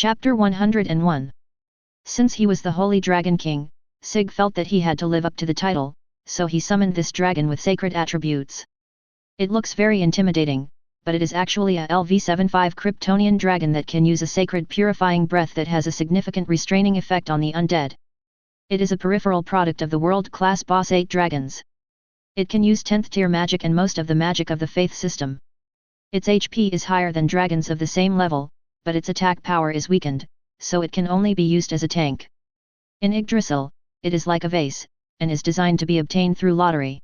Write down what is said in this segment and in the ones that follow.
Chapter 101. Since he was the Holy Dragon King, Sig felt that he had to live up to the title, so he summoned this dragon with sacred attributes. It looks very intimidating, but it is actually a LV-75 Kryptonian dragon that can use a sacred purifying breath that has a significant restraining effect on the undead. It is a peripheral product of the world-class boss 8 dragons. It can use 10th tier magic and most of the magic of the faith system. Its HP is higher than dragons of the same level, but its attack power is weakened, so it can only be used as a tank. In Yggdrasil, it is like a vase, and is designed to be obtained through lottery.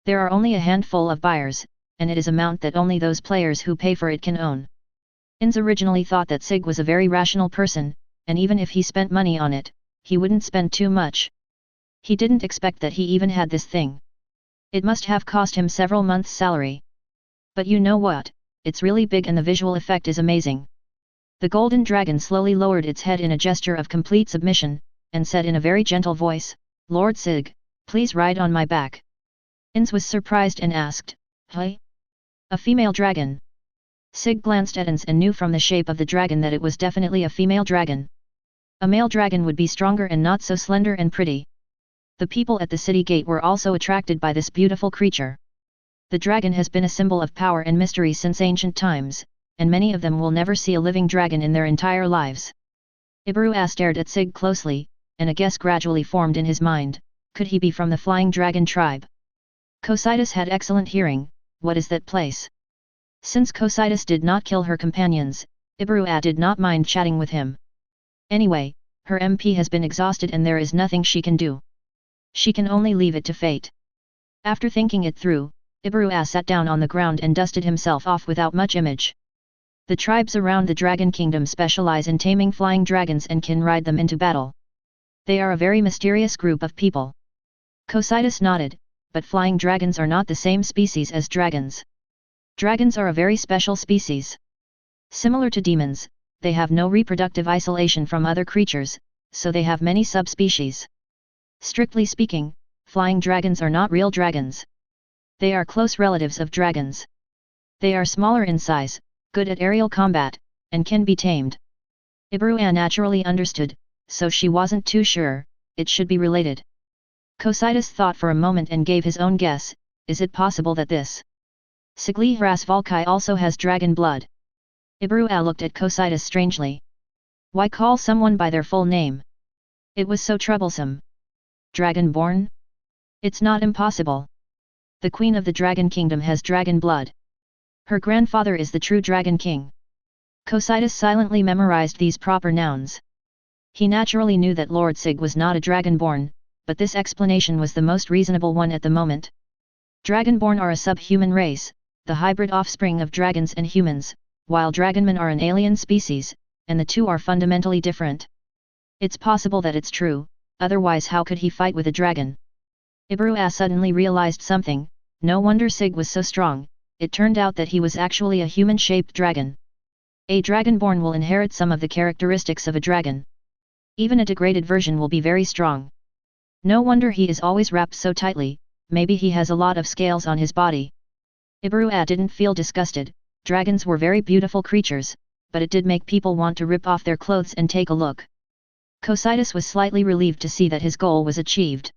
There are only a handful of buyers, and it is a mount that only those players who pay for it can own. Ainz originally thought that Sig was a very rational person, and even if he spent money on it, he wouldn't spend too much. He didn't expect that he even had this thing. It must have cost him several months' salary. But you know what, it's really big and the visual effect is amazing. The golden dragon slowly lowered its head in a gesture of complete submission, and said in a very gentle voice, "Lord Sig, please ride on my back." Ainz was surprised and asked, "Hey? A female dragon?" Sig glanced at Ainz and knew from the shape of the dragon that it was definitely a female dragon. A male dragon would be stronger and not so slender and pretty. The people at the city gate were also attracted by this beautiful creature. The dragon has been a symbol of power and mystery since ancient times, and many of them will never see a living dragon in their entire lives. Ibarua stared at Sig closely, and a guess gradually formed in his mind: could he be from the Flying Dragon tribe? Cocytus had excellent hearing. What is that place? Since Cocytus did not kill her companions, Ibarua did not mind chatting with him. Anyway, her MP has been exhausted and there is nothing she can do. She can only leave it to fate. After thinking it through, Ibarua sat down on the ground and dusted himself off without much image. The tribes around the Dragon Kingdom specialize in taming flying dragons and can ride them into battle. They are a very mysterious group of people. Cocytus nodded, but flying dragons are not the same species as dragons. Dragons are a very special species. Similar to demons, they have no reproductive isolation from other creatures, so they have many subspecies. Strictly speaking, flying dragons are not real dragons. They are close relatives of dragons. They are smaller in size, good at aerial combat, and can be tamed. Ibarua naturally understood, so she wasn't too sure, it should be related. Cocytus thought for a moment and gave his own guess: is it possible that this Siglihras Valkai also has dragon blood? Ibarua looked at Cocytus strangely. Why call someone by their full name? It was so troublesome. Dragonborn? It's not impossible. The Queen of the Dragon Kingdom has dragon blood. Her grandfather is the true Dragon King. Cocytus silently memorized these proper nouns. He naturally knew that Lord Sig was not a dragonborn, but this explanation was the most reasonable one at the moment. Dragonborn are a subhuman race, the hybrid offspring of dragons and humans, while dragonmen are an alien species, and the two are fundamentally different. It's possible that it's true, otherwise how could he fight with a dragon? Ibarua suddenly realized something: no wonder Sig was so strong. It turned out that he was actually a human-shaped dragon. A dragonborn will inherit some of the characteristics of a dragon. Even a degraded version will be very strong. No wonder he is always wrapped so tightly, maybe he has a lot of scales on his body. Ibarua didn't feel disgusted. Dragons were very beautiful creatures, but it did make people want to rip off their clothes and take a look. Cocytus was slightly relieved to see that his goal was achieved.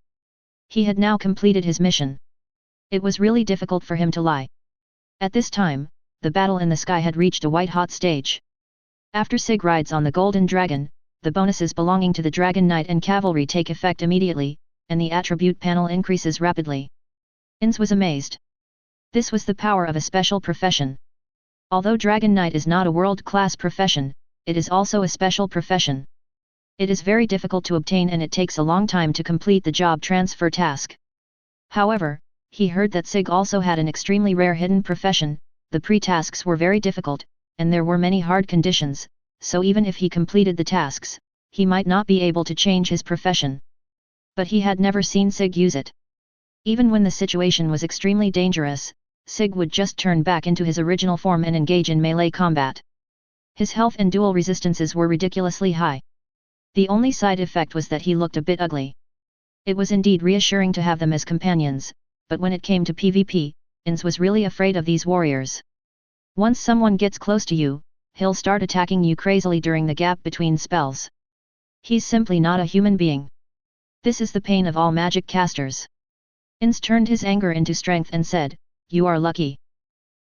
He had now completed his mission. It was really difficult for him to lie. At this time, the battle in the sky had reached a white-hot stage. After Sig rides on the Golden Dragon, the bonuses belonging to the Dragon Knight and Cavalry take effect immediately, and the attribute panel increases rapidly. Ainz was amazed. This was the power of a special profession. Although Dragon Knight is not a world-class profession, it is also a special profession. It is very difficult to obtain and it takes a long time to complete the job transfer task. However, he heard that Sig also had an extremely rare hidden profession. The pre-tasks were very difficult, and there were many hard conditions, so even if he completed the tasks, he might not be able to change his profession. But he had never seen Sig use it. Even when the situation was extremely dangerous, Sig would just turn back into his original form and engage in melee combat. His health and dual resistances were ridiculously high. The only side effect was that he looked a bit ugly. It was indeed reassuring to have them as companions, but when it came to PvP, Ainz was really afraid of these warriors. Once someone gets close to you, he'll start attacking you crazily during the gap between spells. He's simply not a human being. This is the pain of all magic casters. Ainz turned his anger into strength and said, "You are lucky.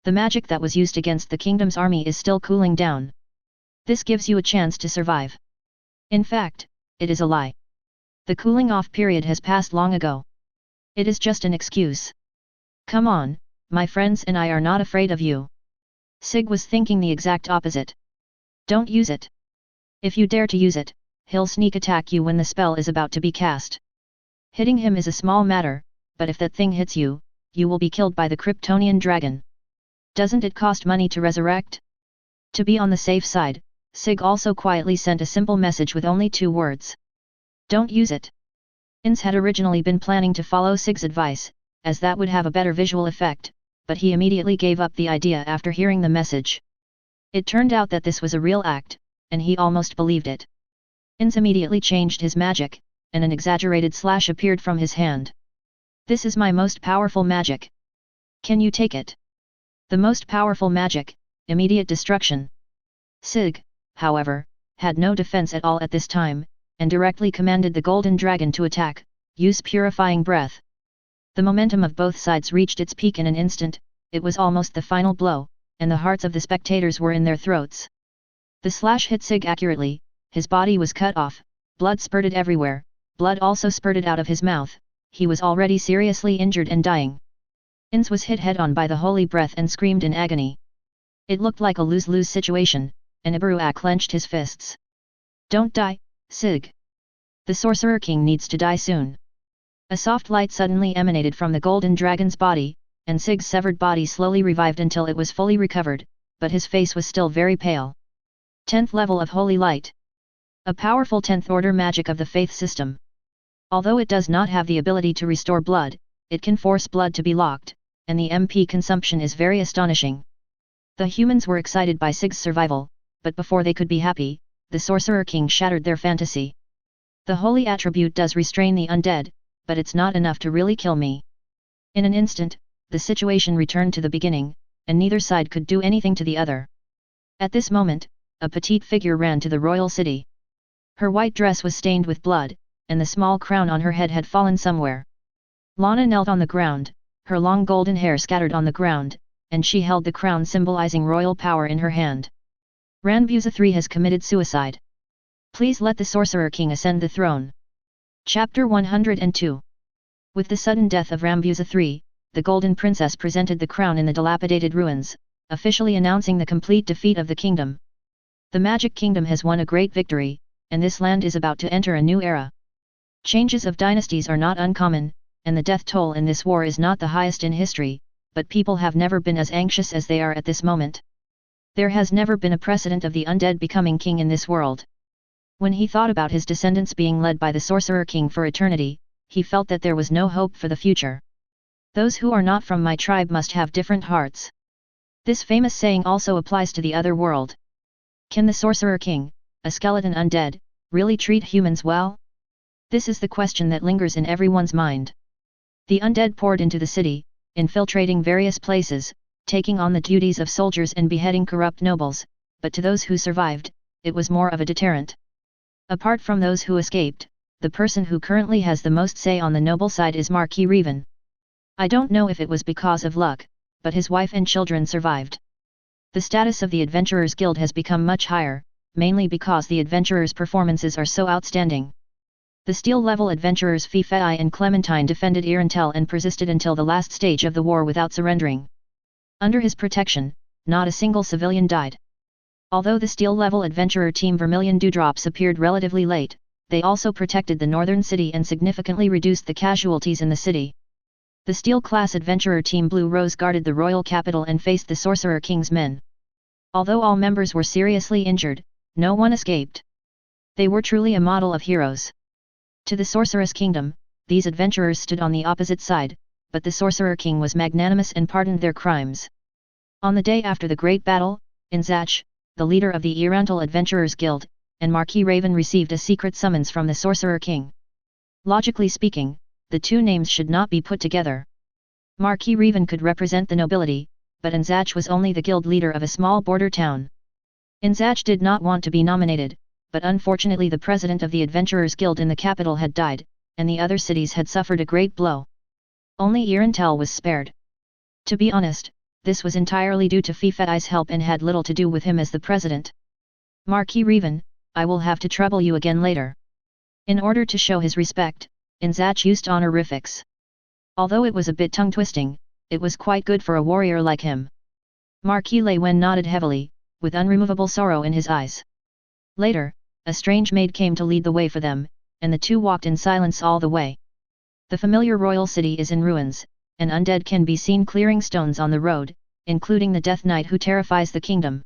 The magic that was used against the kingdom's army is still cooling down. This gives you a chance to survive. In fact, it is a lie. The cooling off period has passed long ago. It is just an excuse. Come on, my friends and I are not afraid of you." Sig was thinking the exact opposite. Don't use it. If you dare to use it, he'll sneak attack you when the spell is about to be cast. Hitting him is a small matter, but if that thing hits you, you will be killed by the Kryptonian dragon. Doesn't it cost money to resurrect? To be on the safe side, Sig also quietly sent a simple message with only 2 words. Don't use it. Ainz had originally been planning to follow Sig's advice, as that would have a better visual effect, but he immediately gave up the idea after hearing the message. It turned out that this was a real act, and he almost believed it. Ainz immediately changed his magic, and an exaggerated slash appeared from his hand. This is my most powerful magic. Can you take it? The most powerful magic, immediate destruction. Sig, however, had no defense at all at this time, and directly commanded the golden dragon to attack, use purifying breath. The momentum of both sides reached its peak in an instant, it was almost the final blow, and the hearts of the spectators were in their throats. The slash hit Sig accurately, his body was cut off, blood spurted everywhere, blood also spurted out of his mouth, he was already seriously injured and dying. Ainz was hit head-on by the holy breath and screamed in agony. It looked like a lose-lose situation, and Ibarua clenched his fists. Don't die, Sig. The Sorcerer King needs to die soon. A soft light suddenly emanated from the golden dragon's body, and Sig's severed body slowly revived until it was fully recovered, but his face was still very pale. 10th level of Holy Light. A powerful 10th order magic of the faith system. Although it does not have the ability to restore blood, it can force blood to be locked, and the MP consumption is very astonishing. The humans were excited by Sig's survival, but before they could be happy, the Sorcerer King shattered their fantasy. The holy attribute does restrain the undead, but it's not enough to really kill me. In an instant, the situation returned to the beginning, and neither side could do anything to the other. At this moment, a petite figure ran to the royal city. Her white dress was stained with blood, and the small crown on her head had fallen somewhere. Lana knelt on the ground, her long golden hair scattered on the ground, and she held the crown symbolizing royal power in her hand. Ranbuza III has committed suicide. Please let the Sorcerer King ascend the throne. Chapter 102. With the sudden death of Ranbuza III, the Golden Princess presented the crown in the dilapidated ruins, officially announcing the complete defeat of the kingdom. The Magic Kingdom has won a great victory, and this land is about to enter a new era. Changes of dynasties are not uncommon, and the death toll in this war is not the highest in history, but people have never been as anxious as they are at this moment. There has never been a precedent of the undead becoming king in this world. When he thought about his descendants being led by the Sorcerer King for eternity, he felt that there was no hope for the future. Those who are not from my tribe must have different hearts. This famous saying also applies to the other world. Can the Sorcerer King, a skeleton undead, really treat humans well? This is the question that lingers in everyone's mind. The undead poured into the city, infiltrating various places, taking on the duties of soldiers and beheading corrupt nobles, but to those who survived, it was more of a deterrent. Apart from those who escaped, the person who currently has the most say on the noble side is Marquis Revan. I don't know if it was because of luck, but his wife and children survived. The status of the Adventurers Guild has become much higher, mainly because the adventurers' performances are so outstanding. The Steel-level adventurers Fifei and Clementine defended Irantel and persisted until the last stage of the war without surrendering. Under his protection, not a single civilian died. Although the Steel-level adventurer team Vermilion Dewdrops appeared relatively late, they also protected the northern city and significantly reduced the casualties in the city. The Steel-class adventurer team Blue Rose guarded the royal capital and faced the Sorcerer King's men. Although all members were seriously injured, no one escaped. They were truly a model of heroes. To the Sorceress Kingdom, these adventurers stood on the opposite side, but the Sorcerer King was magnanimous and pardoned their crimes. On the day after the Great Battle, Ainz, the leader of the Irantel Adventurers Guild, and Marquis Raven received a secret summons from the Sorcerer King. Logically speaking, the two names should not be put together. Marquis Raven could represent the nobility, but Ainz was only the guild leader of a small border town. Ainz did not want to be nominated, but unfortunately the president of the Adventurers Guild in the capital had died, and the other cities had suffered a great blow. Only Irentel was spared. To be honest, this was entirely due to Fifei's help and had little to do with him as the president. Marquis Revan, I will have to trouble you again later. In order to show his respect, Ainz used honorifics. Although it was a bit tongue-twisting, it was quite good for a warrior like him. Marquis Lewen nodded heavily, with unremovable sorrow in his eyes. Later, a strange maid came to lead the way for them, and the two walked in silence all the way. The familiar royal city is in ruins, and undead can be seen clearing stones on the road, including the Death Knight who terrifies the kingdom.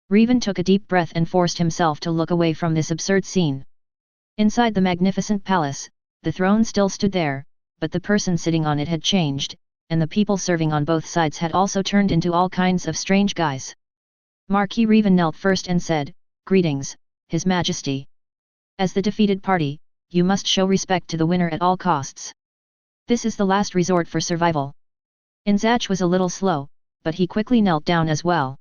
Revan took a deep breath and forced himself to look away from this absurd scene. Inside the magnificent palace, the throne still stood there, but the person sitting on it had changed, and the people serving on both sides had also turned into all kinds of strange guys. Marquis Revan knelt first and said, "Greetings, His Majesty. As the defeated party, you must show respect to the winner at all costs. This is the last resort for survival." Ainz was a little slow, but he quickly knelt down as well.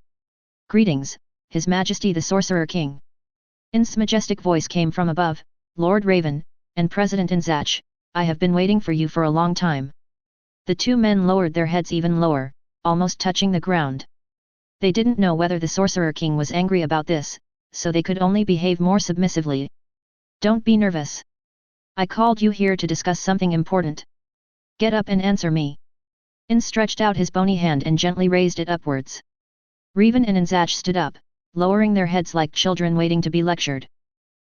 "Greetings, His Majesty the Sorcerer King." Ainz's majestic voice came from above, "Lord Raven, and President Ainz, I have been waiting for you for a long time." The two men lowered their heads even lower, almost touching the ground. They didn't know whether the Sorcerer King was angry about this, so they could only behave more submissively. "Don't be nervous. I called you here to discuss something important. Get up and answer me." Ainz stretched out his bony hand and gently raised it upwards. Revan and Ainz stood up, lowering their heads like children waiting to be lectured.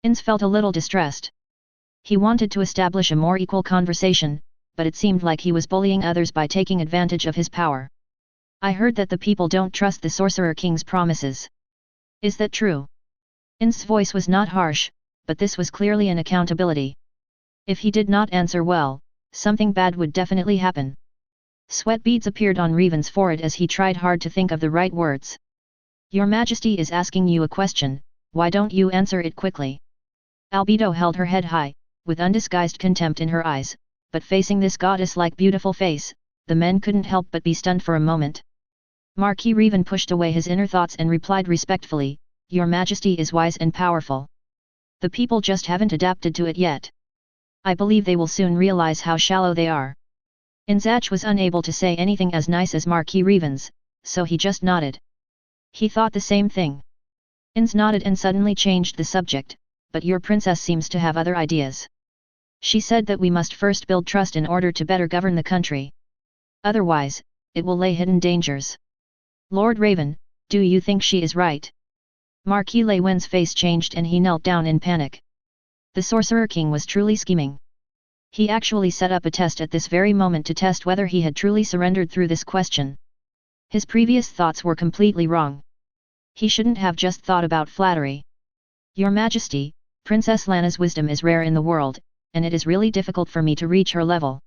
Ainz felt a little distressed. He wanted to establish a more equal conversation, but it seemed like he was bullying others by taking advantage of his power. "I heard that the people don't trust the Sorcerer King's promises. Is that true?" Ainz's voice was not harsh, but this was clearly an accountability. If he did not answer well, something bad would definitely happen. Sweat beads appeared on Revan's forehead as he tried hard to think of the right words. "Your Majesty is asking you a question, why don't you answer it quickly?" Albedo held her head high, with undisguised contempt in her eyes, but facing this goddess-like beautiful face, the men couldn't help but be stunned for a moment. Marquis Revan pushed away his inner thoughts and replied respectfully, "Your Majesty is wise and powerful. The people just haven't adapted to it yet. I believe they will soon realize how shallow they are." Ainz was unable to say anything as nice as Marquis Revan's, so he just nodded. He thought the same thing. Ainz nodded and suddenly changed the subject, "But your princess seems to have other ideas. She said that we must first build trust in order to better govern the country. Otherwise, it will lay hidden dangers. Lord Raven, do you think she is right?" Marquis Lewen's face changed and he knelt down in panic. The Sorcerer King was truly scheming. He actually set up a test at this very moment to test whether he had truly surrendered through this question. His previous thoughts were completely wrong. He shouldn't have just thought about flattery. "Your Majesty, Princess Lana's wisdom is rare in the world, and it is really difficult for me to reach her level.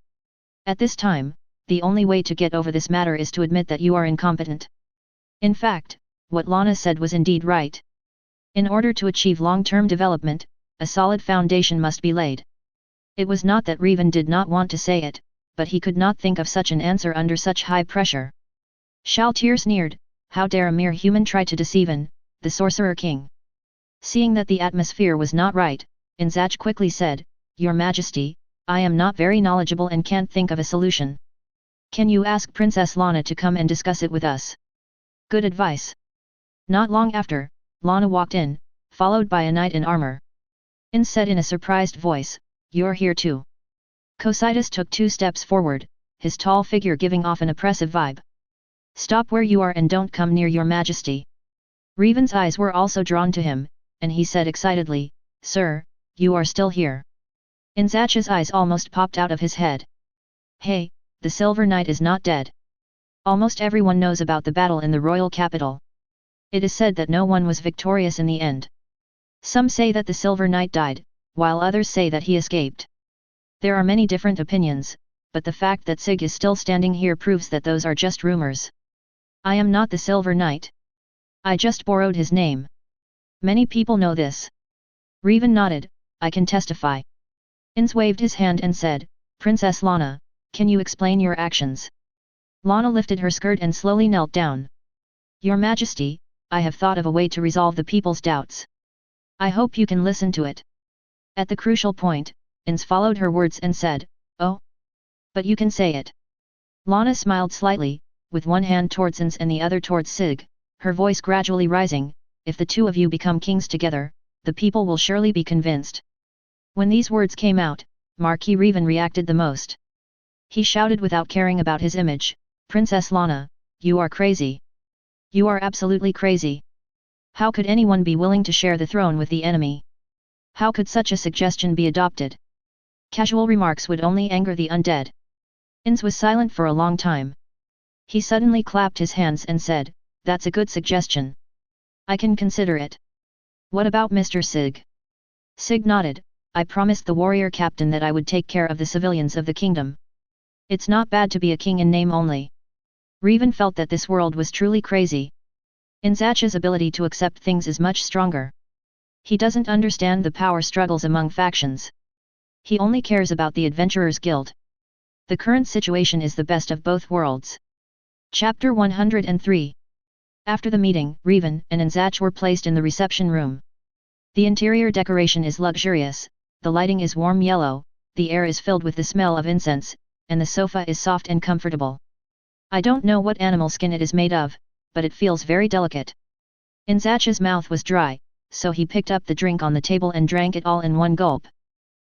At this time, the only way to get over this matter is to admit that you are incompetent." In fact, what Lana said was indeed right. In order to achieve long-term development, a solid foundation must be laid. It was not that Revan did not want to say it, but he could not think of such an answer under such high pressure. Shaltir sneered, "How dare a mere human try to deceive the Sorcerer King?" Seeing that the atmosphere was not right, Ainz quickly said, "Your Majesty, I am not very knowledgeable and can't think of a solution. Can you ask Princess Lana to come and discuss it with us?" "Good advice." Not long after, Lana walked in, followed by a knight in armor. Ainz said in a surprised voice, "You're here too." Cocytus took 2 steps forward, his tall figure giving off an oppressive vibe. "Stop where you are and don't come near your Majesty." Revan's eyes were also drawn to him, and he said excitedly, "Sir, you are still here." Ainz's eyes almost popped out of his head. "Hey, the Silver Knight is not dead. Almost everyone knows about the battle in the royal capital. It is said that no one was victorious in the end. Some say that the Silver Knight died, while others say that he escaped. There are many different opinions, but the fact that Sig is still standing here proves that those are just rumors. I am not the Silver Knight. I just borrowed his name. Many people know this." Revan nodded, "I can testify." Ainz waved his hand and said, "Princess Lana, can you explain your actions?" Lana lifted her skirt and slowly knelt down. "Your Majesty, I have thought of a way to resolve the people's doubts. I hope you can listen to it. At the crucial point, Ainz followed her words and said, "Oh? But you can say it." Lana smiled slightly, with one hand towards Ainz and the other towards Sig, her voice gradually rising, "If the two of you become kings together, the people will surely be convinced." When these words came out, Marquis Revan reacted the most. He shouted without caring about his image, "Princess Lana, you are crazy. You are absolutely crazy. How could anyone be willing to share the throne with the enemy? How could such a suggestion be adopted? Casual remarks would only anger the undead." Ainz was silent for a long time. He suddenly clapped his hands and said, "That's a good suggestion. I can consider it. What about Mr. Sig?" Sig nodded, "I promised the warrior captain that I would take care of the civilians of the kingdom. It's not bad to be a king in name only." Revan felt that this world was truly crazy. Ainz's ability to accept things is much stronger. He doesn't understand the power struggles among factions. He only cares about the Adventurers Guild. The current situation is the best of both worlds. Chapter 103. After the meeting, Revan and Ainz were placed in the reception room. The interior decoration is luxurious, the lighting is warm yellow, the air is filled with the smell of incense, and the sofa is soft and comfortable. I don't know what animal skin it is made of, but it feels very delicate. Ainz's mouth was dry, so he picked up the drink on the table and drank it all in one gulp.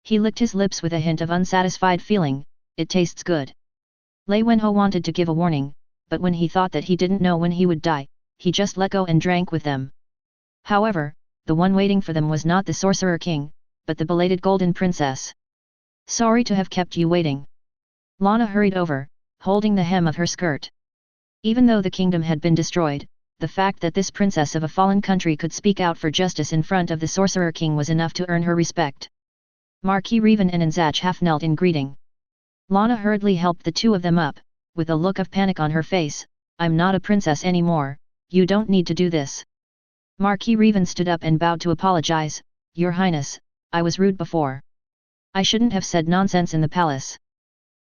He licked his lips with a hint of unsatisfied feeling, "It tastes good." Lei Wenho wanted to give a warning, but when he thought that he didn't know when he would die, he just let go and drank with them. However, the one waiting for them was not the Sorcerer King, but the belated Golden Princess. "Sorry to have kept you waiting." Lana hurried over, holding the hem of her skirt. Even though the kingdom had been destroyed, the fact that this princess of a fallen country could speak out for justice in front of the Sorcerer King was enough to earn her respect. Marquis Revan and Ainz half knelt in greeting. Lana hurriedly helped the two of them up, with a look of panic on her face, "I'm not a princess anymore, you don't need to do this." Marquis Revan stood up and bowed to apologize, "Your Highness, I was rude before. I shouldn't have said nonsense in the palace.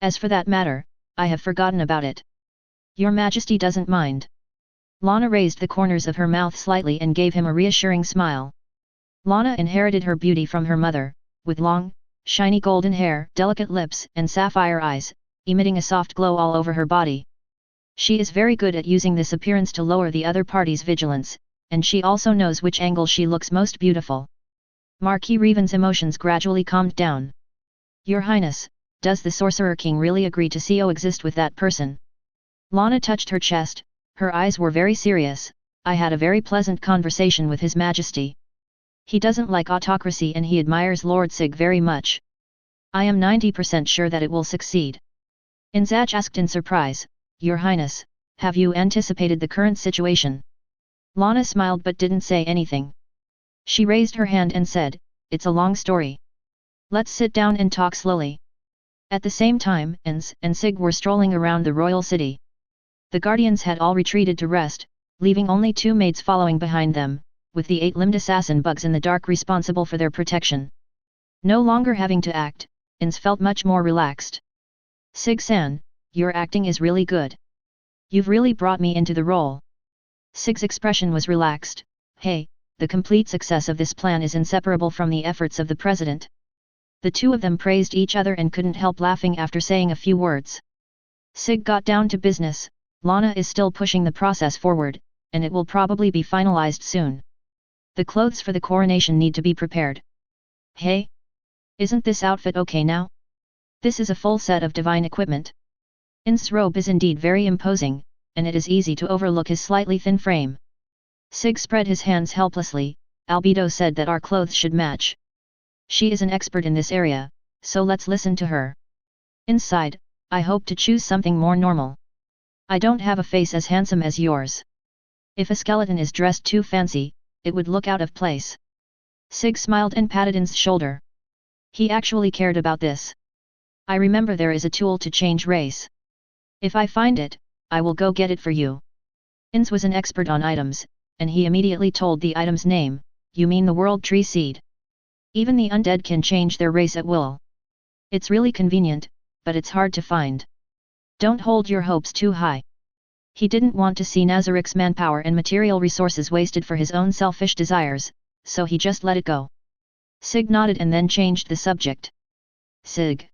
As for that matter, I have forgotten about it. Your Majesty doesn't mind." Lana raised the corners of her mouth slightly and gave him a reassuring smile. Lana inherited her beauty from her mother, with long, shiny golden hair, delicate lips and sapphire eyes, emitting a soft glow all over her body. She is very good at using this appearance to lower the other party's vigilance, and she also knows which angle she looks most beautiful. Marquis Revan's emotions gradually calmed down. "Your Highness, does the Sorcerer King really agree to coexist with that person?" Lana touched her chest, her eyes were very serious. "I had a very pleasant conversation with His Majesty. He doesn't like autocracy and he admires Lord Sig very much. I am 90% sure that it will succeed." Ainz asked in surprise, "Your Highness, have you anticipated the current situation?" Lana smiled but didn't say anything. She raised her hand and said, "It's a long story. Let's sit down and talk slowly." At the same time, Ainz and Sig were strolling around the royal city. The guardians had all retreated to rest, leaving only two maids following behind them, with the 8-limbed assassin bugs in the dark responsible for their protection. No longer having to act, Ainz felt much more relaxed. "Sig-san, your acting is really good. You've really brought me into the role." Sig's expression was relaxed. "Hey, the complete success of this plan is inseparable from the efforts of the president." The two of them praised each other and couldn't help laughing after saying a few words. Sig got down to business. Lana is still pushing the process forward, and it will probably be finalized soon. The clothes for the coronation need to be prepared. "Hey? Isn't this outfit okay now? This is a full set of divine equipment." Ainz's robe is indeed very imposing, and it is easy to overlook his slightly thin frame. Sig spread his hands helplessly. "Albedo said that our clothes should match. She is an expert in this area, so let's listen to her." Inside, "I hope to choose something more normal. I don't have a face as handsome as yours. If a skeleton is dressed too fancy, it would look out of place." Sig smiled and patted Ainz's shoulder. He actually cared about this. "I remember there is a tool to change race. If I find it, I will go get it for you." Ainz was an expert on items, and he immediately told the item's name. "You mean the World Tree Seed? Even the undead can change their race at will. It's really convenient, but it's hard to find. Don't hold your hopes too high." He didn't want to see Nazarick's manpower and material resources wasted for his own selfish desires, so he just let it go. Sig nodded and then changed the subject. Sig?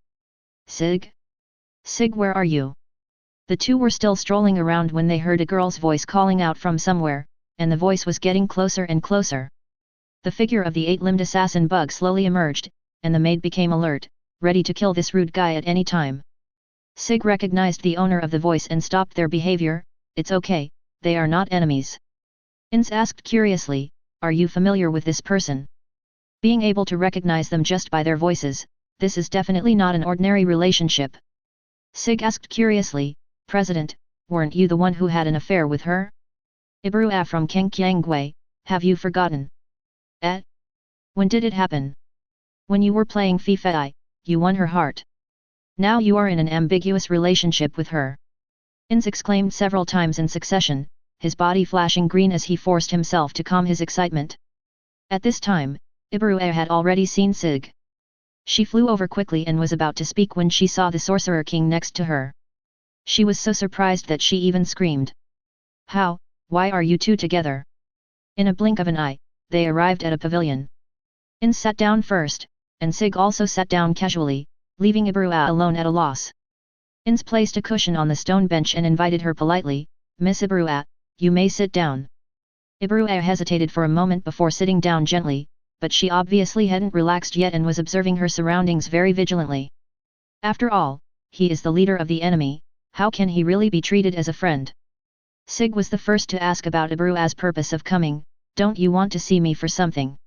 Sig? Sig, where are you? The two were still strolling around when they heard a girl's voice calling out from somewhere, and the voice was getting closer and closer. The figure of the eight-limbed assassin Bug slowly emerged, and the maid became alert, ready to kill this rude guy at any time. Sig recognized the owner of the voice and stopped their behavior. It's okay, they are not enemies. Ainz asked curiously, are you familiar with this person? Being able to recognize them just by their voices, this is definitely not an ordinary relationship. Sig asked curiously, President, weren't you the one who had an affair with her? Ibrua from Kengkyangwei, have you forgotten? When did it happen? When you were playing FIFA, you won her heart. Now you are in an ambiguous relationship with her. Ainz exclaimed several times in succession, his body flashing green as he forced himself to calm his excitement. At this time, Ibrua had already seen Sig. She flew over quickly and was about to speak when she saw the Sorcerer King next to her. She was so surprised that she even screamed. Why are you two together? In a blink of an eye, they arrived at a pavilion. Ainz sat down first, and Sig also sat down casually, leaving Ibrua alone at a loss. Ainz placed a cushion on the stone bench and invited her politely, Miss Ibrua, you may sit down. Ibrua hesitated for a moment before sitting down gently, but she obviously hadn't relaxed yet and was observing her surroundings very vigilantly. After all, he is the leader of the enemy, how can he really be treated as a friend? Sig was the first to ask about Ibrua's purpose of coming. Don't you want to see me for something?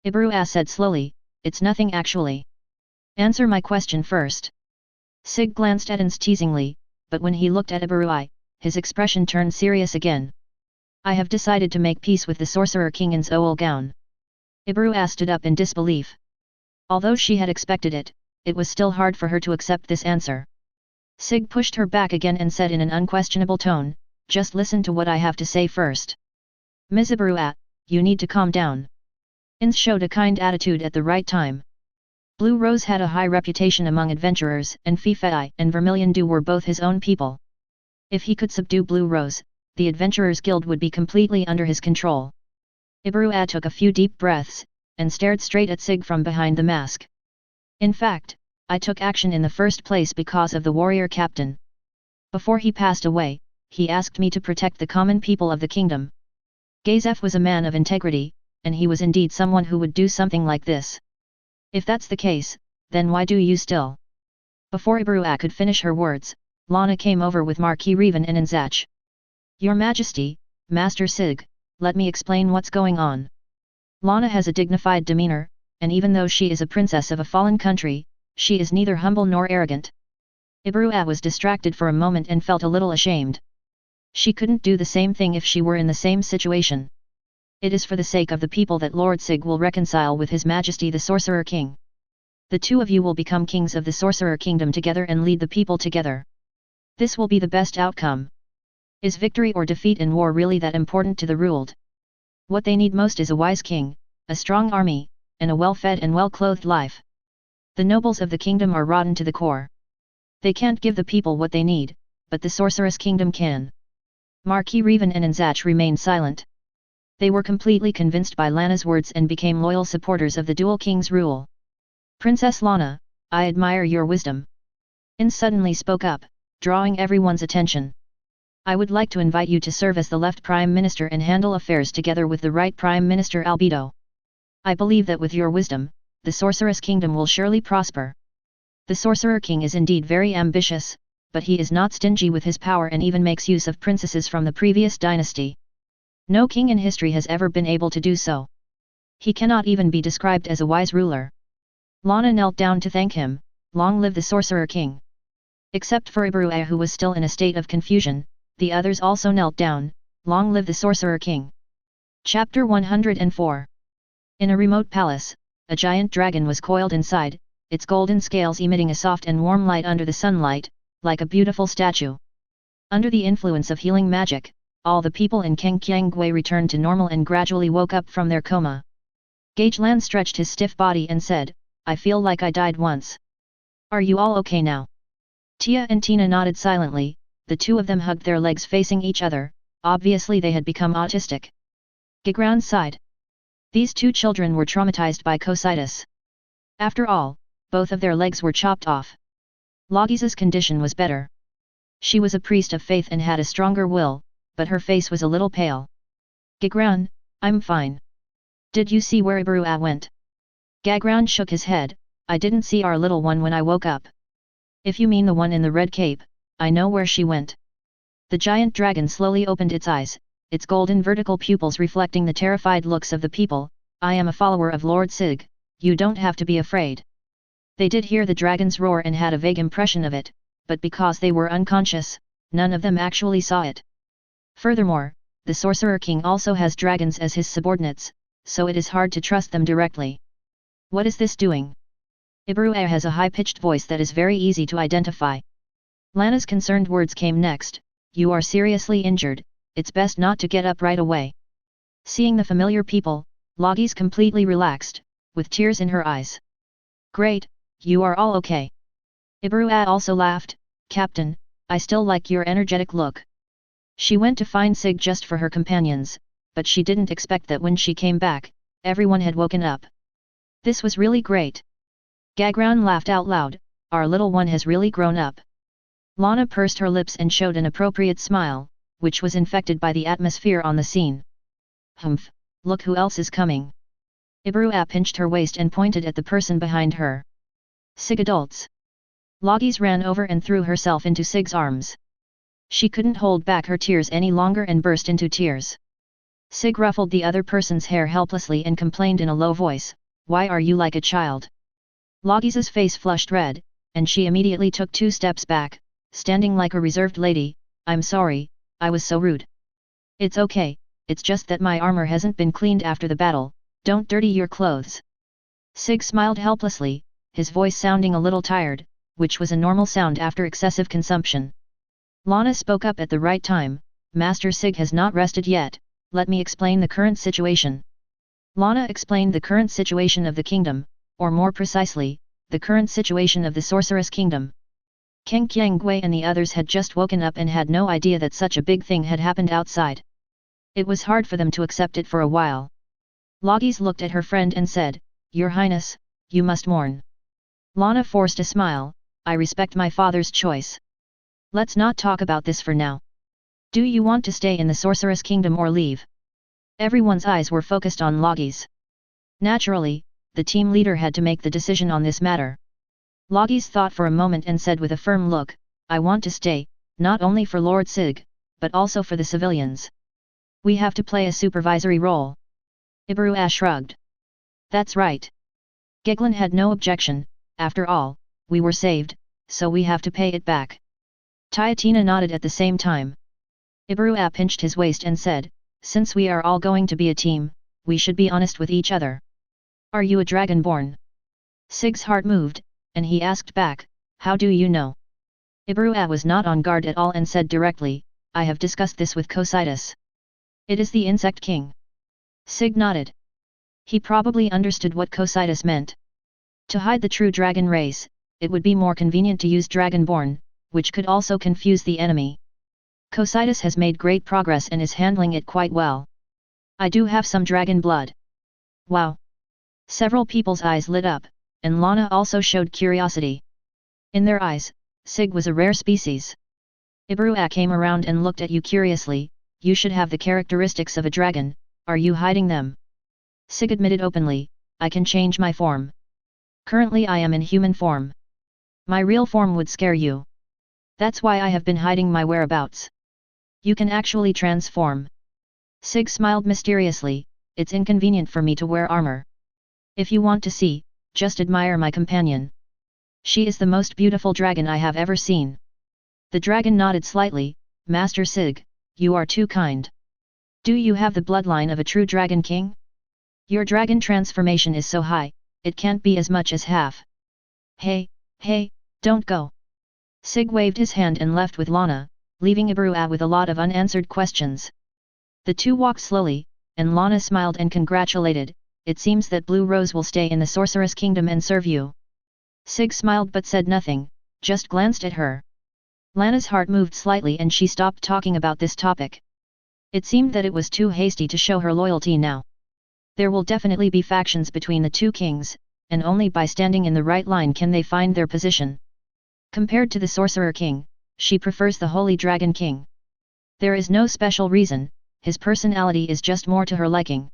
Ibrua said slowly, it's nothing actually. Answer my question first. Sig glanced at Ainz teasingly, but when he looked at Ibrua, his expression turned serious again. I have decided to make peace with the Sorcerer King in Zoulgown. Ibrua stood up in disbelief. Although she had expected it, it was still hard for her to accept this answer. Sig pushed her back again and said in an unquestionable tone, just listen to what I have to say first. Ms. Ibrua, you need to calm down. Ainz showed a kind attitude at the right time. Blue Rose had a high reputation among adventurers, and Fifei and Vermilion Dew were both his own people. If he could subdue Blue Rose, the Adventurers Guild would be completely under his control. Ibrua took a few deep breaths, and stared straight at Sig from behind the mask. In fact, I took action in the first place because of the warrior captain. Before he passed away, he asked me to protect the common people of the kingdom. Gazef was a man of integrity, and he was indeed someone who would do something like this. If that's the case, then why do you still? Before Ibrua could finish her words, Lana came over with Marquis Revan and Anzach. Your Majesty, Master Sig, let me explain what's going on. Lana has a dignified demeanor, and even though she is a princess of a fallen country, she is neither humble nor arrogant. Ibrua was distracted for a moment and felt a little ashamed. She couldn't do the same thing if she were in the same situation. It is for the sake of the people that Lord Sig will reconcile with His Majesty the Sorcerer King. The two of you will become kings of the Sorcerer Kingdom together and lead the people together. This will be the best outcome. Is victory or defeat in war really that important to the ruled? What they need most is a wise king, a strong army, and a well-fed and well-clothed life. The nobles of the kingdom are rotten to the core. They can't give the people what they need, but the Sorceress Kingdom can. Marquis Revan and Anzach remained silent. They were completely convinced by Lana's words and became loyal supporters of the dual king's rule. Princess Lana, I admire your wisdom. Ainz suddenly spoke up, drawing everyone's attention. I would like to invite you to serve as the left Prime Minister and handle affairs together with the right Prime Minister Albedo. I believe that with your wisdom, the Sorceress Kingdom will surely prosper. The Sorcerer King is indeed very ambitious, but he is not stingy with his power and even makes use of princesses from the previous dynasty. No king in history has ever been able to do so. He cannot even be described as a wise ruler. Lana knelt down to thank him. Long live the Sorcerer King. Except for Ibrua, who was still in a state of confusion, the others also knelt down. Long live the Sorcerer King. Chapter 104. In a remote palace, a giant dragon was coiled inside, its golden scales emitting a soft and warm light under the sunlight, like a beautiful statue. Under the influence of healing magic, all the people in Kengkyangwei returned to normal and gradually woke up from their coma. Gagelan stretched his stiff body and said, I feel like I died once. Are you all okay now? Tia and Tina nodded silently, the two of them hugged their legs facing each other, obviously they had become autistic. Gagran sighed. These two children were traumatized by Cocytus. After all, both of their legs were chopped off. Logi's condition was better. She was a priest of faith and had a stronger will, but her face was a little pale. Gagran, I'm fine. Did you see where Ibarua went? Gagran shook his head. I didn't see our little one when I woke up. If you mean the one in the red cape, I know where she went. The giant dragon slowly opened its eyes, its golden vertical pupils reflecting the terrified looks of the people. I am a follower of Lord Sig, you don't have to be afraid. They did hear the dragon's roar and had a vague impression of it, but because they were unconscious, none of them actually saw it. Furthermore, the Sorcerer King also has dragons as his subordinates, so it is hard to trust them directly. What is this doing? Ibarua has a high-pitched voice that is very easy to identify. Lana's concerned words came next. You are seriously injured, it's best not to get up right away. Seeing the familiar people, Logi's completely relaxed, with tears in her eyes. Great, you are all okay. Ibarua also laughed. Captain, I still like your energetic look. She went to find Sig just for her companions, but she didn't expect that when she came back, everyone had woken up. This was really great. Gagran laughed out loud, our little one has really grown up. Lana pursed her lips and showed an appropriate smile, which was infected by the atmosphere on the scene. Humph, look who else is coming. Ibarua pinched her waist and pointed at the person behind her. Sig adults. Logis ran over and threw herself into Sig's arms. She couldn't hold back her tears any longer and burst into tears. Sig ruffled the other person's hair helplessly and complained in a low voice, why are you like a child? Logis's face flushed red, and she immediately took 2 steps back, standing like a reserved lady. I'm sorry, I was so rude. It's okay, it's just that my armor hasn't been cleaned after the battle, don't dirty your clothes. Sig smiled helplessly, his voice sounding a little tired, which was a normal sound after excessive consumption. Lana spoke up at the right time, Master Sig has not rested yet, let me explain the current situation. Lana explained the current situation of the kingdom, or more precisely, the current situation of the Sorceress Kingdom. Kang Qiangwei and the others had just woken up and had no idea that such a big thing had happened outside. It was hard for them to accept it for a while. Logis looked at her friend and said, Your Highness, you must mourn. Lana forced a smile, I respect my father's choice. Let's not talk about this for now. Do you want to stay in the Sorceress Kingdom or leave? Everyone's eyes were focused on Logis. Naturally, the team leader had to make the decision on this matter. Logis thought for a moment and said with a firm look, I want to stay, not only for Lord Sig, but also for the civilians. We have to play a supervisory role. Ibarua shrugged. That's right. Giglin had no objection, after all, we were saved, so we have to pay it back. Tyatina nodded at the same time. Ibarua pinched his waist and said, since we are all going to be a team, we should be honest with each other. Are you a dragonborn? Sig's heart moved, and he asked back, how do you know? Ibarua was not on guard at all and said directly, I have discussed this with Cocytus. It is the insect king. Sig nodded. He probably understood what Cocytus meant. To hide the true dragon race, it would be more convenient to use dragonborn, which could also confuse the enemy. Cocytus has made great progress and is handling it quite well. I do have some dragon blood. Wow! Several people's eyes lit up, and Lana also showed curiosity. In their eyes, Sig was a rare species. Ibarua came around and looked at you curiously, you should have the characteristics of a dragon, are you hiding them? Sig admitted openly, I can change my form. Currently I am in human form. My real form would scare you. That's why I have been hiding my whereabouts. You can actually transform. Sig smiled mysteriously, it's inconvenient for me to wear armor. If you want to see, just admire my companion. She is the most beautiful dragon I have ever seen. The dragon nodded slightly, Master Sig, you are too kind. Do you have the bloodline of a true dragon king? Your dragon transformation is so high, it can't be as much as half. Hey, don't go. Sig waved his hand and left with Lana, leaving Ibarua with a lot of unanswered questions. The two walked slowly, and Lana smiled and congratulated, it seems that Blue Rose will stay in the Sorceress Kingdom and serve you. Sig smiled but said nothing, just glanced at her. Lana's heart moved slightly and she stopped talking about this topic. It seemed that it was too hasty to show her loyalty now. There will definitely be factions between the two kings, and only by standing in the right line can they find their position. Compared to the Sorcerer King, she prefers the Holy Dragon King. There is no special reason, his personality is just more to her liking.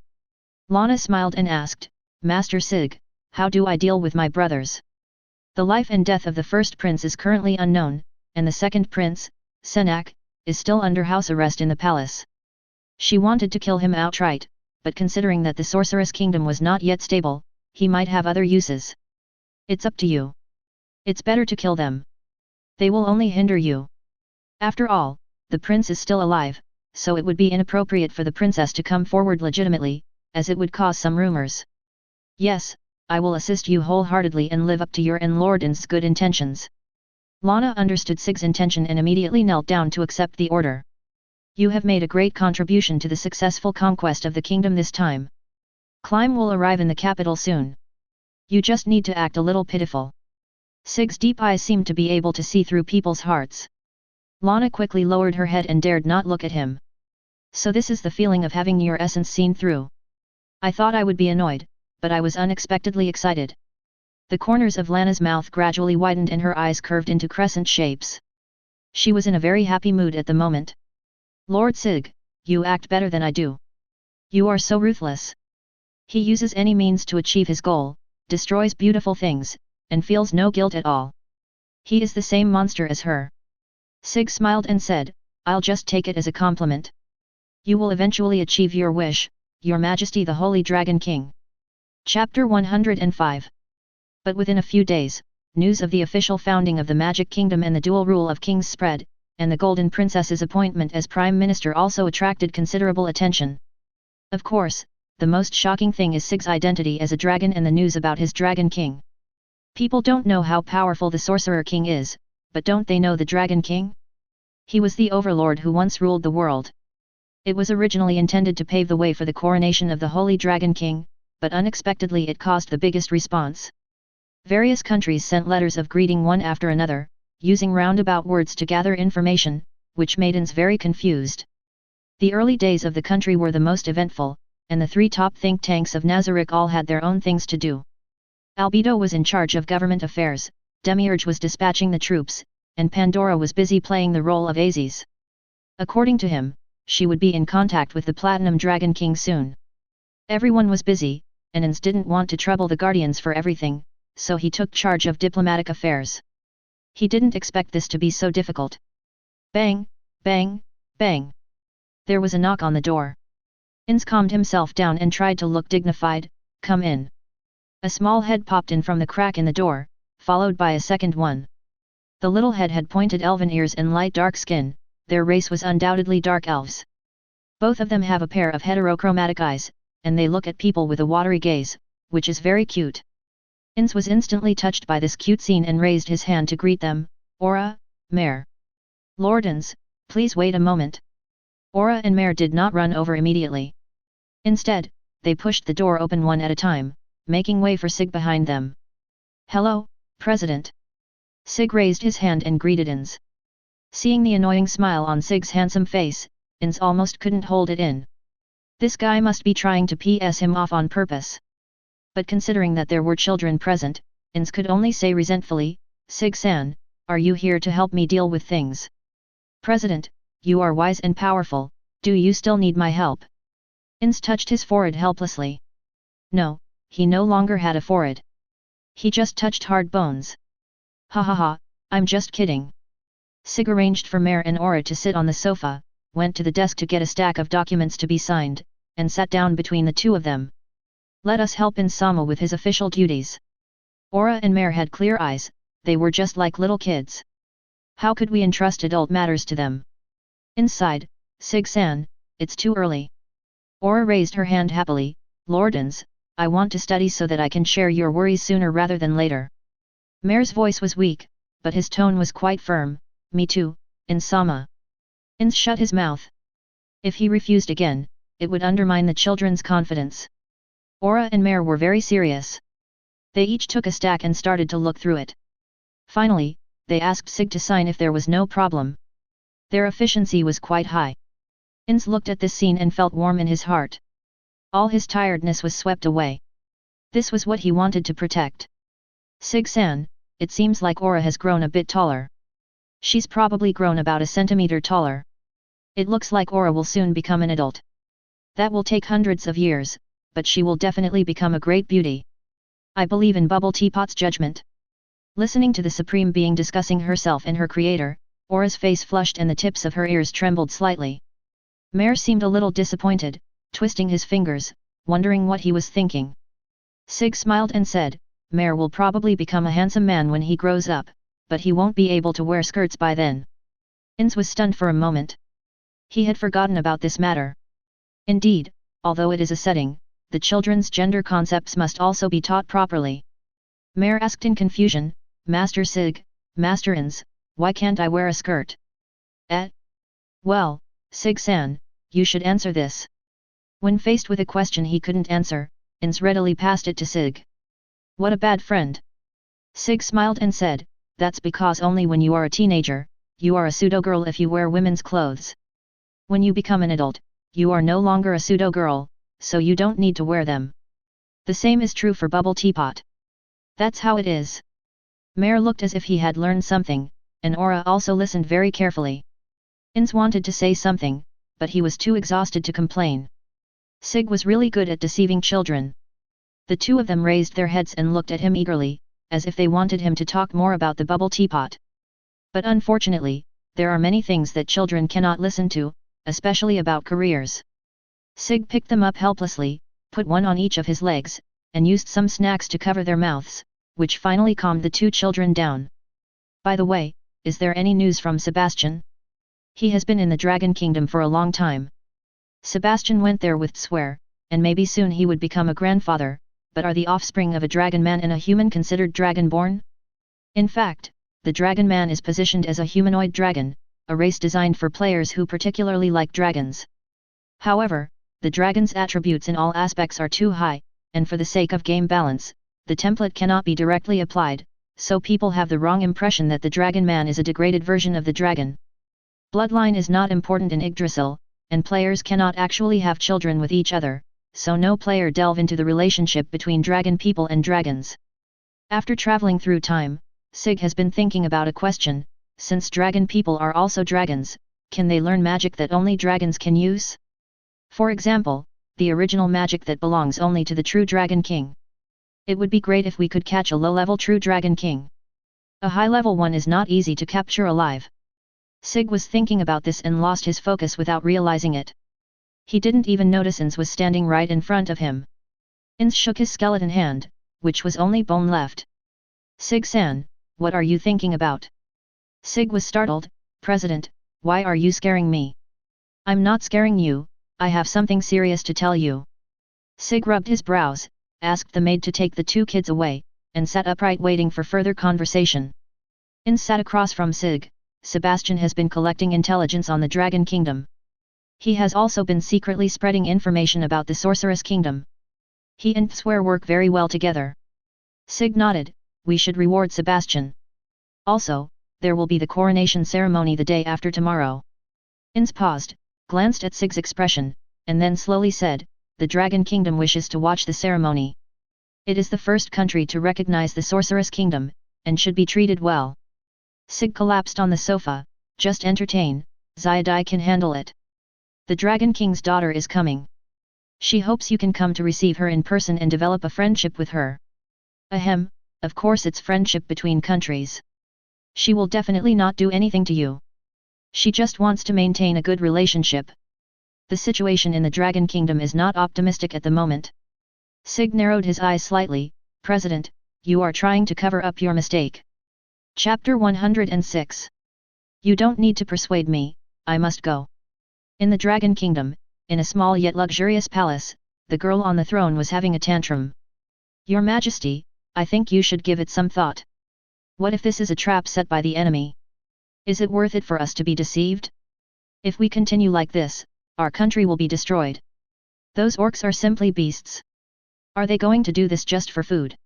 Lana smiled and asked, Master Sig, how do I deal with my brothers? The life and death of the first prince is currently unknown, and the second prince, Senak, is still under house arrest in the palace. She wanted to kill him outright, but considering that the Sorceress Kingdom was not yet stable, he might have other uses. It's up to you. It's better to kill them. They will only hinder you. After all, the prince is still alive, so it would be inappropriate for the princess to come forward legitimately, as it would cause some rumors. Yes, I will assist you wholeheartedly and live up to your and Lord Ainz's good intentions. Lana understood Sig's intention and immediately knelt down to accept the order. You have made a great contribution to the successful conquest of the kingdom this time. Climb will arrive in the capital soon. You just need to act a little pitiful. Sig's deep eyes seemed to be able to see through people's hearts. Lana quickly lowered her head and dared not look at him. So this is the feeling of having your essence seen through. I thought I would be annoyed, but I was unexpectedly excited. The corners of Lana's mouth gradually widened and her eyes curved into crescent shapes. She was in a very happy mood at the moment. Lord Sig, you act better than I do. You are so ruthless. He uses any means to achieve his goal, destroys beautiful things, and feels no guilt at all. He is the same monster as her. Sig smiled and said, I'll just take it as a compliment. You will eventually achieve your wish, Your Majesty the Holy Dragon King. Chapter 105. But within a few days, news of the official founding of the Magic Kingdom and the dual rule of kings spread, and the Golden Princess's appointment as Prime Minister also attracted considerable attention. Of course, the most shocking thing is Sig's identity as a dragon and the news about his Dragon King. People don't know how powerful the Sorcerer King is, but don't they know the Dragon King? He was the Overlord who once ruled the world. It was originally intended to pave the way for the coronation of the Holy Dragon King, but unexpectedly it caused the biggest response. Various countries sent letters of greeting one after another, using roundabout words to gather information, which made Ainz very confused. The early days of the country were the most eventful, and the three top think tanks of Nazarick all had their own things to do. Albedo was in charge of government affairs, Demiurge was dispatching the troops, and Pandora was busy playing the role of Ainz. According to him, she would be in contact with the Platinum Dragon King soon. Everyone was busy, and Ainz didn't want to trouble the Guardians for everything, so he took charge of diplomatic affairs. He didn't expect this to be so difficult. Bang, bang, bang. There was a knock on the door. Ainz calmed himself down and tried to look dignified. Come in. A small head popped in from the crack in the door, followed by a second one. The little head had pointed elven ears and light dark skin, their race was undoubtedly dark elves. Both of them have a pair of heterochromatic eyes, and they look at people with a watery gaze, which is very cute. Ainz was instantly touched by this cute scene and raised his hand to greet them. Aura, Mare. Lord Ainz, please wait a moment. Aura and Mare did not run over immediately. Instead, they pushed the door open one at a time, making way for Sig behind them. Hello, President. Sig raised his hand and greeted Ainz. Seeing the annoying smile on Sig's handsome face, Ainz almost couldn't hold it in. This guy must be trying to piss him off on purpose. But considering that there were children present, Ainz could only say resentfully, Sig-san, are you here to help me deal with things? President, you are wise and powerful, do you still need my help? Ainz touched his forehead helplessly. No, he no longer had a forehead. He just touched hard bones. Ha ha ha, I'm just kidding. Sig arranged for Mare and Aura to sit on the sofa, went to the desk to get a stack of documents to be signed, and sat down between the two of them. Let us help Ainz-sama with his official duties. Aura and Mare had clear eyes, they were just like little kids. How could we entrust adult matters to them? Inside, Sig-san, it's too early. Aura raised her hand happily, Lord Ainz, I want to study so that I can share your worries sooner rather than later. Mare's voice was weak, but his tone was quite firm, me too, Ainz-sama. Ainz shut his mouth. If he refused again, it would undermine the children's confidence. Aura and Mare were very serious. They each took a stack and started to look through it. Finally, they asked Sig to sign if there was no problem. Their efficiency was quite high. Ainz looked at this scene and felt warm in his heart. All his tiredness was swept away. This was what he wanted to protect. Sig-san, it seems like Aura has grown a bit taller. She's probably grown about a centimeter taller. It looks like Aura will soon become an adult. That will take hundreds of years, but she will definitely become a great beauty. I believe in Bubble Teapot's judgment. Listening to the Supreme Being discussing herself and her creator, Aura's face flushed and the tips of her ears trembled slightly. Mare seemed a little disappointed, twisting his fingers, wondering what he was thinking. Sig smiled and said, Mare will probably become a handsome man when he grows up, but he won't be able to wear skirts by then. Ainz was stunned for a moment. He had forgotten about this matter. Indeed, although it is a setting, the children's gender concepts must also be taught properly. Mare asked in confusion, Master Sig, Master Ainz, why can't I wear a skirt? Well, Sig-san, you should answer this. When faced with a question he couldn't answer, Ainz readily passed it to Sig. What a bad friend. Sig smiled and said, that's because only when you are a teenager, you are a pseudo-girl if you wear women's clothes. When you become an adult, you are no longer a pseudo-girl, so you don't need to wear them. The same is true for Bubble Teapot. That's how it is. Mare looked as if he had learned something, and Aura also listened very carefully. Ainz wanted to say something, but he was too exhausted to complain. Sig was really good at deceiving children. The two of them raised their heads and looked at him eagerly, as if they wanted him to talk more about the Bubble Teapot. But unfortunately, there are many things that children cannot listen to, especially about careers. Sig picked them up helplessly, put one on each of his legs, and used some snacks to cover their mouths, which finally calmed the two children down. By the way, is there any news from Sebastian? He has been in the Dragon Kingdom for a long time. Sebastian went there with Swear, and maybe soon he would become a grandfather, but are the offspring of a dragon man and a human considered dragonborn? In fact, the dragon man is positioned as a humanoid dragon, a race designed for players who particularly like dragons. However, the dragon's attributes in all aspects are too high, and for the sake of game balance, the template cannot be directly applied, so people have the wrong impression that the dragon man is a degraded version of the dragon. Bloodline is not important in Yggdrasil, and players cannot actually have children with each other, so no player delve into the relationship between dragon people and dragons. After traveling through time, Sig has been thinking about a question, since dragon people are also dragons, can they learn magic that only dragons can use? For example, the original magic that belongs only to the true Dragon King. It would be great if we could catch a low-level true Dragon King. A high-level one is not easy to capture alive. Sig was thinking about this and lost his focus without realizing it. He didn't even notice Ainz was standing right in front of him. Ainz shook his skeleton hand, which was only bone left. Sig-san, what are you thinking about? Sig was startled, President, why are you scaring me? I'm not scaring you, I have something serious to tell you. Sig rubbed his brows, asked the maid to take the two kids away, and sat upright waiting for further conversation. Ainz sat across from Sig. Sebastian has been collecting intelligence on the Dragon Kingdom. He has also been secretly spreading information about the Sorceress Kingdom. He and Swear work very well together. Sig nodded, we should reward Sebastian. Also, there will be the coronation ceremony the day after tomorrow. Ainz paused, glanced at Sig's expression, and then slowly said, the Dragon Kingdom wishes to watch the ceremony. It is the first country to recognize the Sorceress Kingdom, and should be treated well. Sig collapsed on the sofa, just entertain, Xiaodai can handle it. The Dragon King's daughter is coming. She hopes you can come to receive her in person and develop a friendship with her. Ahem, of course it's friendship between countries. She will definitely not do anything to you. She just wants to maintain a good relationship. The situation in the Dragon Kingdom is not optimistic at the moment. Sig narrowed his eyes slightly, President, you are trying to cover up your mistake. Chapter 106. You don't need to persuade me, I must go. In the Dragon Kingdom, in a small yet luxurious palace, the girl on the throne was having a tantrum. Your Majesty, I think you should give it some thought. What if this is a trap set by the enemy? Is it worth it for us to be deceived? If we continue like this, our country will be destroyed. Those orcs are simply beasts. Are they going to do this just for food?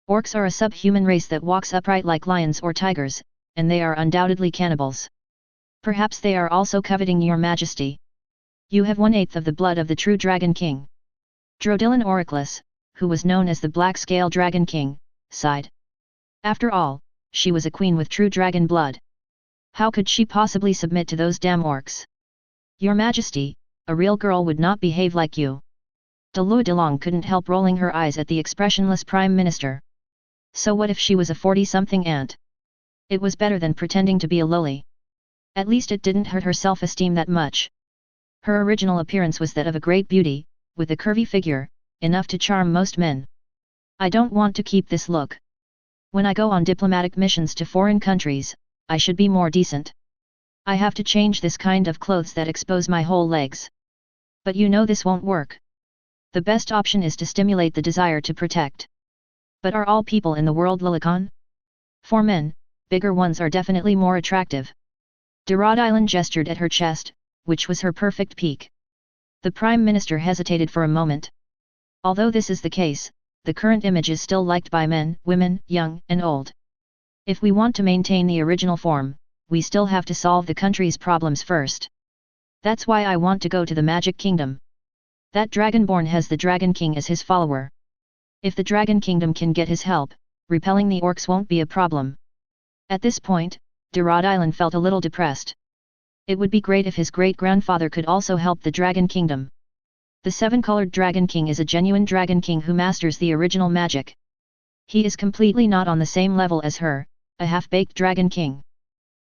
Orcs are a subhuman race that walks upright like lions or tigers, and they are undoubtedly cannibals. Perhaps they are also coveting your majesty. You have 1/8 of the blood of the true Dragon King. Drodillan Oraclus, who was known as the Black Scale Dragon King, sighed. After all, she was a queen with true dragon blood. How could she possibly submit to those damn orcs? Your majesty, a real girl would not behave like you. Delou Delong couldn't help rolling her eyes at the expressionless prime minister. So what if she was a 40-something ant? It was better than pretending to be a lowly. At least it didn't hurt her self-esteem that much. Her original appearance was that of a great beauty, with a curvy figure, enough to charm most men. I don't want to keep this look. When I go on diplomatic missions to foreign countries, I should be more decent. I have to change this kind of clothes that expose my whole legs. But you know this won't work. The best option is to stimulate the desire to protect. But are all people in the world Lilicon? For men, bigger ones are definitely more attractive. Drodillan gestured at her chest, which was her perfect peak. The Prime Minister hesitated for a moment. Although this is the case, the current image is still liked by men, women, young and old. If we want to maintain the original form, we still have to solve the country's problems first. That's why I want to go to the Magic Kingdom. That Dragonborn has the Dragon King as his follower. If the Dragon Kingdom can get his help, repelling the orcs won't be a problem. At this point, Drodillan felt a little depressed. It would be great if his great-grandfather could also help the Dragon Kingdom. The seven-colored Dragon King is a genuine Dragon King who masters the original magic. He is completely not on the same level as her, a half-baked Dragon King.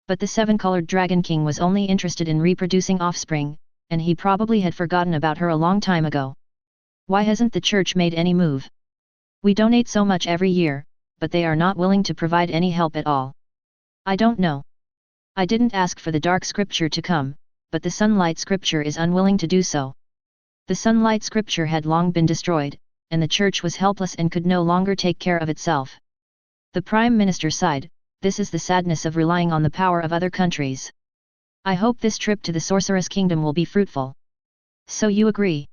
But the seven-colored Dragon King was only interested in reproducing offspring, and he probably had forgotten about her a long time ago. Why hasn't the church made any move? We donate so much every year, but they are not willing to provide any help at all. I don't know. I didn't ask for the dark scripture to come, but the sunlight scripture is unwilling to do so. The sunlight scripture had long been destroyed, and the church was helpless and could no longer take care of itself. The Prime Minister sighed. This is the sadness of relying on the power of other countries. I hope this trip to the Sorceress Kingdom will be fruitful. So you agree?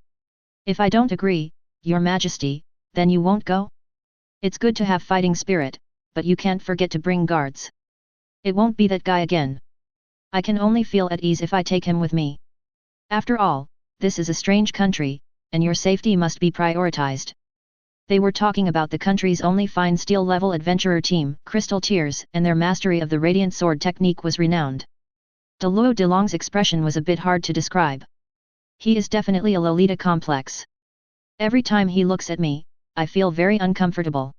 If I don't agree, Your Majesty, then you won't go? It's good to have fighting spirit, but you can't forget to bring guards. It won't be that guy again. I can only feel at ease if I take him with me. After all, this is a strange country, and your safety must be prioritized. They were talking about the country's only fine steel-level adventurer team, Crystal Tears, and their mastery of the radiant sword technique was renowned. Delou Delong's expression was a bit hard to describe. He is definitely a Lolita complex. Every time he looks at me, I feel very uncomfortable.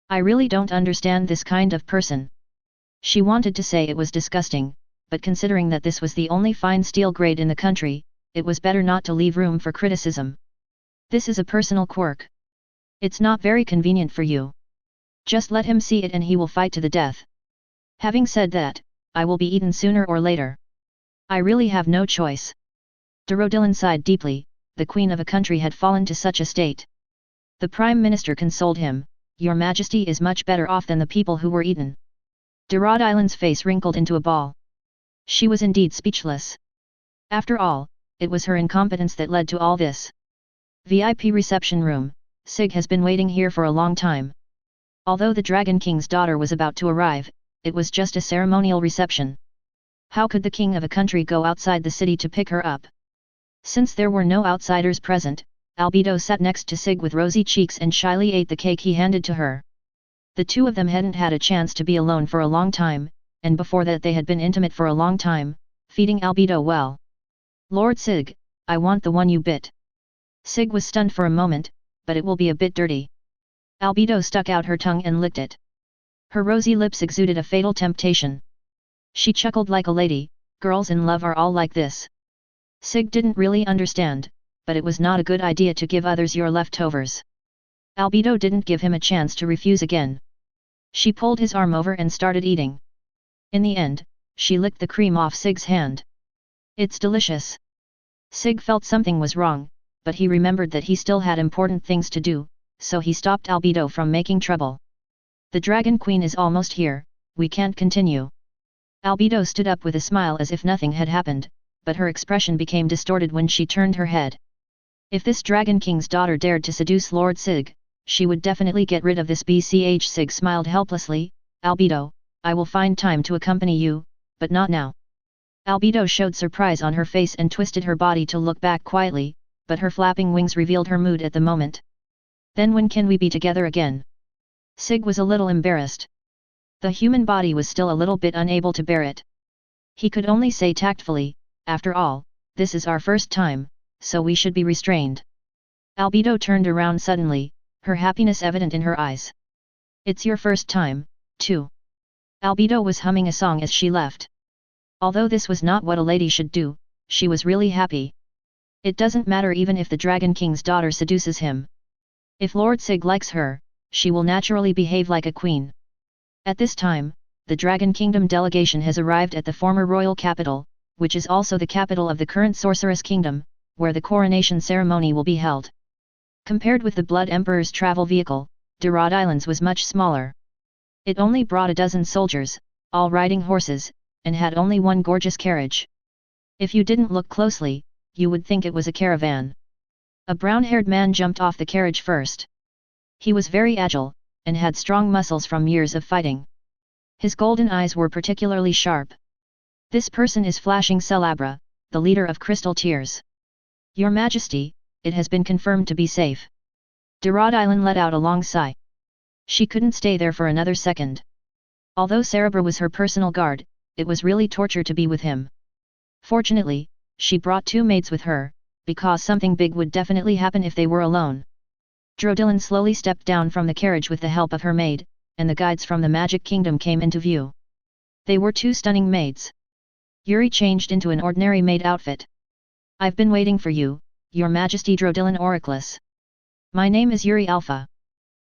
I really don't understand this kind of person. She wanted to say it was disgusting, but considering that this was the only fine steel grade in the country, it was better not to leave room for criticism. This is a personal quirk. It's not very convenient for you. Just let him see it and he will fight to the death. Having said that, I will be eaten sooner or later. I really have no choice. Drodillan sighed deeply. The queen of a country had fallen to such a state. The Prime Minister consoled him. Your Majesty is much better off than the people who were eaten. Drodillan's face wrinkled into a ball. She was indeed speechless. After all, it was her incompetence that led to all this. VIP reception room. Sig has been waiting here for a long time. Although the Dragon King's daughter was about to arrive, it was just a ceremonial reception. How could the king of a country go outside the city to pick her up? Since there were no outsiders present, Albedo sat next to Sig with rosy cheeks and shyly ate the cake he handed to her. The two of them hadn't had a chance to be alone for a long time, and before that they had been intimate for a long time, feeding Albedo well. Lord Sig, I want the one you bit. Sig was stunned for a moment, but it will be a bit dirty. Albedo stuck out her tongue and licked it. Her rosy lips exuded a fatal temptation. She chuckled like a lady. Girls in love are all like this. Sig didn't really understand, but it was not a good idea to give others your leftovers. Albedo didn't give him a chance to refuse again. She pulled his arm over and started eating. In the end, she licked the cream off Sig's hand. It's delicious. Sig felt something was wrong, but he remembered that he still had important things to do, so he stopped Albedo from making trouble. The Dragon Queen is almost here, we can't continue. Albedo stood up with a smile as if nothing had happened, but her expression became distorted when she turned her head. If this Dragon King's daughter dared to seduce Lord Sig, she would definitely get rid of this BCH. Sig smiled helplessly. Albedo, I will find time to accompany you, but not now. Albedo showed surprise on her face and twisted her body to look back quietly, but her flapping wings revealed her mood at the moment. Then when can we be together again? Sig was a little embarrassed. The human body was still a little bit unable to bear it. He could only say tactfully, after all, this is our first time, so we should be restrained. Albedo turned around suddenly, her happiness evident in her eyes. It's your first time, too. Albedo was humming a song as she left. Although this was not what a lady should do, she was really happy. It doesn't matter even if the Dragon King's daughter seduces him. If Lord Sig likes her, she will naturally behave like a queen. At this time, the Dragon Kingdom delegation has arrived at the former royal capital, which is also the capital of the current Sorceress Kingdom, where the coronation ceremony will be held. Compared with the Blood Emperor's travel vehicle, Durod Islands was much smaller. It only brought a dozen soldiers, all riding horses, and had only one gorgeous carriage. If you didn't look closely, you would think it was a caravan. A brown-haired man jumped off the carriage first. He was very agile, and had strong muscles from years of fighting. His golden eyes were particularly sharp. This person is Flashing Celebra, the leader of Crystal Tears. Your Majesty, it has been confirmed to be safe. Durod Island let out a long sigh. She couldn't stay there for another second. Although Cerebra was her personal guard, it was really torture to be with him. Fortunately, she brought 2 maids with her, because something big would definitely happen if they were alone. Drodillan slowly stepped down from the carriage with the help of her maid, and the guides from the Magic Kingdom came into view. They were 2 stunning maids. Yuri changed into an ordinary maid outfit. I've been waiting for you, Your Majesty Drodillan Oraclus. My name is Yuri Alpha.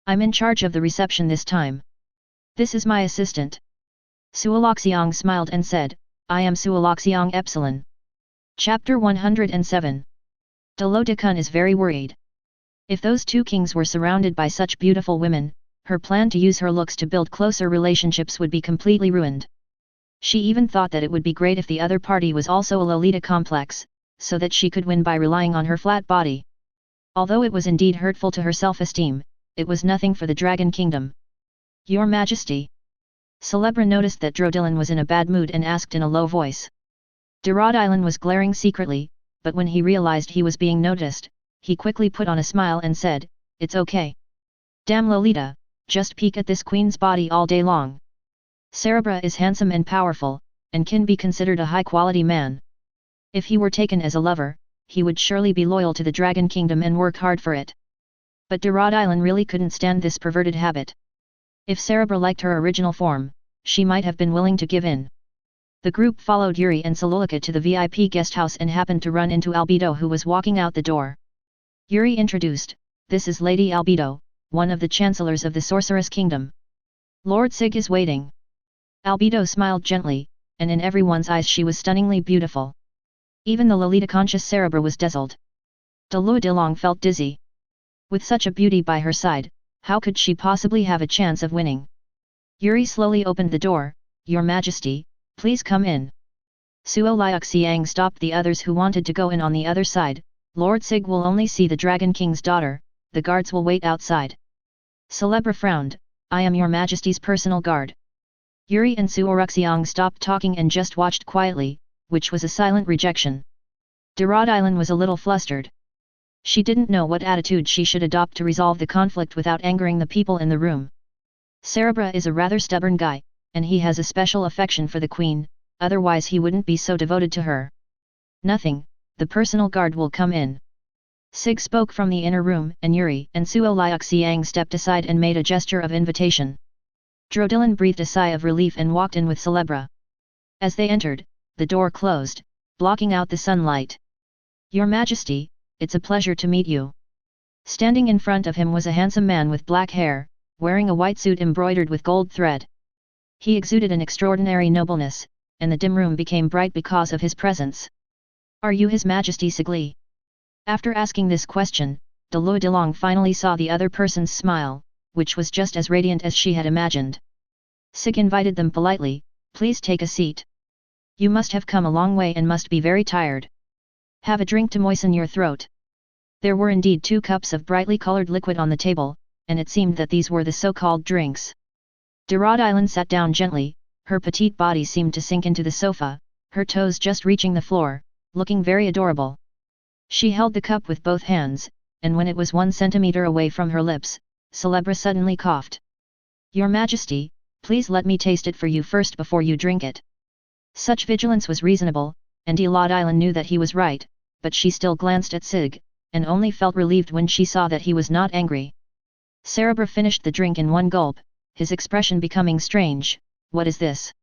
I'm in charge of the reception this time. This is my assistant. Sualoxiong smiled and said, I am Sualoxiong Epsilon. Chapter 107. Delodikun is very worried. If those 2 kings were surrounded by such beautiful women, her plan to use her looks to build closer relationships would be completely ruined. She even thought that it would be great if the other party was also a Lolita complex, so that she could win by relying on her flat body. Although it was indeed hurtful to her self-esteem, it was nothing for the Dragon Kingdom. Your Majesty. Celebra noticed that Drodillan was in a bad mood and asked in a low voice. Durod Island was glaring secretly, but when he realized he was being noticed, he quickly put on a smile and said, It's okay. Damn Lolita, just peek at this queen's body all day long. Cerebra is handsome and powerful, and can be considered a high-quality man. If he were taken as a lover, he would surely be loyal to the Dragon Kingdom and work hard for it. But Durod Island really couldn't stand this perverted habit. If Cerebra liked her original form, she might have been willing to give in. The group followed Yuri and Solulika to the VIP guest house and happened to run into Albedo, who was walking out the door. Yuri introduced, This is Lady Albedo, one of the chancellors of the Sorceress Kingdom. Lord Sig is waiting. Albedo smiled gently, and in everyone's eyes she was stunningly beautiful. Even the Lolita-conscious Cerebra was dazzled. Delodilong felt dizzy. With such a beauty by her side, how could she possibly have a chance of winning? Yuri slowly opened the door, Your Majesty, please come in. Suoliuxiang stopped the others who wanted to go in on the other side. Lord Sig will only see the Dragon King's daughter, the guards will wait outside. Celebra frowned, I am Your Majesty's personal guard. Yuri and Suoluxiang stopped talking and just watched quietly, which was a silent rejection. Durod Island was a little flustered. She didn't know what attitude she should adopt to resolve the conflict without angering the people in the room. Cerebra is a rather stubborn guy, and he has a special affection for the queen, otherwise he wouldn't be so devoted to her. Nothing, the personal guard will come in. Sig spoke from the inner room, and Yuri and Suoliuxiang stepped aside and made a gesture of invitation. Drodillan breathed a sigh of relief and walked in with Celebra. As they entered, the door closed, blocking out the sunlight. Your Majesty, it's a pleasure to meet you. Standing in front of him was a handsome man with black hair, wearing a white suit embroidered with gold thread. He exuded an extraordinary nobleness, and the dim room became bright because of his presence. Are you His Majesty Sigli? After asking this question, Delodilong finally saw the other person's smile, which was just as radiant as she had imagined. Sig invited them politely, Please take a seat. You must have come a long way and must be very tired. Have a drink to moisten your throat. There were indeed 2 cups of brightly colored liquid on the table, and it seemed that these were the so-called drinks. Durod Island sat down gently, Her petite body seemed to sink into the sofa, her toes just reaching the floor, looking very adorable. She held the cup with both hands, and when it was 1 centimeter away from her lips, Celebra suddenly coughed. "Your Majesty, please let me taste it for you first before you drink it." Such vigilance was reasonable, and Albedo knew that he was right, but she still glanced at Sig, and only felt relieved when she saw that he was not angry. Celebra finished the drink in one gulp, his expression becoming strange. "What is this?"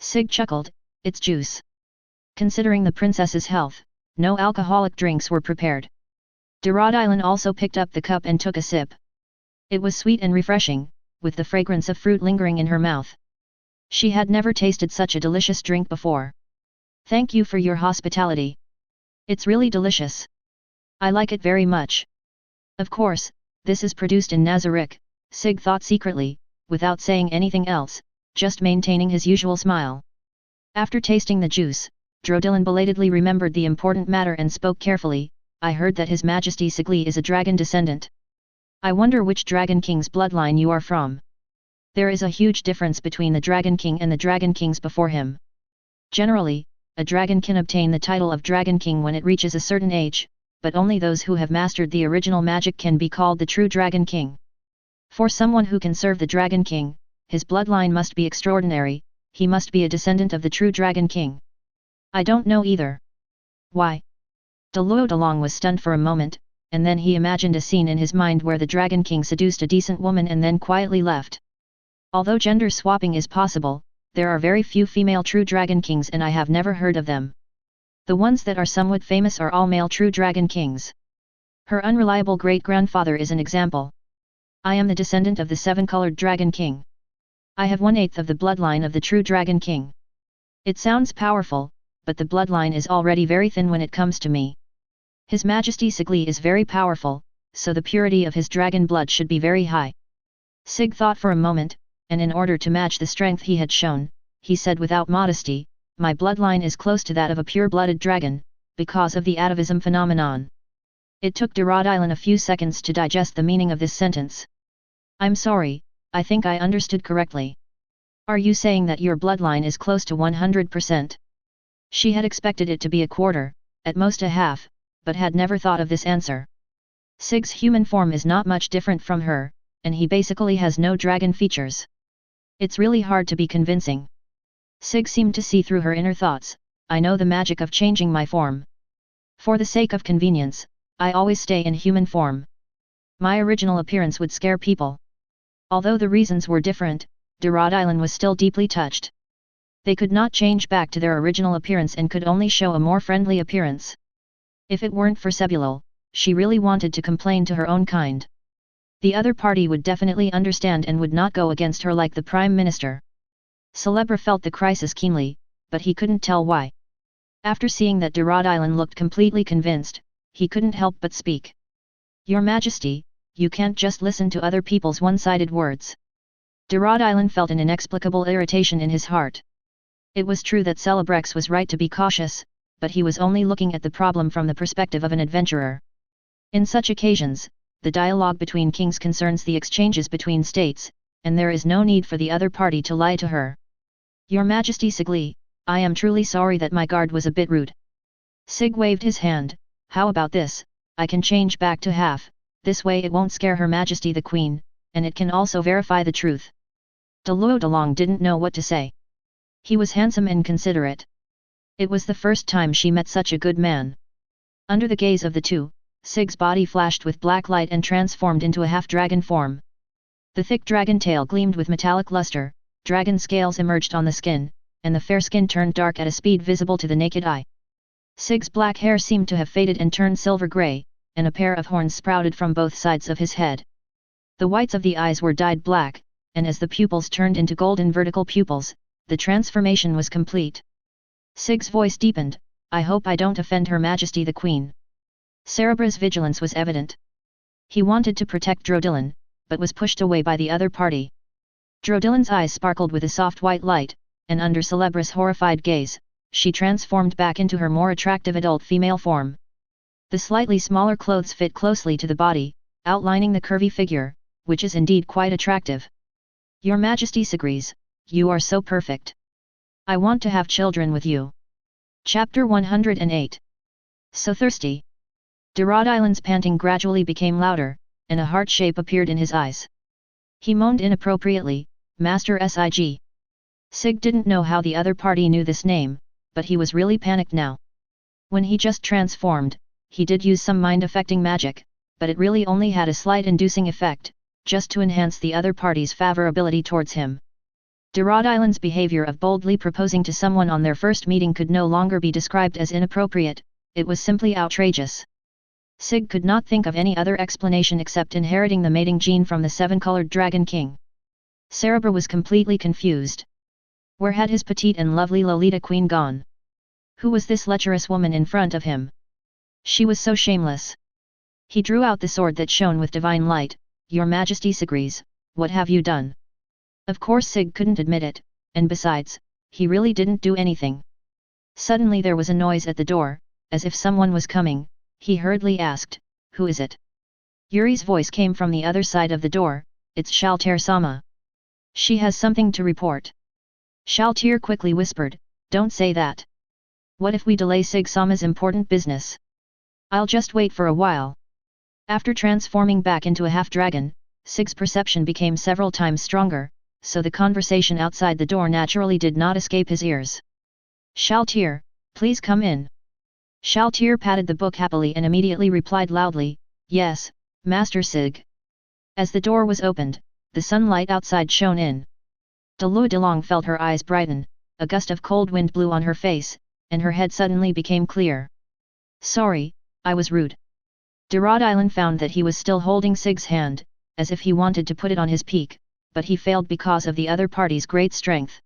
Sig chuckled, "It's juice." Considering the princess's health, no alcoholic drinks were prepared. Albedo also picked up the cup and took a sip. It was sweet and refreshing, with the fragrance of fruit lingering in her mouth. She had never tasted such a delicious drink before. "Thank you for your hospitality. It's really delicious. I like it very much." Of course, this is produced in Nazarick, Sig thought secretly, without saying anything else, just maintaining his usual smile. After tasting the juice, Drodilin belatedly remembered the important matter and spoke carefully. "I heard that His Majesty Sigli is a dragon descendant. I wonder which Dragon King's bloodline you are from." There is a huge difference between the Dragon King and the Dragon Kings before him. Generally, a dragon can obtain the title of Dragon King when it reaches a certain age, but only those who have mastered the original magic can be called the true Dragon King. For someone who can serve the Dragon King, his bloodline must be extraordinary, he must be a descendant of the true Dragon King. "I don't know either." "Why?" Albedo was stunned for a moment, and then he imagined a scene in his mind where the Dragon King seduced a decent woman and then quietly left. Although gender swapping is possible, there are very few female true Dragon Kings and I have never heard of them. The ones that are somewhat famous are all male true Dragon Kings. Her unreliable great-grandfather is an example. I am the descendant of the 7-colored Dragon King. I have 1/8 of the bloodline of the true Dragon King. It sounds powerful, but the bloodline is already very thin when it comes to me. His Majesty Sigli is very powerful, so the purity of his dragon blood should be very high." Sig thought for a moment, and in order to match the strength he had shown, he said without modesty, "My bloodline is close to that of a pure-blooded dragon, because of the atavism phenomenon." It took Albedo a few seconds to digest the meaning of this sentence. "I'm sorry, I think I understood correctly. Are you saying that your bloodline is close to 100%? She had expected it to be a quarter, at most a half, but had never thought of this answer. Sig's human form is not much different from her, and he basically has no dragon features. It's really hard to be convincing. Sig seemed to see through her inner thoughts. "I know the magic of changing my form. For the sake of convenience, I always stay in human form. My original appearance would scare people." Although the reasons were different, Albedo was still deeply touched. They could not change back to their original appearance and could only show a more friendly appearance. If it weren't for Sebulol, she really wanted to complain to her own kind. The other party would definitely understand and would not go against her like the Prime Minister. Celebra felt the crisis keenly, but he couldn't tell why. After seeing that Albedo looked completely convinced, he couldn't help but speak. "Your Majesty, you can't just listen to other people's one-sided words." Albedo felt an inexplicable irritation in his heart. It was true that Celebrex was right to be cautious, but he was only looking at the problem from the perspective of an adventurer. In such occasions, the dialogue between kings concerns the exchanges between states, and there is no need for the other party to lie to her. "Your Majesty Sigli, I am truly sorry that my guard was a bit rude." Sig waved his hand. "How about this, I can change back to half, this way it won't scare Her Majesty the Queen, and it can also verify the truth." Albedo didn't know what to say. He was handsome and considerate. It was the first time she met such a good man. Under the gaze of the two, Sig's body flashed with black light and transformed into a half-dragon form. The thick dragon tail gleamed with metallic luster, dragon scales emerged on the skin, and the fair skin turned dark at a speed visible to the naked eye. Sig's black hair seemed to have faded and turned silver-grey, and a pair of horns sprouted from both sides of his head. The whites of the eyes were dyed black, and as the pupils turned into golden vertical pupils, the transformation was complete. Sig's voice deepened. "I hope I don't offend Her Majesty the Queen." Cerebra's vigilance was evident. He wanted to protect Drodilin, but was pushed away by the other party. Drodilin's eyes sparkled with a soft white light, and under Celebra's horrified gaze, she transformed back into her more attractive adult female form. The slightly smaller clothes fit closely to the body, outlining the curvy figure, which is indeed quite attractive. "Your Majesty agrees, you are so perfect. I want to have children with you. Chapter 108. So thirsty. Rod Island's panting gradually became louder, and a heart shape appeared in his eyes. He moaned inappropriately, Master Sig. Sig didn't know how the other party knew this name, but he was really panicked now. When he just transformed, he did use some mind-affecting magic, but it really only had a slight inducing effect, just to enhance the other party's favorability towards him. Rod Island's behavior of boldly proposing to someone on their first meeting could no longer be described as inappropriate, it was simply outrageous. Sig could not think of any other explanation except inheriting the mating gene from the seven-colored Dragon King. Cerebra was completely confused. Where had his petite and lovely Lolita Queen gone? Who was this lecherous woman in front of him? She was so shameless. He drew out the sword that shone with divine light. Your Majesty Sigris, what have you done? Of course Sig couldn't admit it, and besides, he really didn't do anything. Suddenly there was a noise at the door, as if someone was coming. He hurriedly asked, who is it? Yuri's voice came from the other side of the door, it's Shaltir-sama. She has something to report. Shaltir quickly whispered, don't say that. What if we delay Sig-sama's important business? I'll just wait for a while. After transforming back into a half-dragon, Sig's perception became several times stronger, so the conversation outside the door naturally did not escape his ears. Shaltir, please come in. Shaltir patted the book happily and immediately replied loudly, yes, Master Sig. As the door was opened, the sunlight outside shone in. Delong felt her eyes brighten, a gust of cold wind blew on her face, and her head suddenly became clear. Sorry, I was rude. Rod Island found that he was still holding Sig's hand, as if he wanted to put it on his peak, but he failed because of the other party's great strength.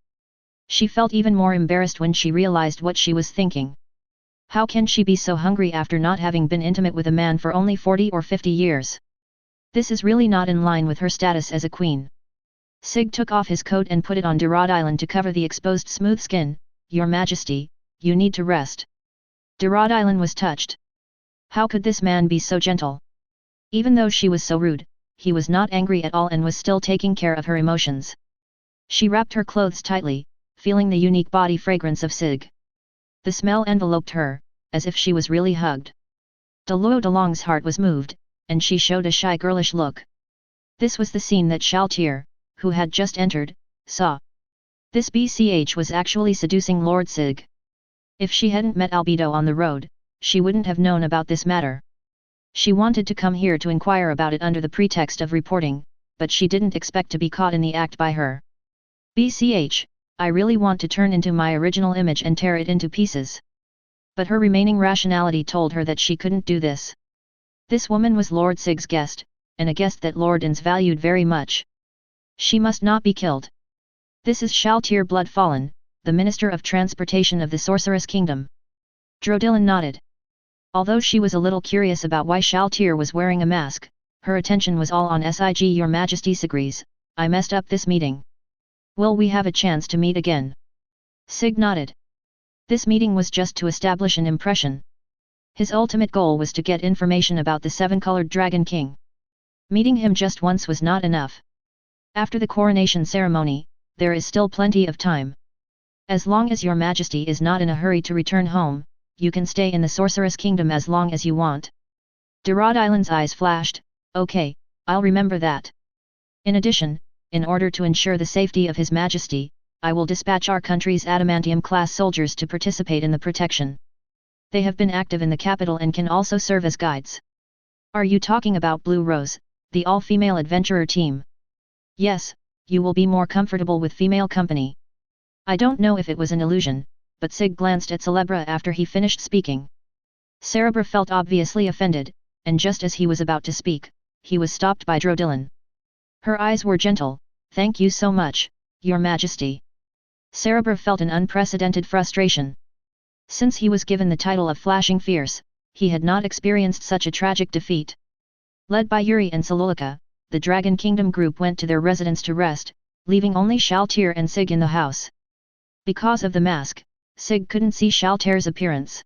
She felt even more embarrassed when she realized what she was thinking. How can she be so hungry after not having been intimate with a man for only 40 or 50 years? This is really not in line with her status as a queen. Sig took off his coat and put it on Rod Island to cover the exposed smooth skin. Your Majesty, you need to rest. Rod Island was touched. How could this man be so gentle? Even though she was so rude, he was not angry at all and was still taking care of her emotions. She wrapped her clothes tightly, feeling the unique body fragrance of Sig. The smell enveloped her, as if she was really hugged. Delong's heart was moved, and she showed a shy girlish look. This was the scene that Shaltir, who had just entered, saw. This BCH was actually seducing Lord Sig. If she hadn't met Albedo on the road, she wouldn't have known about this matter. She wanted to come here to inquire about it under the pretext of reporting, but she didn't expect to be caught in the act by her. BCH, I really want to turn into my original image and tear it into pieces. But her remaining rationality told her that she couldn't do this. This woman was Lord Sig's guest, and a guest that Lord Ainz valued very much. She must not be killed. This is Shaltir Bloodfallen, the Minister of Transportation of the Sorceress Kingdom. Drodillan nodded. Although she was a little curious about why Shaltir was wearing a mask, her attention was all on Sig. Your Majesty Sigris, I messed up this meeting. Will we have a chance to meet again? Sig nodded. This meeting was just to establish an impression. His ultimate goal was to get information about the seven-colored Dragon King. Meeting him just once was not enough. After the coronation ceremony, there is still plenty of time. As long as your Majesty is not in a hurry to return home, you can stay in the Sorceress Kingdom as long as you want. Rod Island's eyes flashed, okay, I'll remember that. In addition, in order to ensure the safety of His Majesty, I will dispatch our country's adamantium-class soldiers to participate in the protection. They have been active in the capital and can also serve as guides. Are you talking about Blue Rose, the all-female adventurer team? Yes, you will be more comfortable with female company. I don't know if it was an illusion, but Sig glanced at Celebra after he finished speaking. Cerebra felt obviously offended, and just as he was about to speak, he was stopped by Drodillan. Her eyes were gentle. Thank you so much, Your Majesty. Cerebra felt an unprecedented frustration. Since he was given the title of Flashing Fierce, he had not experienced such a tragic defeat. Led by Yuri and Solulika, the Dragon Kingdom group went to their residence to rest, leaving only Shaltir and Sig in the house. Because of the mask, Sig couldn't see Shaltir's appearance.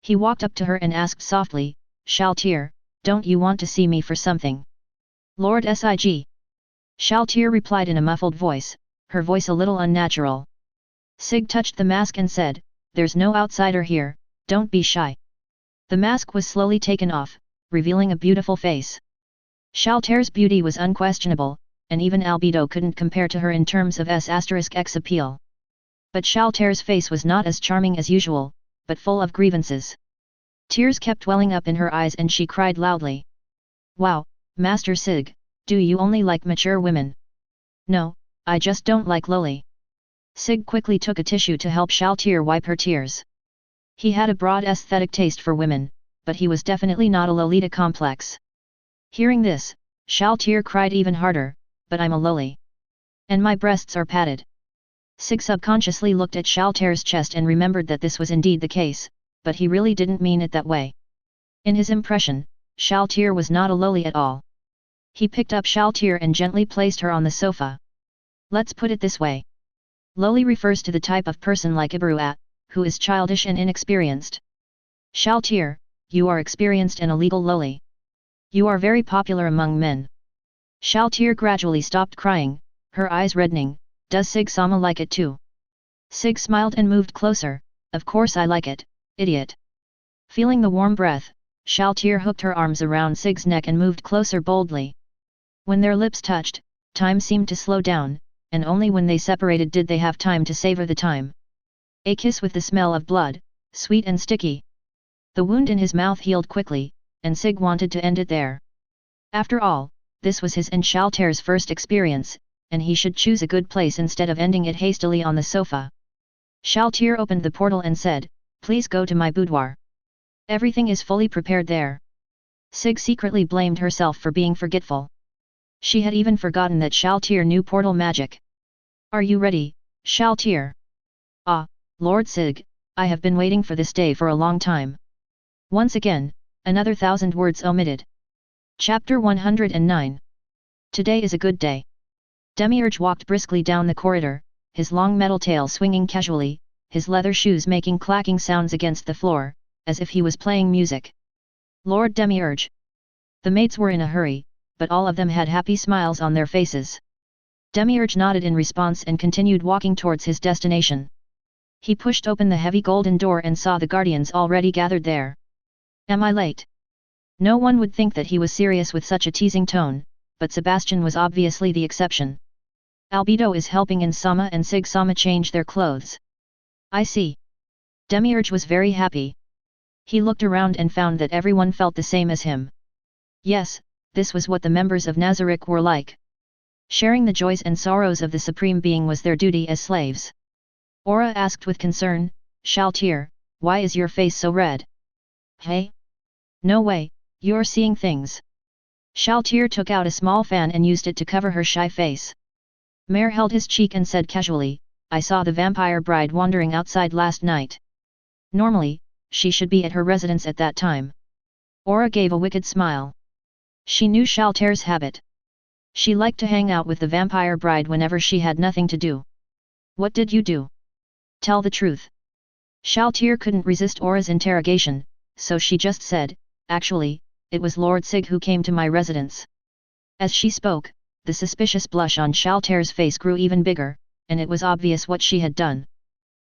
He walked up to her and asked softly, Shaltir, don't you want to see me for something? Lord Sig. Shaltir replied in a muffled voice, her voice a little unnatural. Sig touched the mask and said, "There's no outsider here, don't be shy." The mask was slowly taken off, revealing a beautiful face. Shaltair's beauty was unquestionable, and even Albedo couldn't compare to her in terms of S**x appeal. But Shaltair's face was not as charming as usual, but full of grievances. Tears kept welling up in her eyes and she cried loudly. "Wow, Master Sig, do you only like mature women?" "No, I just don't like lowly." Sig quickly took a tissue to help Shaltair wipe her tears. He had a broad aesthetic taste for women, but he was definitely not a Lolita complex. Hearing this, Shaltair cried even harder, "But I'm a loli. And my breasts are padded." Sig subconsciously looked at Shaltair's chest and remembered that this was indeed the case, but he really didn't mean it that way. In his impression, Shaltair was not a loli at all. He picked up Shaltair and gently placed her on the sofa. Let's put it this way. Loli refers to the type of person like Ibaruat, who is childish and inexperienced. Shaltair, you are experienced and a legal loli. You are very popular among men. Shaltair gradually stopped crying, her eyes reddening. Does Sig-sama like it too? Sig smiled and moved closer. Of course I like it, idiot. Feeling the warm breath, Shaltair hooked her arms around Sig's neck and moved closer boldly. When their lips touched, time seemed to slow down, and only when they separated did they have time to savor the time. A kiss with the smell of blood, sweet and sticky. The wound in his mouth healed quickly, and Sig wanted to end it there. After all, this was his and Shaltair's first experience, and he should choose a good place instead of ending it hastily on the sofa. Shaltair opened the portal and said, "Please go to my boudoir. Everything is fully prepared there." Sig secretly blamed herself for being forgetful. She had even forgotten that Shaltair knew portal magic. "Are you ready, Shaltair?" "Ah, Lord Sig, I have been waiting for this day for a long time." Once again, another 1,000 words omitted. Chapter 109. Today is a good day. Demiurge walked briskly down the corridor, his long metal tail swinging casually, his leather shoes making clacking sounds against the floor, as if he was playing music. "Lord Demiurge." The maids were in a hurry, but all of them had happy smiles on their faces. Demiurge nodded in response and continued walking towards his destination. He pushed open the heavy golden door and saw the guardians already gathered there. "Am I late?" No one would think that he was serious with such a teasing tone, but Sebastian was obviously the exception. "Albedo is helping Ainz-sama and Sig-sama change their clothes." "I see." Demiurge was very happy. He looked around and found that everyone felt the same as him. Yes, this was what the members of Nazarick were like. Sharing the joys and sorrows of the Supreme Being was their duty as slaves. Aura asked with concern, "Shaltair, why is your face so red?" "Hey? No way, you're seeing things." Shaltair took out a small fan and used it to cover her shy face. Mare held his cheek and said casually, "I saw the vampire bride wandering outside last night. Normally, she should be at her residence at that time." Aura gave a wicked smile. She knew Shaltair's habit. She liked to hang out with the vampire bride whenever she had nothing to do. "What did you do? Tell the truth." Shaltair couldn't resist Aura's interrogation, so she just said, "Actually, it was Lord Sig who came to my residence." As she spoke, the suspicious blush on Shaltair's face grew even bigger, and it was obvious what she had done.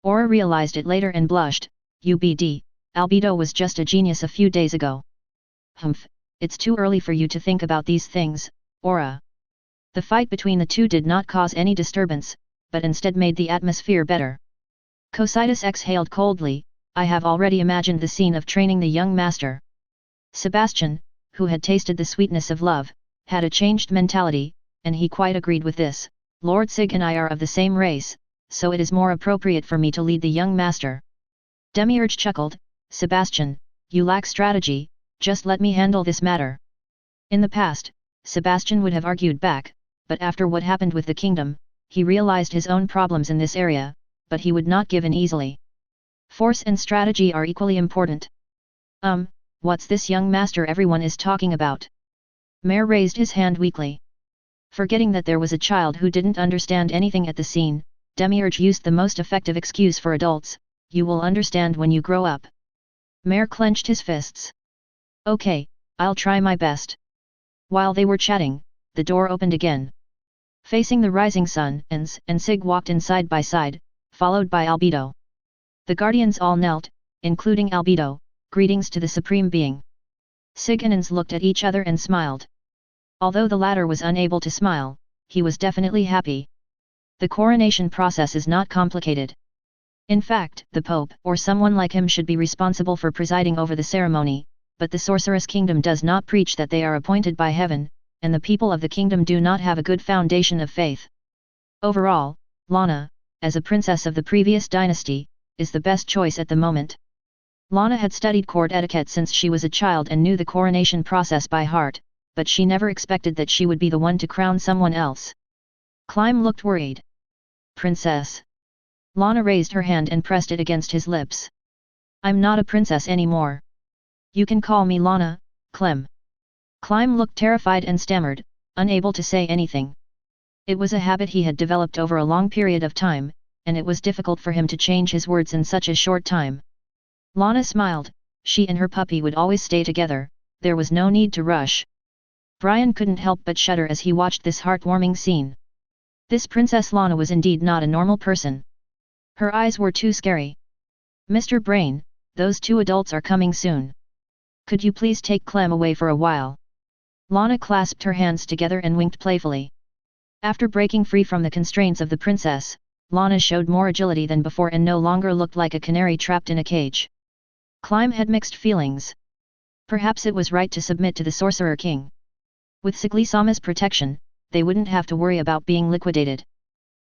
Aura realized it later and blushed. "UBD, Albedo was just a genius a few days ago." "Humph, it's too early for you to think about these things, Aura." The fight between the two did not cause any disturbance, but instead made the atmosphere better. Cocytus exhaled coldly, "I have already imagined the scene of training the young master." Sebastian, who had tasted the sweetness of love, had a changed mentality, and he quite agreed with this. "Lord Sig and I are of the same race, so it is more appropriate for me to lead the young master." Demiurge chuckled, "Sebastian, you lack strategy, just let me handle this matter." In the past, Sebastian would have argued back, but after what happened with the kingdom, he realized his own problems in this area, but he would not give in easily. Force and strategy are equally important. What's this young master everyone is talking about?" Mare raised his hand weakly. Forgetting that there was a child who didn't understand anything at the scene, Demiurge used the most effective excuse for adults, "You will understand when you grow up." Mare clenched his fists. "Okay, I'll try my best." While they were chatting, the door opened again. Facing the rising sun, Ainz and Sig walked in side by side, followed by Albedo. The guardians all knelt, including Albedo, greetings to the Supreme Being. Sig and Ainz looked at each other and smiled. Although the latter was unable to smile, he was definitely happy. The coronation process is not complicated. In fact, the Pope or someone like him should be responsible for presiding over the ceremony, but the sorceress kingdom does not preach that they are appointed by heaven, and the people of the kingdom do not have a good foundation of faith. Overall, Lana, as a princess of the previous dynasty, is the best choice at the moment. Lana had studied court etiquette since she was a child and knew the coronation process by heart, but she never expected that she would be the one to crown someone else. Clym looked worried. Princess. Lana raised her hand and pressed it against his lips. I'm not a princess anymore. You can call me Lana, Clym. Clym looked terrified and stammered, unable to say anything. It was a habit he had developed over a long period of time, and it was difficult for him to change his words in such a short time. Lana smiled, she and her puppy would always stay together, there was no need to rush. Brian couldn't help but shudder as he watched this heartwarming scene. This Princess Lana was indeed not a normal person. Her eyes were too scary. Mr. Brain, those two adults are coming soon. Could you please take Clem away for a while? Lana clasped her hands together and winked playfully. After breaking free from the constraints of the princess, Lana showed more agility than before and no longer looked like a canary trapped in a cage. Clym had mixed feelings. Perhaps it was right to submit to the Sorcerer King. With Siglisama's protection, they wouldn't have to worry about being liquidated.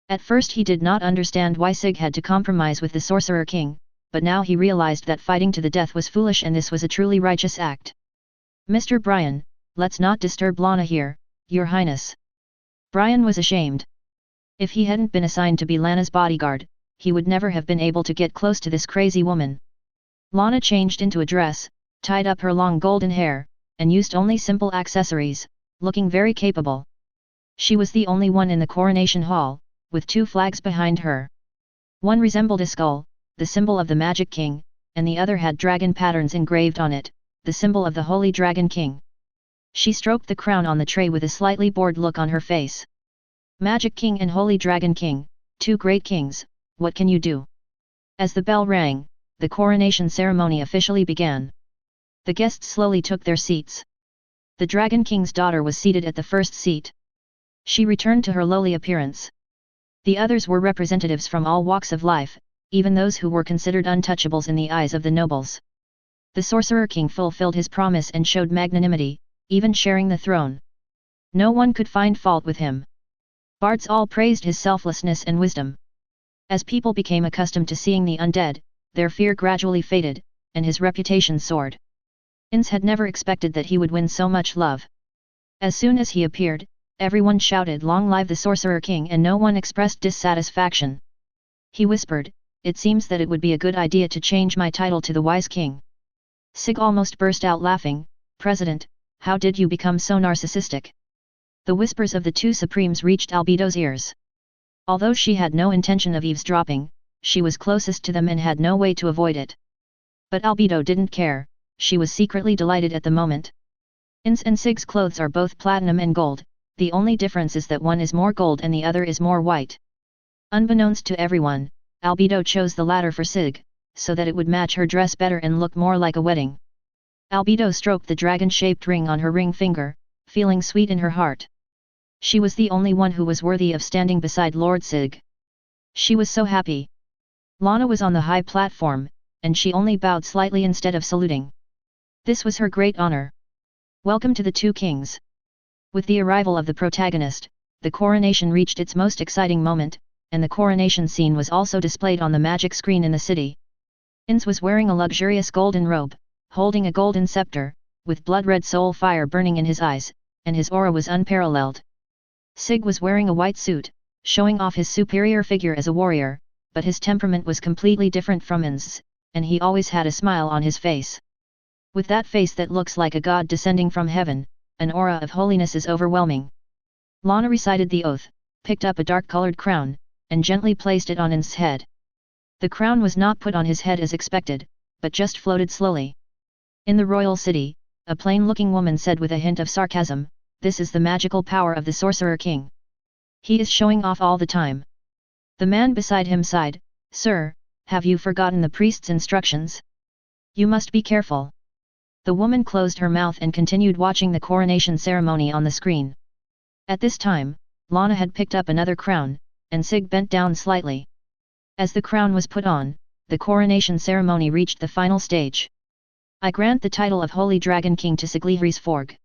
At first he did not understand why Sig had to compromise with the Sorcerer King, but now he realized that fighting to the death was foolish and this was a truly righteous act. Mr. Brian, let's not disturb Lana here, Your Highness. Brian was ashamed. If he hadn't been assigned to be Lana's bodyguard, he would never have been able to get close to this crazy woman. Lana changed into a dress, tied up her long golden hair, and used only simple accessories, looking very capable. She was the only one in the coronation hall, with two flags behind her. One resembled a skull, the symbol of the Magic King, and the other had dragon patterns engraved on it, the symbol of the Holy Dragon King. She stroked the crown on the tray with a slightly bored look on her face. Magic King and Holy Dragon King, two great kings, what can you do? As the bell rang, the coronation ceremony officially began. The guests slowly took their seats. The Dragon King's daughter was seated at the first seat. She returned to her lowly appearance. The others were representatives from all walks of life, even those who were considered untouchables in the eyes of the nobles. The Sorcerer King fulfilled his promise and showed magnanimity, even sharing the throne. No one could find fault with him. Bards all praised his selflessness and wisdom. As people became accustomed to seeing the undead, their fear gradually faded, and his reputation soared. Ainz had never expected that he would win so much love. As soon as he appeared, everyone shouted "Long live the Sorcerer King" and no one expressed dissatisfaction. He whispered, "It seems that it would be a good idea to change my title to the Wise King." Sig almost burst out laughing, "President, how did you become so narcissistic?" The whispers of the two Supremes reached Albedo's ears. Although she had no intention of eavesdropping, she was closest to them and had no way to avoid it. But Albedo didn't care, she was secretly delighted at the moment. Ainz and Sig's clothes are both platinum and gold, the only difference is that one is more gold and the other is more white. Unbeknownst to everyone, Albedo chose the latter for Sig, so that it would match her dress better and look more like a wedding. Albedo stroked the dragon-shaped ring on her ring finger, feeling sweet in her heart. She was the only one who was worthy of standing beside Lord Sig. She was so happy. Lana was on the high platform, and she only bowed slightly instead of saluting. This was her great honor. Welcome to the two kings. With the arrival of the protagonist, the coronation reached its most exciting moment, and the coronation scene was also displayed on the magic screen in the city. Ainz was wearing a luxurious golden robe, holding a golden scepter, with blood-red soul fire burning in his eyes, and his aura was unparalleled. Sig was wearing a white suit, showing off his superior figure as a warrior, but his temperament was completely different from Ainz's, and he always had a smile on his face. With that face that looks like a god descending from heaven, an aura of holiness is overwhelming. Lana recited the oath, picked up a dark-colored crown, and gently placed it on Ainz's head. The crown was not put on his head as expected, but just floated slowly. In the royal city, a plain-looking woman said with a hint of sarcasm, "This is the magical power of the Sorcerer King." He is showing off all the time. The man beside him sighed, Sir, have you forgotten the priest's instructions? You must be careful. The woman closed her mouth and continued watching the coronation ceremony on the screen. At this time, Lana had picked up another crown, and Sig bent down slightly. As the crown was put on, the coronation ceremony reached the final stage. I grant the title of Holy Dragon King to Siglihris Forg.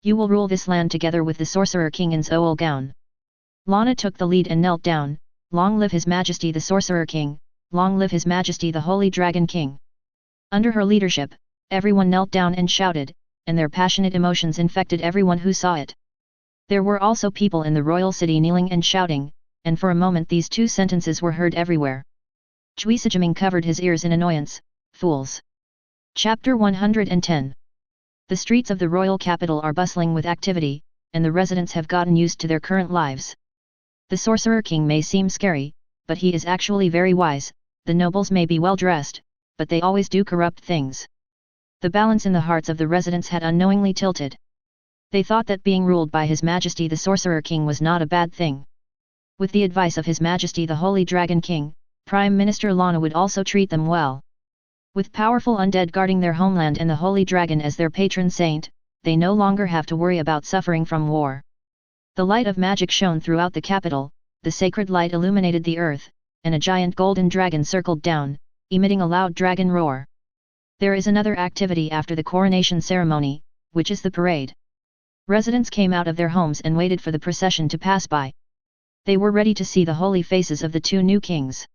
You will rule this land together with the Sorcerer King Ainz Olgaun. Lana took the lead and knelt down. Long live His Majesty the Sorcerer King, long live His Majesty the Holy Dragon King. Under her leadership, everyone knelt down and shouted, and their passionate emotions infected everyone who saw it. There were also people in the royal city kneeling and shouting, and for a moment these two sentences were heard everywhere. Juisajiming covered his ears in annoyance, fools. Chapter 110. The streets of the royal capital are bustling with activity, and the residents have gotten used to their current lives. The Sorcerer King may seem scary, but he is actually very wise. The nobles may be well dressed, but they always do corrupt things. The balance in the hearts of the residents had unknowingly tilted. They thought that being ruled by His Majesty the Sorcerer King was not a bad thing. With the advice of His Majesty the Holy Dragon King, Prime Minister Lana would also treat them well. With powerful undead guarding their homeland and the Holy Dragon as their patron saint, they no longer have to worry about suffering from war. The light of magic shone throughout the capital, the sacred light illuminated the earth, and a giant golden dragon circled down, emitting a loud dragon roar. There is another activity after the coronation ceremony, which is the parade. Residents came out of their homes and waited for the procession to pass by. They were ready to see the holy faces of the two new kings.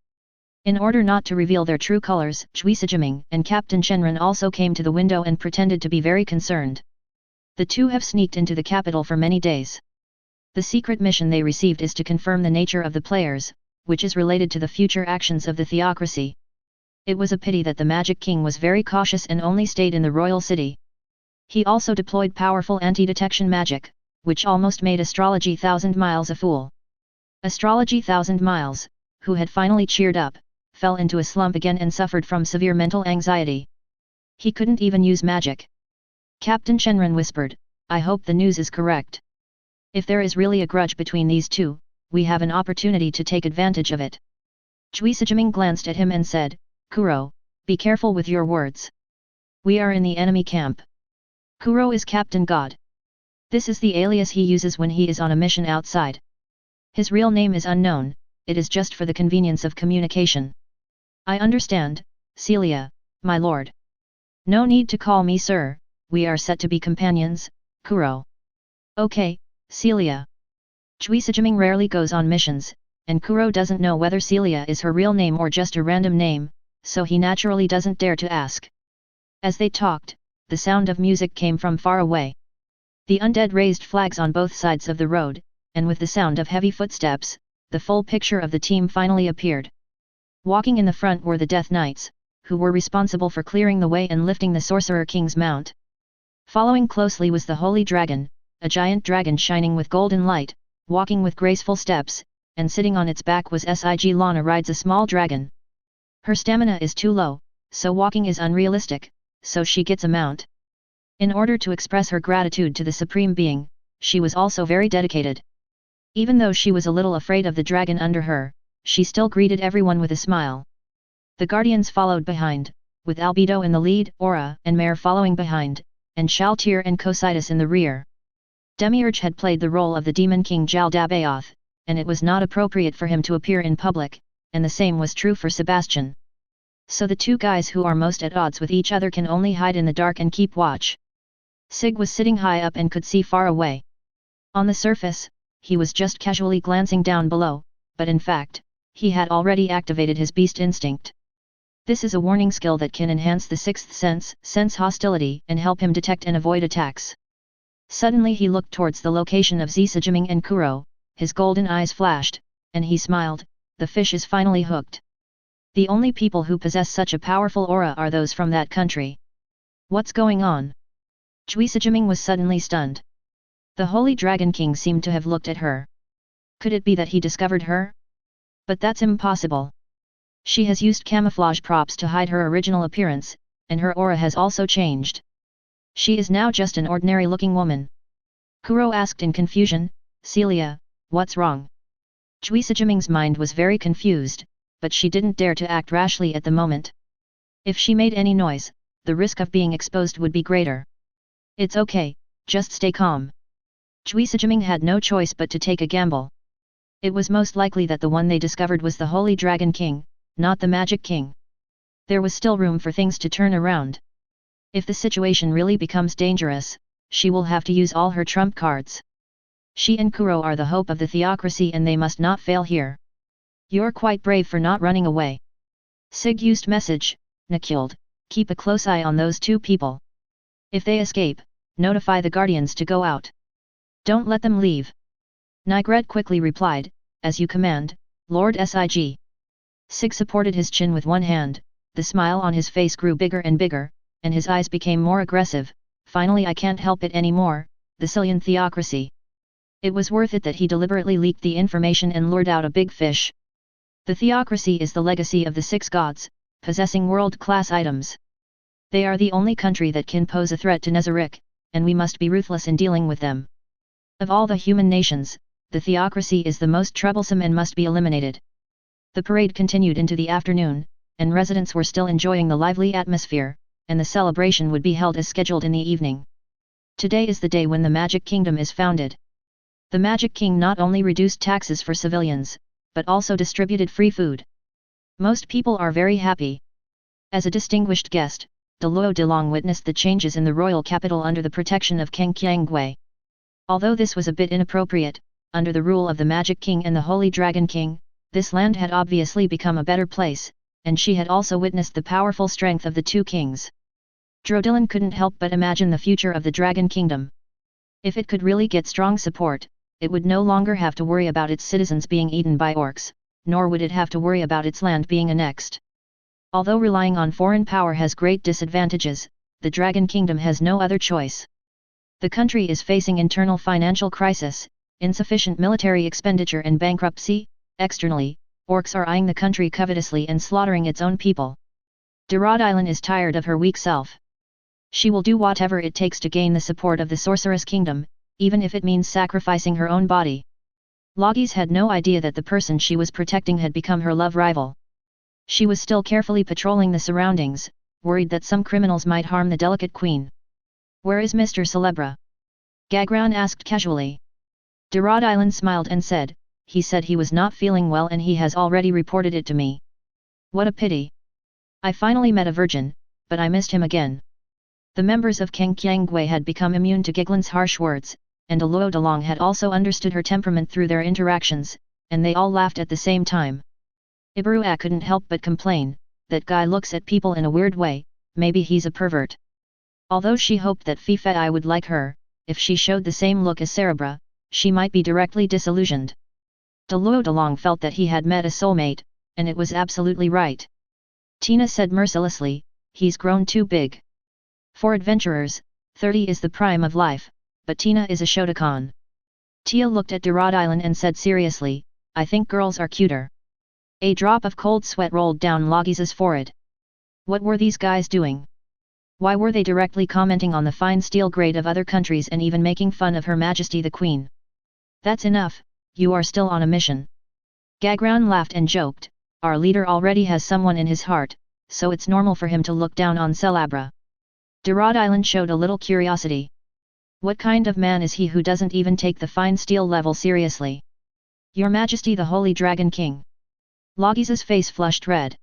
In order not to reveal their true colors, Juisajiming and Captain Shenron also came to the window and pretended to be very concerned. The two have sneaked into the capital for many days. The secret mission they received is to confirm the nature of the players, which is related to the future actions of the theocracy. It was a pity that the Magic King was very cautious and only stayed in the royal city. He also deployed powerful anti-detection magic, which almost made Astrology 1000 Miles a fool. Astrology 1000 Miles, who had finally cheered up, fell into a slump again and suffered from severe mental anxiety. He couldn't even use magic. Captain Shenron whispered, I hope the news is correct. If there is really a grudge between these two, we have an opportunity to take advantage of it. Juisajiming glanced at him and said, Kuro, be careful with your words. We are in the enemy camp. Kuro is Captain God. This is the alias he uses when he is on a mission outside. His real name is unknown, it is just for the convenience of communication. I understand, Celia, my lord. No need to call me sir, we are set to be companions, Kuro. Okay, Celia. Juisajiming rarely goes on missions, and Kuro doesn't know whether Celia is her real name or just a random name, so he naturally doesn't dare to ask. As they talked, the sound of music came from far away. The undead raised flags on both sides of the road, and with the sound of heavy footsteps, the full picture of the team finally appeared. Walking in the front were the Death Knights, who were responsible for clearing the way and lifting the Sorcerer King's mount. Following closely was the Holy Dragon, a giant dragon shining with golden light, walking with graceful steps, and sitting on its back was Sig Lana rides a small dragon. Her stamina is too low, so walking is unrealistic, so she gets a mount. In order to express her gratitude to the Supreme Being, she was also very dedicated. Even though she was a little afraid of the dragon under her, she still greeted everyone with a smile. The Guardians followed behind, with Albedo in the lead, Aura and Mare following behind, and Shaltir and Cocytus in the rear. Demiurge had played the role of the Demon King Jaldabaoth, and it was not appropriate for him to appear in public, and the same was true for Sebastian. So the two guys who are most at odds with each other can only hide in the dark and keep watch. Sig was sitting high up and could see far away. On the surface, he was just casually glancing down below, but in fact, he had already activated his beast instinct. This is a warning skill that can enhance the sixth sense, sense hostility, and help him detect and avoid attacks. Suddenly he looked towards the location of Juisajiming and Kuro, his golden eyes flashed, and he smiled, the fish is finally hooked. The only people who possess such a powerful aura are those from that country. What's going on? Juisajiming was suddenly stunned. The Holy Dragon King seemed to have looked at her. Could it be that he discovered her? But that's impossible. She has used camouflage props to hide her original appearance, and her aura has also changed. She is now just an ordinary-looking woman. Kuro asked in confusion, Celia, what's wrong? Juisijiming's mind was very confused, but she didn't dare to act rashly at the moment. If she made any noise, the risk of being exposed would be greater. It's okay, just stay calm. Juisijiming had no choice but to take a gamble. It was most likely that the one they discovered was the Holy Dragon King, not the Magic King. There was still room for things to turn around. If the situation really becomes dangerous, she will have to use all her trump cards. She and Kuro are the hope of the theocracy and they must not fail here. You're quite brave for not running away. Sig used message, Nakiled, keep a close eye on those two people. If they escape, notify the guardians to go out. Don't let them leave. Nigret quickly replied, as you command, Lord Sig. Sig supported his chin with one hand, the smile on his face grew bigger and bigger, and his eyes became more aggressive. Finally, I can't help it anymore, the Sicilian theocracy. It was worth it that he deliberately leaked the information and lured out a big fish. The theocracy is the legacy of the six gods, possessing world-class items. They are the only country that can pose a threat to Nazarick, and we must be ruthless in dealing with them. Of all the human nations, the theocracy is the most troublesome and must be eliminated. The parade continued into the afternoon, and residents were still enjoying the lively atmosphere, and the celebration would be held as scheduled in the evening. Today is the day when the Magic Kingdom is founded. The Magic King not only reduced taxes for civilians, but also distributed free food. Most people are very happy. As a distinguished guest, Deluo Delong witnessed the changes in the royal capital under the protection of King Qiangwei. Although this was a bit inappropriate, under the rule of the Magic King and the Holy Dragon King, this land had obviously become a better place, and she had also witnessed the powerful strength of the two kings. Drodilin couldn't help but imagine the future of the Dragon Kingdom. If it could really get strong support, it would no longer have to worry about its citizens being eaten by orcs, nor would it have to worry about its land being annexed. Although relying on foreign power has great disadvantages, the Dragon Kingdom has no other choice. The country is facing internal financial crisis, insufficient military expenditure and bankruptcy. Externally, orcs are eyeing the country covetously and slaughtering its own people. Derod Island is tired of her weak self. She will do whatever it takes to gain the support of the Sorceress Kingdom, even if it means sacrificing her own body. Logis had no idea that the person she was protecting had become her love rival. She was still carefully patrolling the surroundings, worried that some criminals might harm the delicate queen. Where is Mr. Celebra? Gagran asked casually. Derod Island smiled and said, he said he was not feeling well and he has already reported it to me. What a pity. I finally met a virgin, but I missed him again. The members of King Qiangwei had become immune to Giglin's harsh words, and Deluo Delong had also understood her temperament through their interactions, and they all laughed at the same time. Ibarua couldn't help but complain, that guy looks at people in a weird way, maybe he's a pervert. Although she hoped that Fifei would like her, if she showed the same look as Cerebra, she might be directly disillusioned. Deluo Delong felt that he had met a soulmate, and it was absolutely right. Tina said mercilessly, he's grown too big. For adventurers, 30 is the prime of life, but Tina is a Shotokan. Tia looked at Derod Island and said seriously, I think girls are cuter. A drop of cold sweat rolled down Logis's forehead. What were these guys doing? Why were they directly commenting on the fine steel grade of other countries and even making fun of Her Majesty the Queen? That's enough, you are still on a mission. Gagran laughed and joked, our leader already has someone in his heart, so it's normal for him to look down on Celebra. Derod Island showed a little curiosity. What kind of man is he who doesn't even take the fine steel level seriously? Your Majesty the Holy Dragon King. Logis's face flushed red.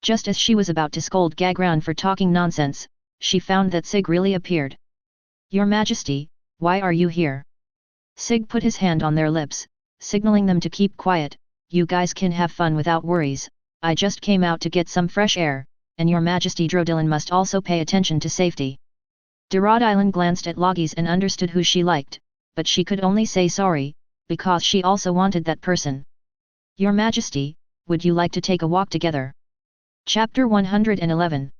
Just as she was about to scold Gagran for talking nonsense, she found that Sig really appeared. Your Majesty, why are you here? Sig put his hand on their lips, signaling them to keep quiet. You guys can have fun without worries, I just came out to get some fresh air, and Your Majesty Drodilin must also pay attention to safety. Derod Island glanced at Logis and understood who she liked, but she could only say sorry, because she also wanted that person. Your Majesty, would you like to take a walk together? Chapter 111.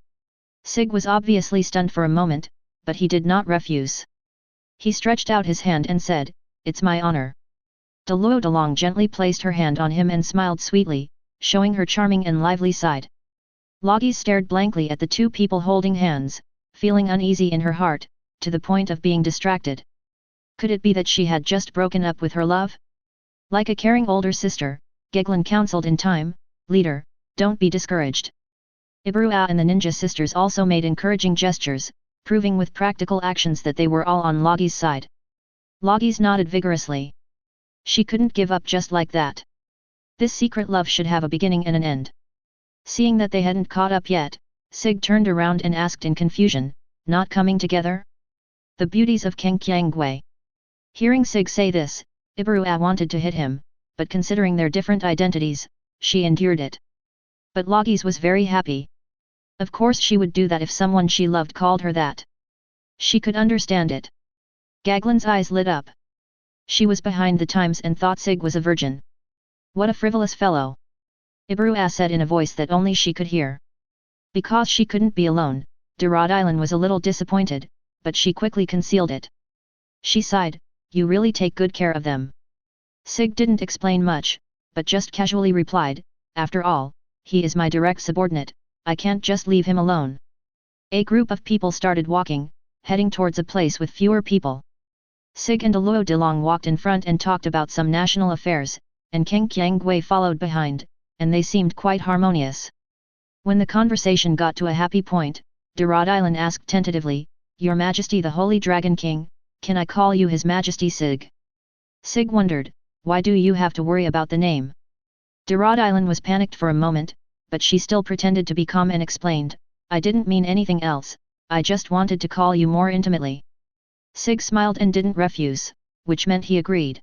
Sig was obviously stunned for a moment, but he did not refuse. He stretched out his hand and said, it's my honor. Deluo Delong gently placed her hand on him and smiled sweetly, showing her charming and lively side. Logis stared blankly at the two people holding hands, feeling uneasy in her heart, to the point of being distracted. Could it be that she had just broken up with her love? Like a caring older sister, Geglin counseled in time, "Leader, don't be discouraged." Ibrua and the ninja sisters also made encouraging gestures, proving with practical actions that they were all on Logi's side. Logi's nodded vigorously. She couldn't give up just like that. This secret love should have a beginning and an end. Seeing that they hadn't caught up yet, Sig turned around and asked in confusion, "Not coming together?" The beauties of Kengqiangwei. Hearing Sig say this, Ibrua wanted to hit him, but considering their different identities, she endured it. But Logis was very happy. Of course she would do that if someone she loved called her that. She could understand it. Gaglin's eyes lit up. She was behind the times and thought Sig was a virgin. What a frivolous fellow! Ibrua said in a voice that only she could hear. Because she couldn't be alone, Dorodilin was a little disappointed, but she quickly concealed it. She sighed, "You really take good care of them." Sig didn't explain much, but just casually replied, "After all, he is my direct subordinate, I can't just leave him alone." A group of people started walking, heading towards a place with fewer people. Sig and Luo Delong walked in front and talked about some national affairs, and Kengqiangwei followed behind, and they seemed quite harmonious. When the conversation got to a happy point, Dorodilin asked tentatively, "Your Majesty the Holy Dragon King, can I call you His Majesty Sig?" Sig wondered, "Why do you have to worry about the name?" Dorodilin was panicked for a moment, but she still pretended to be calm and explained, "I didn't mean anything else, I just wanted to call you more intimately." Sig smiled and didn't refuse, which meant he agreed.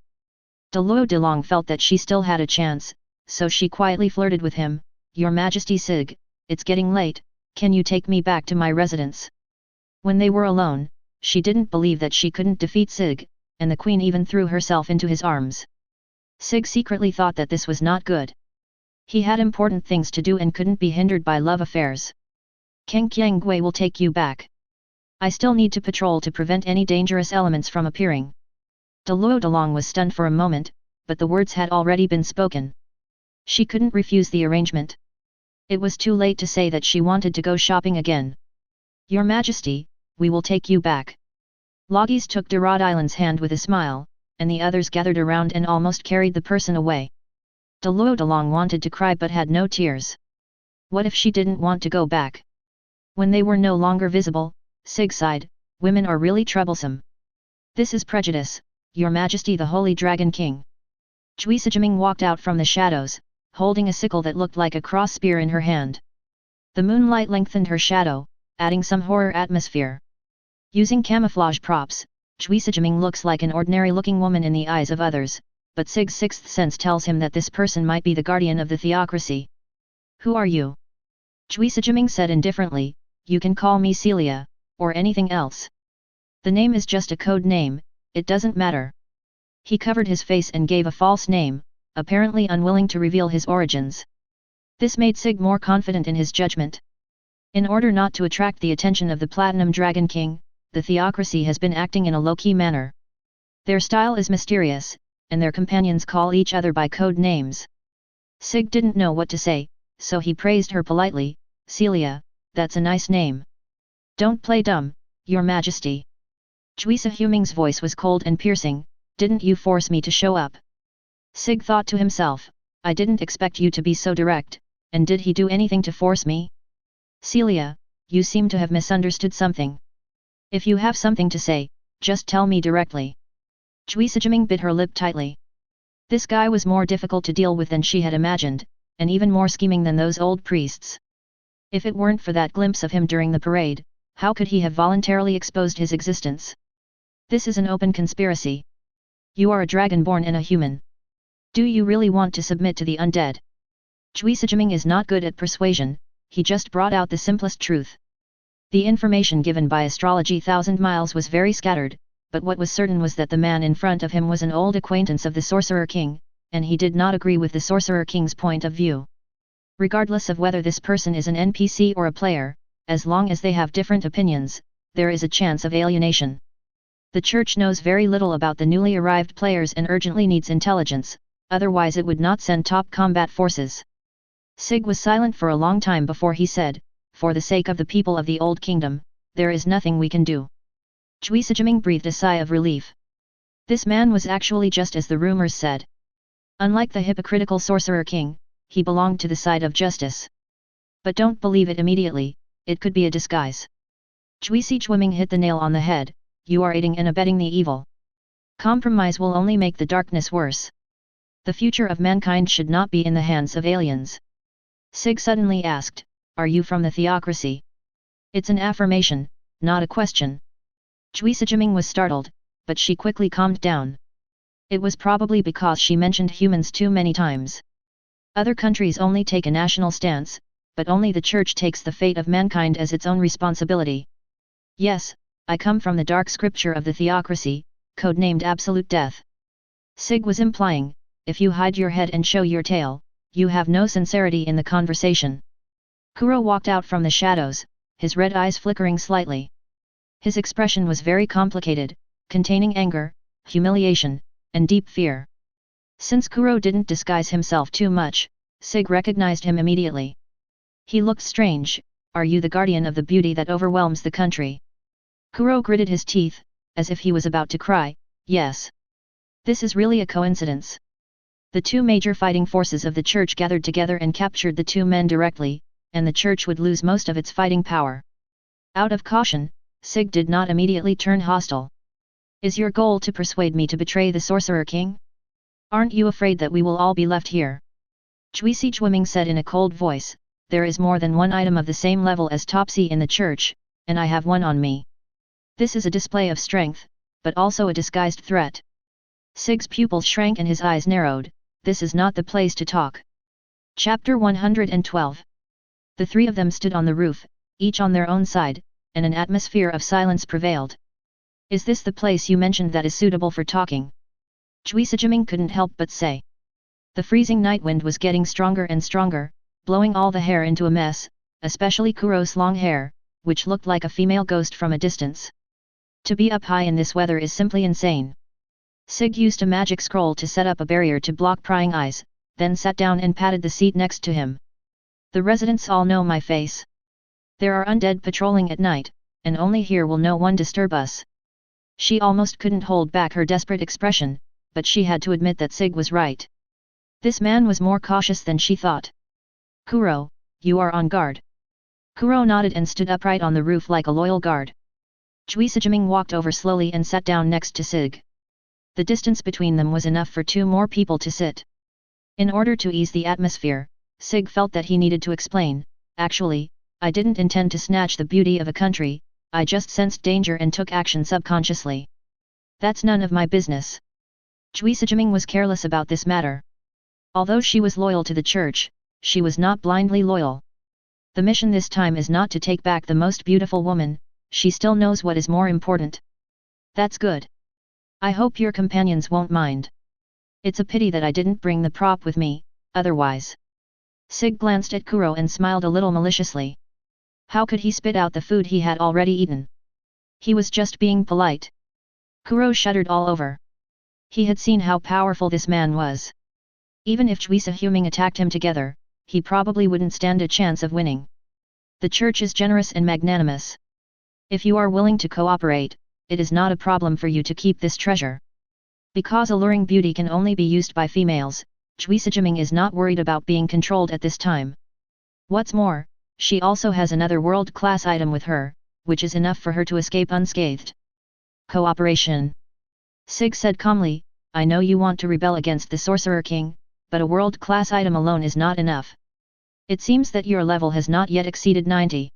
Luo Delong felt that she still had a chance, so she quietly flirted with him, "Your Majesty Sig, it's getting late, can you take me back to my residence?" When they were alone, she didn't believe that she couldn't defeat Sig, and the queen even threw herself into his arms. Sig secretly thought that this was not good. He had important things to do and couldn't be hindered by love affairs. "Kengqiangwei will take you back. I still need to patrol to prevent any dangerous elements from appearing." Luo Delong was stunned for a moment, but the words had already been spoken. She couldn't refuse the arrangement. It was too late to say that she wanted to go shopping again. "Your Majesty, we will take you back." Logis took Dorodilin's hand with a smile, and the others gathered around and almost carried the person away. Luo Delong wanted to cry but had no tears. What if she didn't want to go back? When they were no longer visible, Sig sighed, "Women are really troublesome. This is prejudice, Your Majesty the Holy Dragon King." Chui Sijiming walked out from the shadows, holding a sickle that looked like a cross spear in her hand. The moonlight lengthened her shadow, adding some horror atmosphere. Using camouflage props, Chui Sijiming looks like an ordinary-looking woman in the eyes of others, but Sig's sixth sense tells him that this person might be the guardian of the theocracy. "Who are you?" Chui Sijiming said indifferently, "You can call me Celia, or anything else. The name is just a code name, it doesn't matter." He covered his face and gave a false name, apparently unwilling to reveal his origins. This made Sig more confident in his judgment. In order not to attract the attention of the Platinum Dragon King, the theocracy has been acting in a low-key manner. Their style is mysterious, and their companions call each other by code names. Sig didn't know what to say, so he praised her politely, "Celia, that's a nice name." "Don't play dumb, Your Majesty." Chui Sijiming's voice was cold and piercing, "Didn't you force me to show up?" Sig thought to himself, "I didn't expect you to be so direct, and did he do anything to force me?" "Celia, you seem to have misunderstood something. If you have something to say, just tell me directly." Chui Sijiming bit her lip tightly. This guy was more difficult to deal with than she had imagined, and even more scheming than those old priests. If it weren't for that glimpse of him during the parade, how could he have voluntarily exposed his existence? This is an open conspiracy. You are a dragonborn and a human. Do you really want to submit to the undead? Chui Sijiming is not good at persuasion, he just brought out the simplest truth. The information given by Astrology 1000 Miles was very scattered, but what was certain was that the man in front of him was an old acquaintance of the Sorcerer King, and he did not agree with the Sorcerer King's point of view. Regardless of whether this person is an NPC or a player, as long as they have different opinions, there is a chance of alienation. The Church knows very little about the newly arrived players and urgently needs intelligence, otherwise it would not send top combat forces. Sig was silent for a long time before he said, "For the sake of the people of the Old Kingdom, there is nothing we can do." Chui Sijiming breathed a sigh of relief. This man was actually just as the rumors said. Unlike the hypocritical sorcerer king, he belonged to the side of justice. But don't believe it immediately, it could be a disguise. Chui Wiming hit the nail on the head, you are aiding and abetting the evil. Compromise will only make the darkness worse. The future of mankind should not be in the hands of aliens. Sig suddenly asked, are you from the theocracy? It's an affirmation, not a question. Chui Jiming was startled, but she quickly calmed down. It was probably because she mentioned humans too many times. Other countries only take a national stance, but only the church takes the fate of mankind as its own responsibility. Yes, I come from the dark scripture of the theocracy, codenamed Absolute Death. Sig was implying, if you hide your head and show your tail, you have no sincerity in the conversation. Kuro walked out from the shadows, his red eyes flickering slightly. His expression was very complicated, containing anger, humiliation, and deep fear. Since Kuro didn't disguise himself too much, Sig recognized him immediately. He looked strange, are you the guardian of the beauty that overwhelms the country? Kuro gritted his teeth, as if he was about to cry, yes. This is really a coincidence. The two major fighting forces of the church gathered together and captured the two men directly, and the church would lose most of its fighting power. Out of caution, Sig did not immediately turn hostile. Is your goal to persuade me to betray the Sorcerer King? Aren't you afraid that we will all be left here? Chui Wiming said in a cold voice, there is more than one item of the same level as Topsy in the church, and I have one on me. This is a display of strength, but also a disguised threat. Sig's pupils shrank and his eyes narrowed, this is not the place to talk. Chapter 112. The three of them stood on the roof, each on their own side, and an atmosphere of silence prevailed. Is this the place you mentioned that is suitable for talking? Chui Jiming couldn't help but say. The freezing night wind was getting stronger and stronger, blowing all the hair into a mess, especially Kuro's long hair, which looked like a female ghost from a distance. To be up high in this weather is simply insane. Sig used a magic scroll to set up a barrier to block prying eyes, then sat down and patted the seat next to him. The residents all know my face. There are undead patrolling at night, and only here will no one disturb us. She almost couldn't hold back her desperate expression, but she had to admit that Sig was right. This man was more cautious than she thought. Kuro, you are on guard. Kuro nodded and stood upright on the roof like a loyal guard. Chui Jiming walked over slowly and sat down next to Sig. The distance between them was enough for two more people to sit. In order to ease the atmosphere, Sig felt that he needed to explain, actually, I didn't intend to snatch the beauty of a country, I just sensed danger and took action subconsciously. That's none of my business. Chui Jiming was careless about this matter. Although she was loyal to the church, she was not blindly loyal. The mission this time is not to take back the most beautiful woman, she still knows what is more important. That's good. I hope your companions won't mind. It's a pity that I didn't bring the prop with me, otherwise. Sig glanced at Kuro and smiled a little maliciously. How could he spit out the food he had already eaten? He was just being polite. Kuro shuddered all over. He had seen how powerful this man was. Even if Chui Huming attacked him together, he probably wouldn't stand a chance of winning. The church is generous and magnanimous. If you are willing to cooperate, it is not a problem for you to keep this treasure. Because alluring beauty can only be used by females, Chui Jiming is not worried about being controlled at this time. What's more, she also has another world-class item with her, which is enough for her to escape unscathed. Cooperation. Sig said calmly, I know you want to rebel against the Sorcerer King, but a world-class item alone is not enough. It seems that your level has not yet exceeded 90.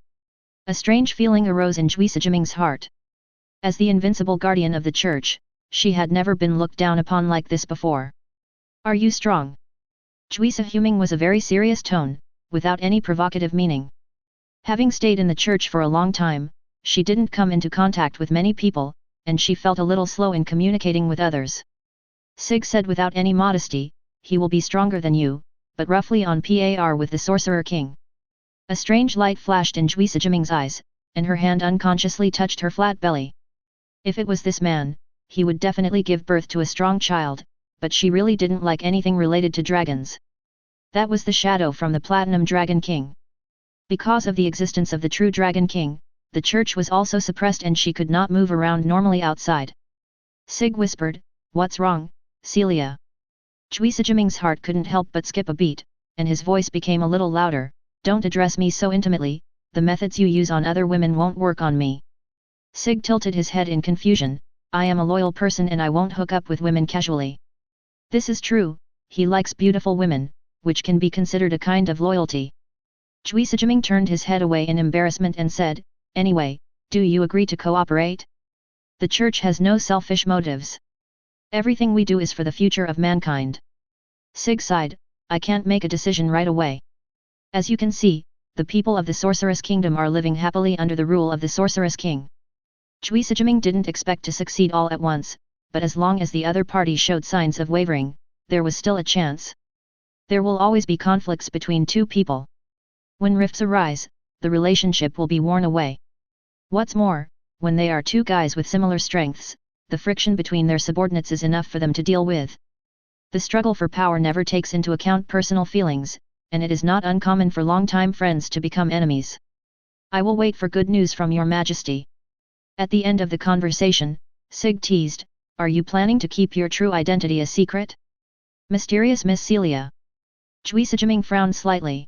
A strange feeling arose in Chui Jiming's heart. As the invincible guardian of the church, she had never been looked down upon like this before. Are you strong? Chui Huming was a very serious tone, without any provocative meaning. Having stayed in the church for a long time, she didn't come into contact with many people, and she felt a little slow in communicating with others. Sig said without any modesty, he will be stronger than you, but roughly on par with the Sorcerer King. A strange light flashed in Chui Jiming's eyes, and her hand unconsciously touched her flat belly. If it was this man, he would definitely give birth to a strong child, but she really didn't like anything related to dragons. That was the shadow from the Platinum Dragon King. Because of the existence of the true Dragon King, the church was also suppressed and she could not move around normally outside. Sig whispered, what's wrong, Celia? Chui Sijiming's heart couldn't help but skip a beat, and his voice became a little louder. Don't address me so intimately, the methods you use on other women won't work on me. Sig tilted his head in confusion. I am a loyal person and I won't hook up with women casually. This is true, he likes beautiful women, which can be considered a kind of loyalty. Chui Sijiming turned his head away in embarrassment and said, anyway, do you agree to cooperate? The church has no selfish motives. Everything we do is for the future of mankind. Sig sighed, I can't make a decision right away. As you can see, the people of the Sorceress Kingdom are living happily under the rule of the Sorceress King. Chui Sijiming didn't expect to succeed all at once, but as long as the other party showed signs of wavering, there was still a chance. There will always be conflicts between two people. When rifts arise, the relationship will be worn away. What's more, when they are two guys with similar strengths, the friction between their subordinates is enough for them to deal with. The struggle for power never takes into account personal feelings, and it is not uncommon for long-time friends to become enemies. I will wait for good news from your majesty. At the end of the conversation, Sig teased, are you planning to keep your true identity a secret? Mysterious Miss Celia. Chui Sijiming frowned slightly.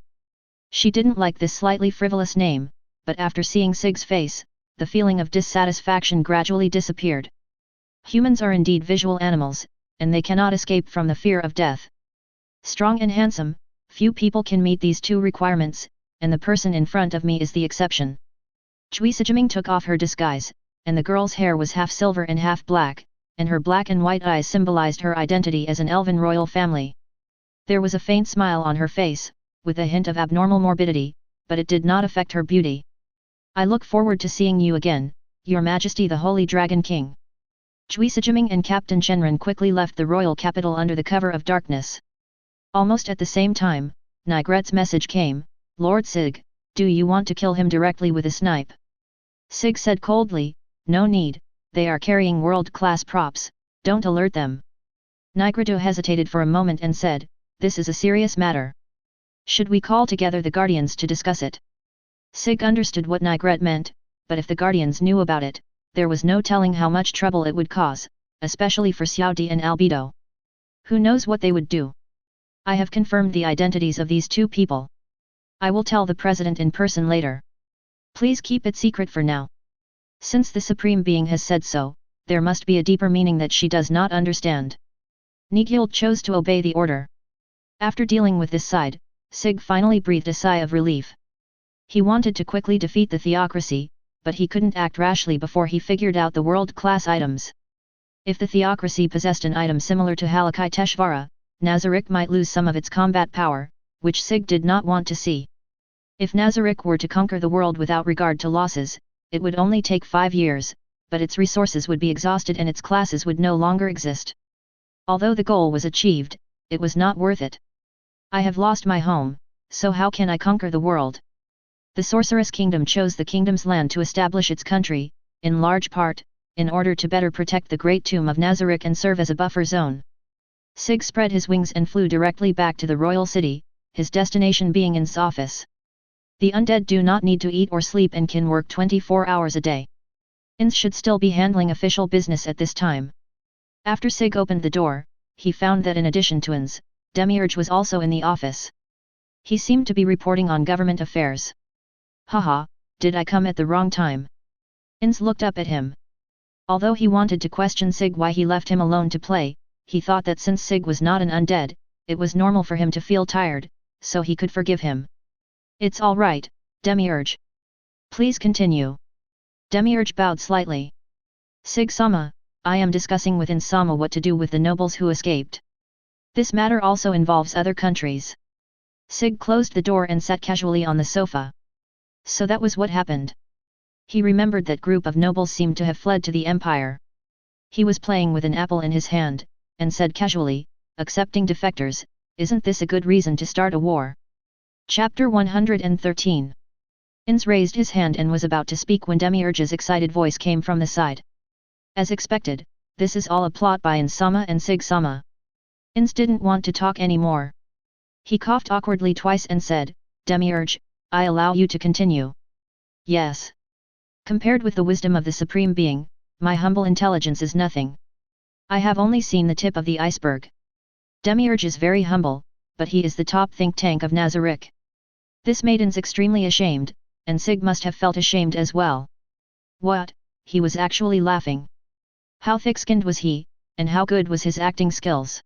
She didn't like this slightly frivolous name, but after seeing Sig's face, the feeling of dissatisfaction gradually disappeared. Humans are indeed visual animals, and they cannot escape from the fear of death. Strong and handsome, few people can meet these two requirements, and the person in front of me is the exception. Chui Sijiming took off her disguise, and the girl's hair was half silver and half black, and her black and white eyes symbolized her identity as an elven royal family. There was a faint smile on her face, with a hint of abnormal morbidity, but it did not affect her beauty. I look forward to seeing you again, Your Majesty the Holy Dragon King. Chui Sijiming and Captain Shenren quickly left the royal capital under the cover of darkness. Almost at the same time, Nigret's message came, Lord Sig, do you want to kill him directly with a snipe? Sig said coldly, no need, they are carrying world-class props, don't alert them. Nigredo hesitated for a moment and said, this is a serious matter. Should we call together the Guardians to discuss it? Sig understood what Nigret meant, but if the Guardians knew about it, there was no telling how much trouble it would cause, especially for Xiaodi and Albedo. Who knows what they would do? I have confirmed the identities of these two people. I will tell the President in person later. Please keep it secret for now. Since the Supreme Being has said so, there must be a deeper meaning that she does not understand. Nigel chose to obey the order. After dealing with this side, Sig finally breathed a sigh of relief. He wanted to quickly defeat the theocracy, but he couldn't act rashly before he figured out the world-class items. If the theocracy possessed an item similar to Halakai Teshvara, Nazarick might lose some of its combat power, which Sig did not want to see. If Nazarick were to conquer the world without regard to losses, it would only take 5 years, but its resources would be exhausted and its classes would no longer exist. Although the goal was achieved, it was not worth it. I have lost my home, so how can I conquer the world? The Sorceress Kingdom chose the kingdom's land to establish its country, in large part, in order to better protect the Great Tomb of Nazarick and serve as a buffer zone. Sig spread his wings and flew directly back to the royal city, his destination being Ainz's office. The undead do not need to eat or sleep and can work 24 hours a day. Ainz should still be handling official business at this time. After Sig opened the door, he found that in addition to Ainz, Demiurge was also in the office. He seemed to be reporting on government affairs. Haha, did I come at the wrong time? Ainz looked up at him. Although he wanted to question Sig why he left him alone to play, he thought that since Sig was not an undead, it was normal for him to feel tired, so he could forgive him. It's all right, Demiurge. Please continue. Demiurge bowed slightly. Sig-sama, I am discussing with Ainz-sama what to do with the nobles who escaped. This matter also involves other countries. Sig closed the door and sat casually on the sofa. So that was what happened. He remembered that group of nobles seemed to have fled to the Empire. He was playing with an apple in his hand, and said casually, accepting defectors, isn't this a good reason to start a war? Chapter 113. Ainz raised his hand and was about to speak when Demiurge's excited voice came from the side. As expected, this is all a plot by Ainz-sama and Sig-sama. Ainz didn't want to talk anymore. He coughed awkwardly twice and said, Demiurge, I allow you to continue. Yes. Compared with the wisdom of the Supreme Being, my humble intelligence is nothing. I have only seen the tip of the iceberg. Demiurge is very humble, but he is the top think tank of Nazarick. This made Ainz extremely ashamed, and Sig must have felt ashamed as well. What, he was actually laughing. How thick-skinned was he, and how good was his acting skills?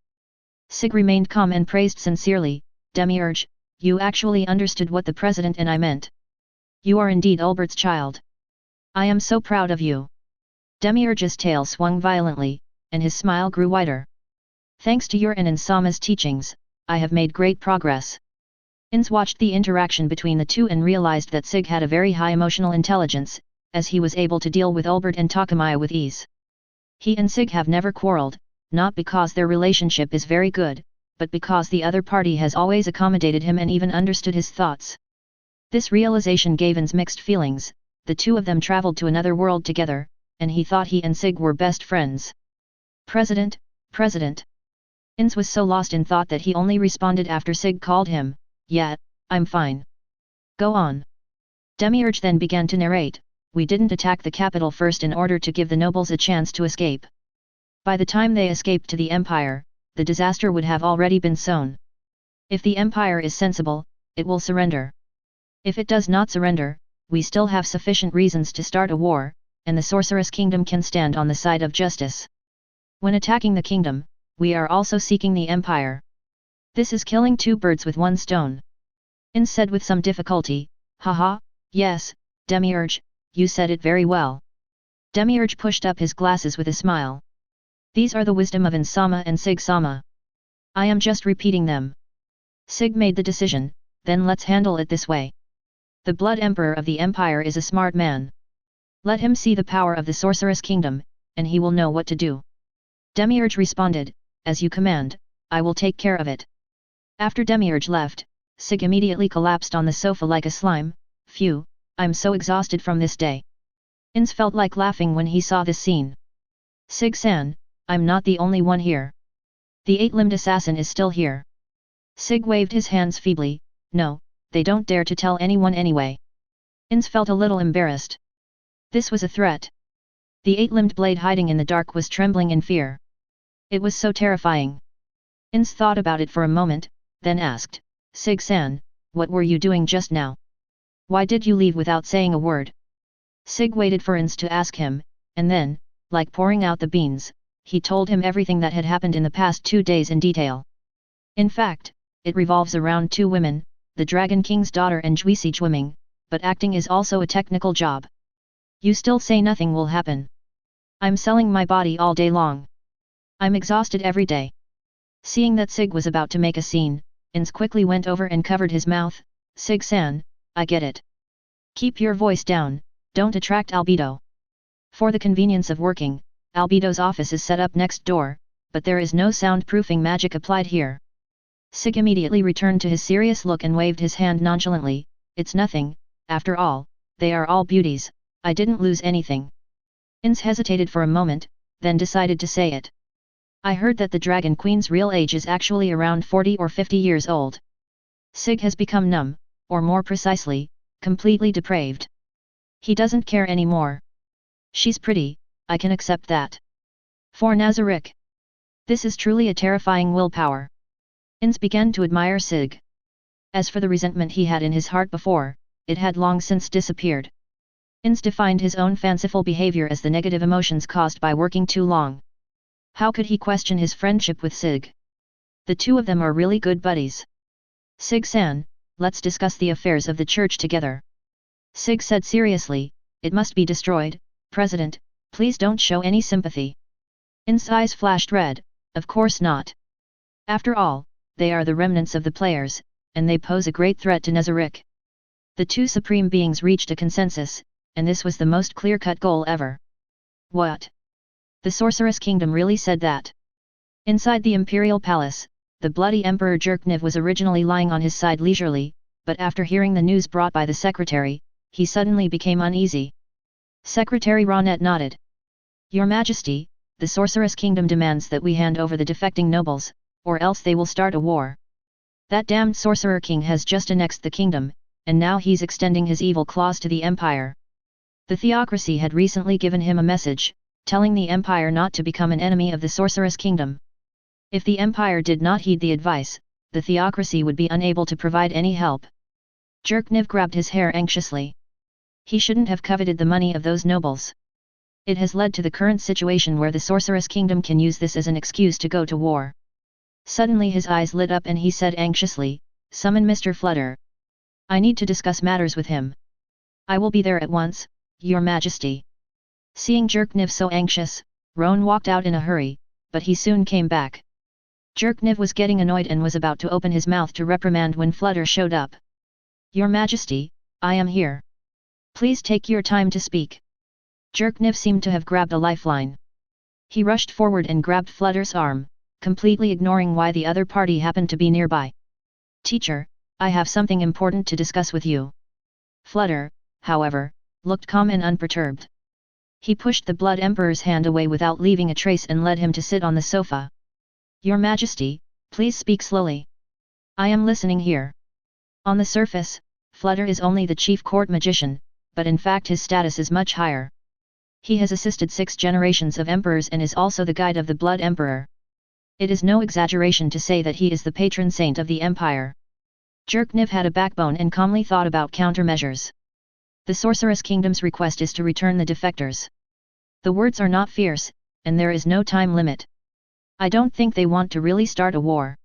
Sig remained calm and praised sincerely, Demiurge, you actually understood what the president and I meant. You are indeed Albert's child. I am so proud of you. Demiurge's tail swung violently, and his smile grew wider. Thanks to your and Sama's teachings, I have made great progress. Ainz watched the interaction between the two and realized that Sig had a very high emotional intelligence, as he was able to deal with Albert and Takamaya with ease. He and Sig have never quarreled, not because their relationship is very good, but because the other party has always accommodated him and even understood his thoughts. This realization gave Ainz mixed feelings. The two of them traveled to another world together, and he thought he and Sig were best friends. President, President. Ainz was so lost in thought that he only responded after Sig called him, yeah, I'm fine. Go on. Demiurge then began to narrate, we didn't attack the capital first in order to give the nobles a chance to escape. By the time they escaped to the Empire, the disaster would have already been sown. If the Empire is sensible, it will surrender. If it does not surrender, we still have sufficient reasons to start a war, and the Sorceress Kingdom can stand on the side of justice. When attacking the kingdom, we are also seeking the Empire. This is killing two birds with one stone. Ainz said with some difficulty, haha, yes, Demiurge, you said it very well. Demiurge pushed up his glasses with a smile. These are the wisdom of Ainz-sama and Sig-sama. I am just repeating them. Sig made the decision, then let's handle it this way. The Blood Emperor of the Empire is a smart man. Let him see the power of the Sorceress Kingdom, and he will know what to do. Demiurge responded, as you command, I will take care of it. After Demiurge left, Sig immediately collapsed on the sofa like a slime. Phew, I'm so exhausted from this day. Ainz felt like laughing when he saw this scene. Sig-san, I'm not the only one here. The eight-limbed assassin is still here. Sig waved his hands feebly, no, they don't dare to tell anyone anyway. Ainz felt a little embarrassed. This was a threat. The eight-limbed blade hiding in the dark was trembling in fear. It was so terrifying. Ainz thought about it for a moment, then asked, Sig-san, what were you doing just now? Why did you leave without saying a word? Sig waited for Ainz to ask him, and then, like pouring out the beans, he told him everything that had happened in the past 2 days in detail. In fact, it revolves around two women, the Dragon King's daughter and Juisi Jwiming, but acting is also a technical job. You still say nothing will happen. I'm selling my body all day long. I'm exhausted every day. Seeing that Sig was about to make a scene, Ainz quickly went over and covered his mouth, Sig-san, I get it. Keep your voice down, don't attract Albedo. For the convenience of working, Albedo's office is set up next door, but there is no soundproofing magic applied here. Sig immediately returned to his serious look and waved his hand nonchalantly, it's nothing, after all, they are all beauties, I didn't lose anything. Ainz hesitated for a moment, then decided to say it. I heard that the Dragon Queen's real age is actually around 40 or 50 years old. Sig has become numb, or more precisely, completely depraved. He doesn't care anymore. She's pretty, I can accept that. For Nazarick, this is truly a terrifying willpower. Ainz began to admire Sig. As for the resentment he had in his heart before, it had long since disappeared. Ainz defined his own fanciful behavior as the negative emotions caused by working too long. How could he question his friendship with Sig? The two of them are really good buddies. Sig-san, let's discuss the affairs of the church together. Sig said seriously, it must be destroyed, President, please don't show any sympathy. Ainz's eyes flashed red, of course not. After all, they are the remnants of the players, and they pose a great threat to Nazarick. The two supreme beings reached a consensus, and this was the most clear-cut goal ever. What? The Sorceress Kingdom really said that? Inside the Imperial Palace, the bloody Emperor Jerkniv was originally lying on his side leisurely, but after hearing the news brought by the secretary, he suddenly became uneasy. Secretary Ronette nodded. Your Majesty, the Sorceress Kingdom demands that we hand over the defecting nobles, or else they will start a war. That damned Sorcerer King has just annexed the kingdom, and now he's extending his evil claws to the Empire. The Theocracy had recently given him a message, telling the Empire not to become an enemy of the Sorceress Kingdom. If the empire did not heed the advice, the theocracy would be unable to provide any help. Jerkniv grabbed his hair anxiously. He shouldn't have coveted the money of those nobles. It has led to the current situation where the sorceress kingdom can use this as an excuse to go to war. Suddenly his eyes lit up and he said anxiously, "Summon Mr. Flutter. I need to discuss matters with him." "I will be there at once, Your Majesty." Seeing Jerkniv so anxious, Roan walked out in a hurry, but he soon came back. Jerkniv was getting annoyed and was about to open his mouth to reprimand when Flutter showed up. "Your Majesty, I am here. Please take your time to speak." Jerkniv seemed to have grabbed a lifeline. He rushed forward and grabbed Flutter's arm, completely ignoring why the other party happened to be nearby. "Teacher, I have something important to discuss with you." Flutter, however, looked calm and unperturbed. He pushed the Blood Emperor's hand away without leaving a trace and led him to sit on the sofa. "Your Majesty, please speak slowly. I am listening here." On the surface, Flutter is only the chief court magician, but in fact his status is much higher. He has assisted 6 generations of emperors and is also the guide of the Blood Emperor. It is no exaggeration to say that he is the patron saint of the empire. Jerkniv had a backbone and calmly thought about countermeasures. The Sorceress Kingdom's request is to return the defectors. The words are not fierce, and there is no time limit. I don't think they want to really start a war.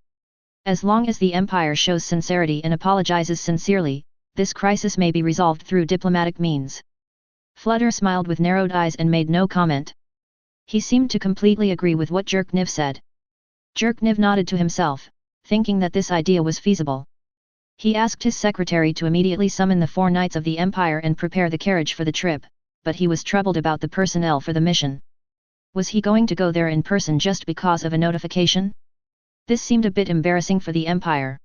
As long as the Empire shows sincerity and apologizes sincerely, this crisis may be resolved through diplomatic means. Flutter smiled with narrowed eyes and made no comment. He seemed to completely agree with what Jerkniv said. Jerkniv nodded to himself, thinking that this idea was feasible. He asked his secretary to immediately summon the 4 knights of the Empire and prepare the carriage for the trip, but he was troubled about the personnel for the mission. Was he going to go there in person just because of a notification? This seemed a bit embarrassing for the Empire.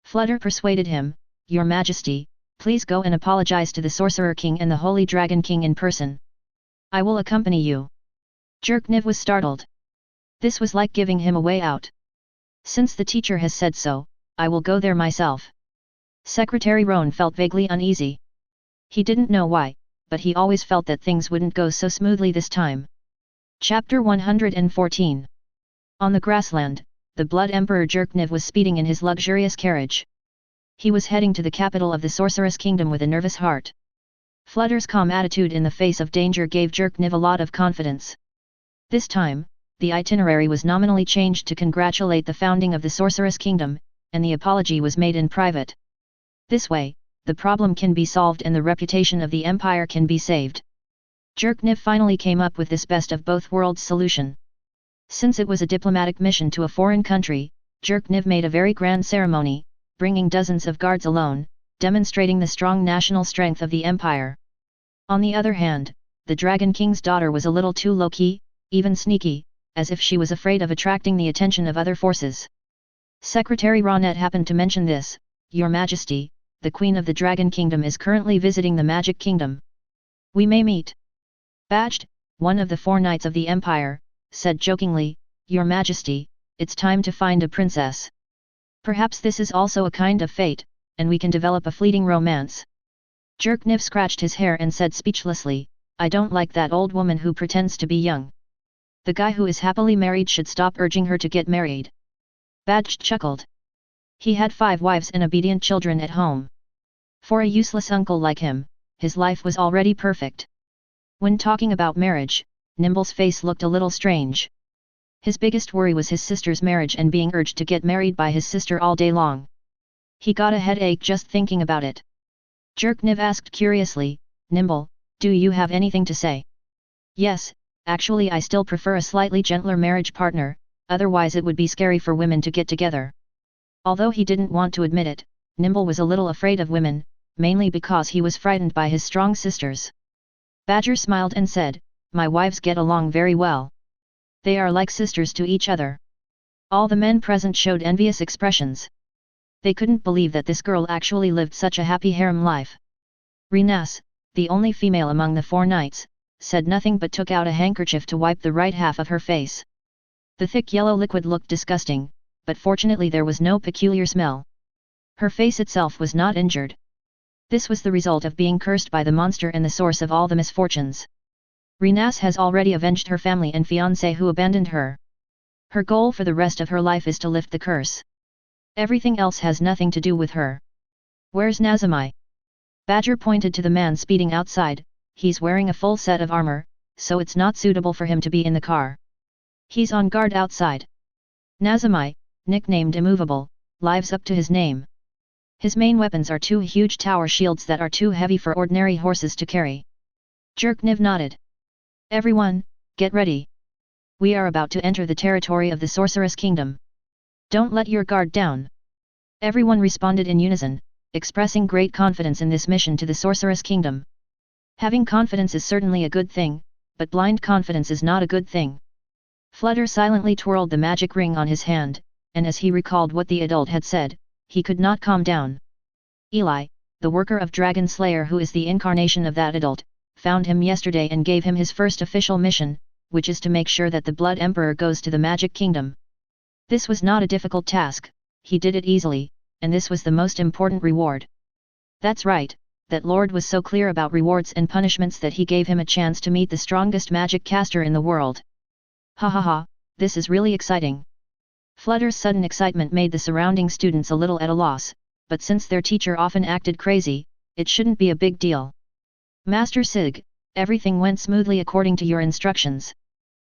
Flutter persuaded him, "Your Majesty, please go and apologize to the Sorcerer King and the Holy Dragon King in person. I will accompany you." Jerkniv was startled. This was like giving him a way out. "Since the teacher has said so, I will go there myself." Secretary Roan felt vaguely uneasy. He didn't know why, but he always felt that things wouldn't go so smoothly this time. Chapter 114. On the grassland, the Blood Emperor Jerkniv was speeding in his luxurious carriage. He was heading to the capital of the Sorceress Kingdom with a nervous heart. Flutter's calm attitude in the face of danger gave Jerkniv a lot of confidence. This time, the itinerary was nominally changed to congratulate the founding of the Sorceress Kingdom, and the apology was made in private. This way, the problem can be solved and the reputation of the Empire can be saved. Jerkniv finally came up with this best of both worlds solution. Since it was a diplomatic mission to a foreign country, Jerkniv made a very grand ceremony, bringing dozens of guards alone, demonstrating the strong national strength of the Empire. On the other hand, the Dragon King's daughter was a little too low-key, even sneaky, as if she was afraid of attracting the attention of other forces. Secretary Ronette happened to mention this, "Your Majesty, the Queen of the Dragon Kingdom is currently visiting the Magic Kingdom. We may meet." Badged, one of the 4 knights of the Empire, said jokingly, "Your Majesty, it's time to find a princess. Perhaps this is also a kind of fate, and we can develop a fleeting romance." Jerkniv scratched his hair and said speechlessly, "I don't like that old woman who pretends to be young. The guy who is happily married should stop urging her to get married." Badged chuckled. He had 5 wives and obedient children at home. For a useless uncle like him, his life was already perfect. When talking about marriage, Nimble's face looked a little strange. His biggest worry was his sister's marriage and being urged to get married by his sister all day long. He got a headache just thinking about it. Jerkniv asked curiously, "Nimble, do you have anything to say?" "Yes, actually I still prefer a slightly gentler marriage partner, otherwise it would be scary for women to get together." Although he didn't want to admit it, Nimble was a little afraid of women, mainly because he was frightened by his strong sisters. Badger smiled and said, "My wives get along very well. They are like sisters to each other." All the men present showed envious expressions. They couldn't believe that this girl actually lived such a happy harem life. Renas, the only female among the 4 knights, said nothing but took out a handkerchief to wipe the right half of her face. The thick yellow liquid looked disgusting, but fortunately there was no peculiar smell. Her face itself was not injured. This was the result of being cursed by the monster and the source of all the misfortunes. Renas has already avenged her family and fiancé who abandoned her. Her goal for the rest of her life is to lift the curse. Everything else has nothing to do with her. Where's Nazami? Badger pointed to the man speeding outside. He's wearing a full set of armor, so it's not suitable for him to be in the car. He's on guard outside. Nazami, nicknamed Immovable, lives up to his name. His main weapons are two huge tower shields that are too heavy for ordinary horses to carry. Jerkniv nodded. Everyone, get ready. We are about to enter the territory of the Sorceress Kingdom. Don't let your guard down. Everyone responded in unison, expressing great confidence in this mission to the Sorceress Kingdom. Having confidence is certainly a good thing, but blind confidence is not a good thing. Flutter silently twirled the magic ring on his hand, and as he recalled what the adult had said, he could not calm down. Eli, the worker of Dragon Slayer who is the incarnation of that adult, found him yesterday and gave him his first official mission, which is to make sure that the Blood Emperor goes to the Magic Kingdom. This was not a difficult task, he did it easily, and this was the most important reward. That's right, that Lord was so clear about rewards and punishments that he gave him a chance to meet the strongest magic caster in the world. Ha ha ha, this is really exciting. Flutter's sudden excitement made the surrounding students a little at a loss, but since their teacher often acted crazy, it shouldn't be a big deal. Master Sig, everything went smoothly according to your instructions.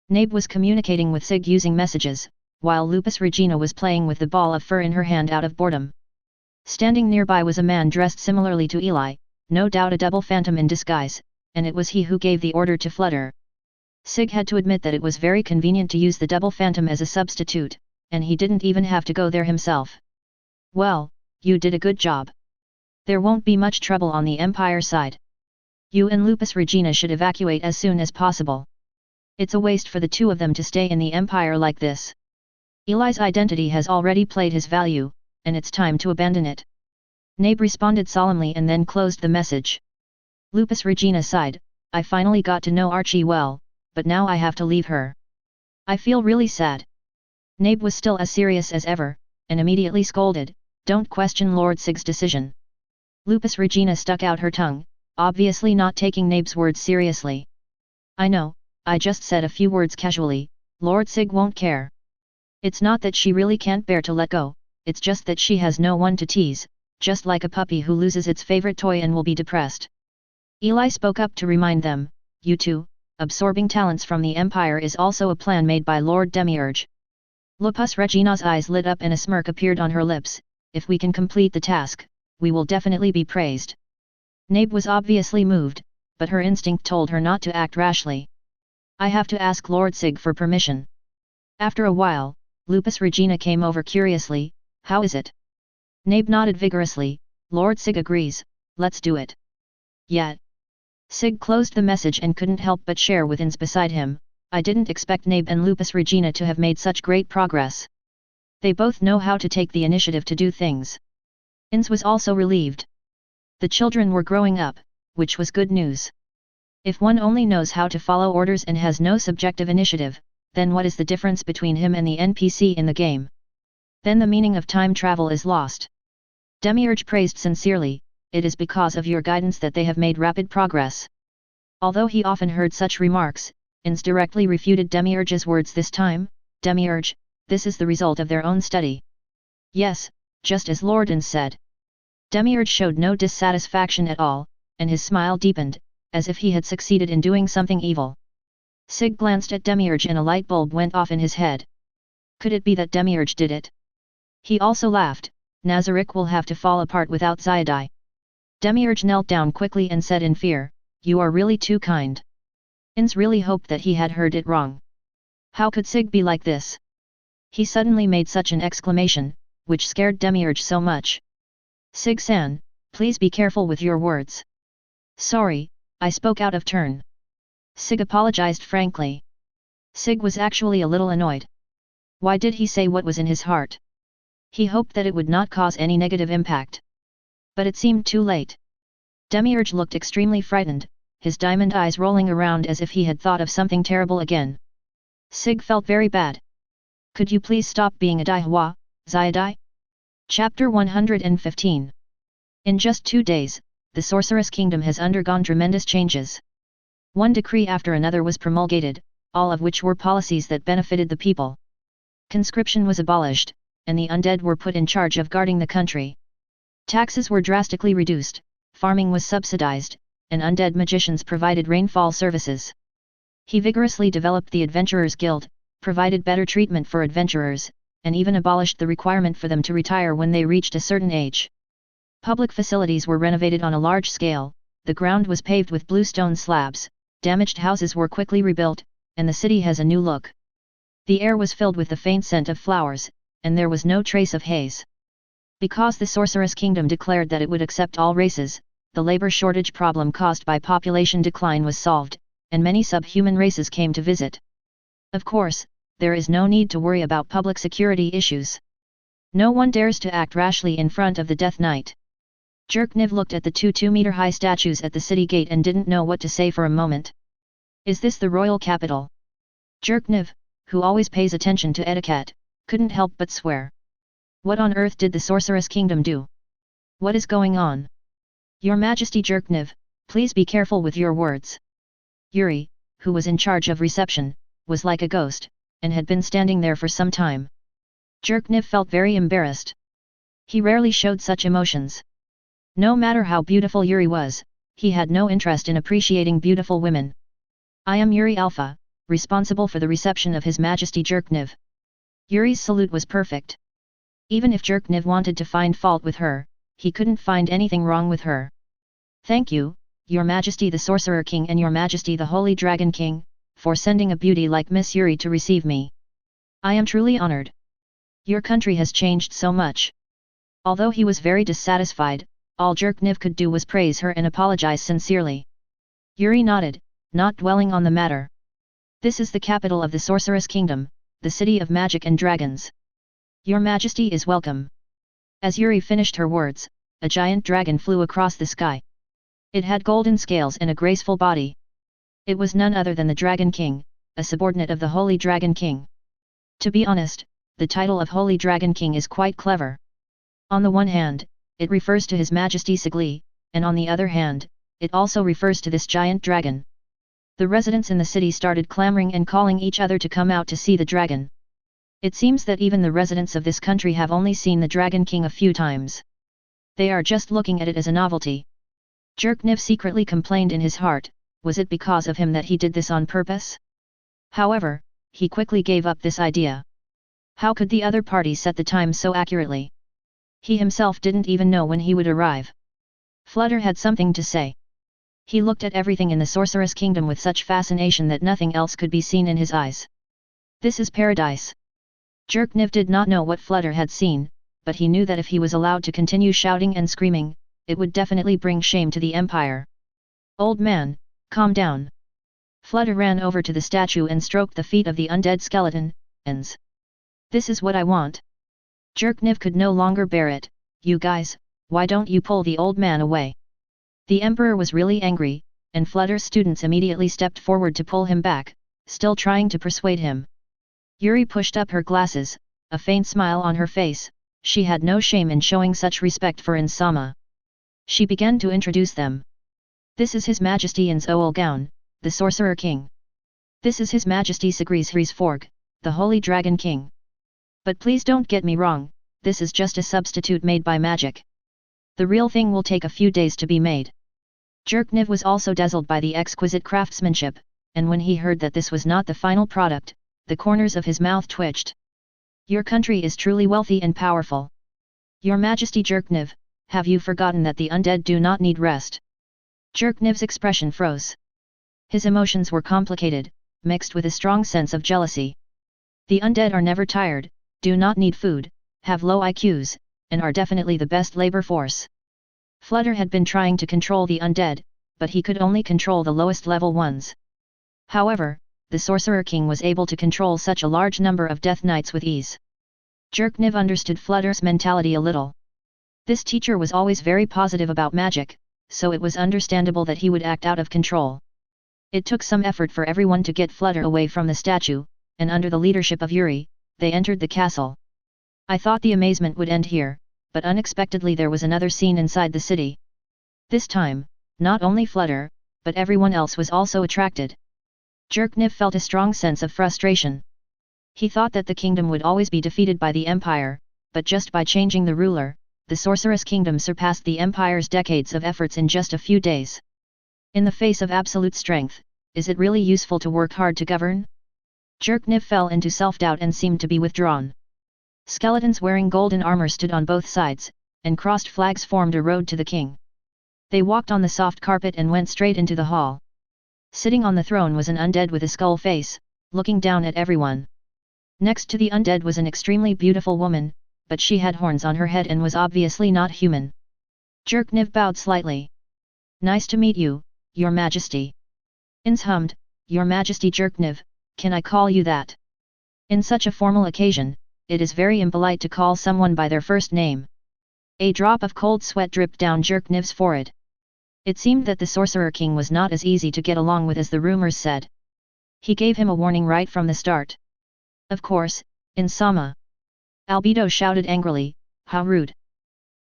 Nabe was communicating with Sig using messages, while Lupus Regina was playing with the ball of fur in her hand out of boredom. Standing nearby was a man dressed similarly to Eli, no doubt a double phantom in disguise, and it was he who gave the order to Flutter. Sig had to admit that it was very convenient to use the double phantom as a substitute, and he didn't even have to go there himself. Well, you did a good job. There won't be much trouble on the Empire side. You and Lupus Regina should evacuate as soon as possible. It's a waste for the two of them to stay in the Empire like this. Eli's identity has already played his value, and it's time to abandon it. Nabe responded solemnly and then closed the message. Lupus Regina sighed, I finally got to know Archie well, but now I have to leave her. I feel really sad. Nabe was still as serious as ever, and immediately scolded, don't question Lord Sig's decision. Lupus Regina stuck out her tongue, obviously not taking Nabe's words seriously. I know, I just said a few words casually, Lord Sig won't care. It's not that she really can't bear to let go, it's just that she has no one to tease, just like a puppy who loses its favorite toy and will be depressed. Eli spoke up to remind them, you two, absorbing talents from the Empire is also a plan made by Lord Demiurge. Lupus Regina's eyes lit up and a smirk appeared on her lips, if we can complete the task, we will definitely be praised. Nabe was obviously moved, but her instinct told her not to act rashly. I have to ask Lord Sig for permission. After a while, Lupus Regina came over curiously, how is it? Nabe nodded vigorously, Lord Sig agrees, let's do it. Yeah. Sig closed the message and couldn't help but share with Ainz beside him, I didn't expect Nabe and Lupus Regina to have made such great progress. They both know how to take the initiative to do things. Ainz was also relieved. The children were growing up, which was good news. If one only knows how to follow orders and has no subjective initiative, then what is the difference between him and the NPC in the game? Then the meaning of time travel is lost. Demiurge praised sincerely, it is because of your guidance that they have made rapid progress. Although he often heard such remarks, Ainz directly refuted Demiurge's words this time, Demiurge, this is the result of their own study. Yes, just as Lord Ainz said. Demiurge showed no dissatisfaction at all, and his smile deepened, as if he had succeeded in doing something evil. Sig glanced at Demiurge and a light bulb went off in his head. Could it be that Demiurge did it? He also laughed, Nazarick will have to fall apart without Xiadai. Demiurge knelt down quickly and said in fear, you are really too kind. Ainz really hoped that he had heard it wrong. How could Sig be like this? He suddenly made such an exclamation, which scared Demiurge so much. Sig-san, please be careful with your words. Sorry, I spoke out of turn. Sig apologized frankly. Sig was actually a little annoyed. Why did he say what was in his heart? He hoped that it would not cause any negative impact. But it seemed too late. Demiurge looked extremely frightened, his diamond eyes rolling around as if he had thought of something terrible again. Sig felt very bad. Could you please stop being a Daihua, Xiadai? Chapter 115. In just 2 days, the Sorceress Kingdom has undergone tremendous changes. One decree after another was promulgated, all of which were policies that benefited the people. Conscription was abolished, and the undead were put in charge of guarding the country. Taxes were drastically reduced, farming was subsidized, and undead magicians provided rainfall services. He vigorously developed the Adventurers Guild, provided better treatment for adventurers, and even abolished the requirement for them to retire when they reached a certain age. Public facilities were renovated on a large scale, the ground was paved with bluestone slabs, damaged houses were quickly rebuilt, and the city has a new look. The air was filled with the faint scent of flowers, and there was no trace of haze. Because the Sorceress Kingdom declared that it would accept all races, the labor shortage problem caused by population decline was solved, and many subhuman races came to visit. Of course, there is no need to worry about public security issues. No one dares to act rashly in front of the Death Knight. Jerkniv looked at the 2 2-meter-high statues at the city gate and didn't know what to say for a moment. Is this the royal capital? Jerkniv, who always pays attention to etiquette, couldn't help but swear. What on earth did the Sorceress Kingdom do? What is going on? Your Majesty Jerkniv, please be careful with your words. Yuri, who was in charge of reception, was like a ghost, and had been standing there for some time. Jerkniv felt very embarrassed. He rarely showed such emotions. No matter how beautiful Yuri was, he had no interest in appreciating beautiful women. I am Yuri Alpha, responsible for the reception of His Majesty Jerkniv. Yuri's salute was perfect. Even if Jerkniv wanted to find fault with her, he couldn't find anything wrong with her. Thank you, Your Majesty the Sorcerer King and Your Majesty the Holy Dragon King, for sending a beauty like Miss Yuri to receive me. I am truly honored. Your country has changed so much. Although he was very dissatisfied, all Jerkniv could do was praise her and apologize sincerely. Yuri nodded, not dwelling on the matter. This is the capital of the Sorceress Kingdom, the city of magic and dragons. Your Majesty is welcome. As Yuri finished her words, a giant dragon flew across the sky. It had golden scales and a graceful body. It was none other than the Dragon King, a subordinate of the Holy Dragon King. To be honest, the title of Holy Dragon King is quite clever. On the one hand, it refers to His Majesty Sigli, and on the other hand, it also refers to this giant dragon. The residents in the city started clamoring and calling each other to come out to see the dragon. It seems that even the residents of this country have only seen the Dragon King a few times. They are just looking at it as a novelty. Jerkniv secretly complained in his heart, was it because of him that he did this on purpose? However, he quickly gave up this idea. How could the other party set the time so accurately? He himself didn't even know when he would arrive. Flutter had something to say. He looked at everything in the Sorceress Kingdom with such fascination that nothing else could be seen in his eyes. This is paradise. Jerkniv did not know what Flutter had seen, but he knew that if he was allowed to continue shouting and screaming, it would definitely bring shame to the Empire. Old man, calm down. Flutter ran over to the statue and stroked the feet of the undead skeleton, Ainz. This is what I want. Jerkniv could no longer bear it. You guys, why don't you pull the old man away? The Emperor was really angry, and Flutter's students immediately stepped forward to pull him back, still trying to persuade him. Yuri pushed up her glasses, a faint smile on her face. She had no shame in showing such respect for Ainz-sama. She began to introduce them. This is His Majesty Ainz Olgaun, the Sorcerer King. This is His Majesty Sigris Hrisforg, the Holy Dragon King. But please don't get me wrong, this is just a substitute made by magic. The real thing will take a few days to be made. Jerkniv was also dazzled by the exquisite craftsmanship, and when he heard that this was not the final product, the corners of his mouth twitched. Your country is truly wealthy and powerful. Your Majesty Jerkniv, have you forgotten that the undead do not need rest? Jerkniv's expression froze. His emotions were complicated, mixed with a strong sense of jealousy. The undead are never tired, do not need food, have low IQs, and are definitely the best labor force. Flutter had been trying to control the undead, but he could only control the lowest level ones. However, the Sorcerer King was able to control such a large number of Death Knights with ease. Jerkniv understood Flutter's mentality a little. This teacher was always very positive about magic, so it was understandable that he would act out of control. It took some effort for everyone to get Flutter away from the statue, and under the leadership of Yuri, they entered the castle. I thought the amazement would end here, but unexpectedly there was another scene inside the city. This time, not only Flutter, but everyone else was also attracted. Jerkniv felt a strong sense of frustration. He thought that the kingdom would always be defeated by the empire, but just by changing the ruler, the sorceress kingdom surpassed the empire's decades of efforts in just a few days. In the face of absolute strength, is it really useful to work hard to govern? Jerkniv fell into self-doubt and seemed to be withdrawn. Skeletons wearing golden armor stood on both sides, and crossed flags formed a road to the king. They walked on the soft carpet and went straight into the hall. Sitting on the throne was an undead with a skull face, looking down at everyone. Next to the undead was an extremely beautiful woman, but she had horns on her head and was obviously not human. Jerkniv bowed slightly. "Nice to meet you, Your Majesty." Ainz hummed, "Your Majesty Jerkniv, can I call you that?" In such a formal occasion, it is very impolite to call someone by their first name. A drop of cold sweat dripped down Jerkniv's forehead. It seemed that the Sorcerer King was not as easy to get along with as the rumors said. He gave him a warning right from the start. "Of course, Ainz-sama." Albedo shouted angrily, "How rude!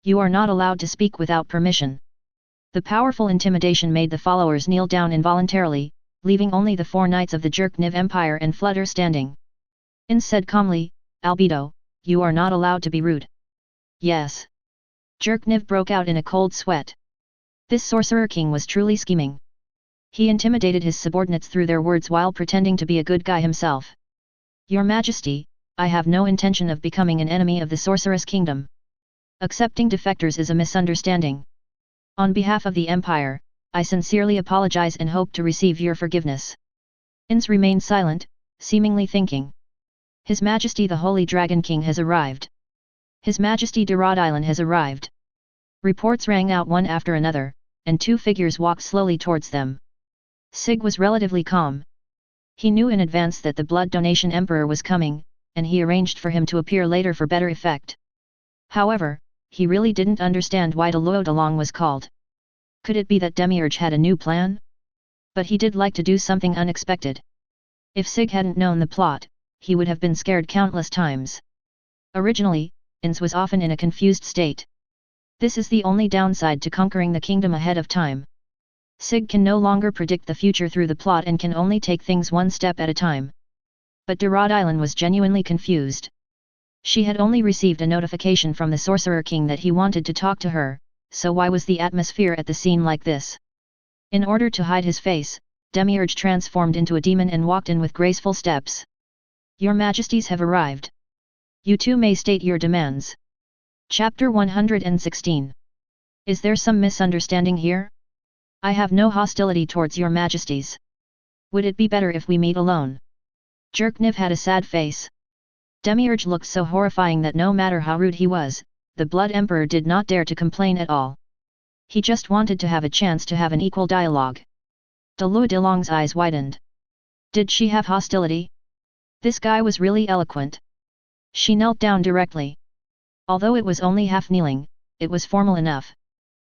You are not allowed to speak without permission." The powerful intimidation made the followers kneel down involuntarily, leaving only the 4 knights of the Jerkniv Empire and Flutter standing. Ainz said calmly, "Albedo, you are not allowed to be rude." "Yes." Jerkniv broke out in a cold sweat. This Sorcerer King was truly scheming. He intimidated his subordinates through their words while pretending to be a good guy himself. "Your Majesty, I have no intention of becoming an enemy of the Sorceress Kingdom. Accepting defectors is a misunderstanding. On behalf of the Empire, I sincerely apologize and hope to receive your forgiveness." Ainz remained silent, seemingly thinking. "His Majesty the Holy Dragon King has arrived. His Majesty Dorodilon has arrived." Reports rang out one after another, and 2 figures walked slowly towards them. Sig was relatively calm. He knew in advance that the Blood Donation Emperor was coming, and he arranged for him to appear later for better effect. However, he really didn't understand why Dorodilon was called. Could it be that Demiurge had a new plan? But he did like to do something unexpected. If Sig hadn't known the plot, he would have been scared countless times. Originally, Ainz was often in a confused state. This is the only downside to conquering the kingdom ahead of time. Sig can no longer predict the future through the plot and can only take things one step at a time. But Dorodilon was genuinely confused. She had only received a notification from the Sorcerer King that he wanted to talk to her, so why was the atmosphere at the scene like this? In order to hide his face, Demiurge transformed into a demon and walked in with graceful steps. "Your Majesties have arrived. You too may state your demands." Chapter 116. Is there some misunderstanding here? I have no hostility towards your Majesties. Would it be better if we meet alone? Jerkniv had a sad face. Demiurge looked so horrifying that no matter how rude he was, the Blood Emperor did not dare to complain at all. He just wanted to have a chance to have an equal dialogue. Dorodilon's eyes widened. Did she have hostility? This guy was really eloquent. She knelt down directly. Although it was only half kneeling, it was formal enough.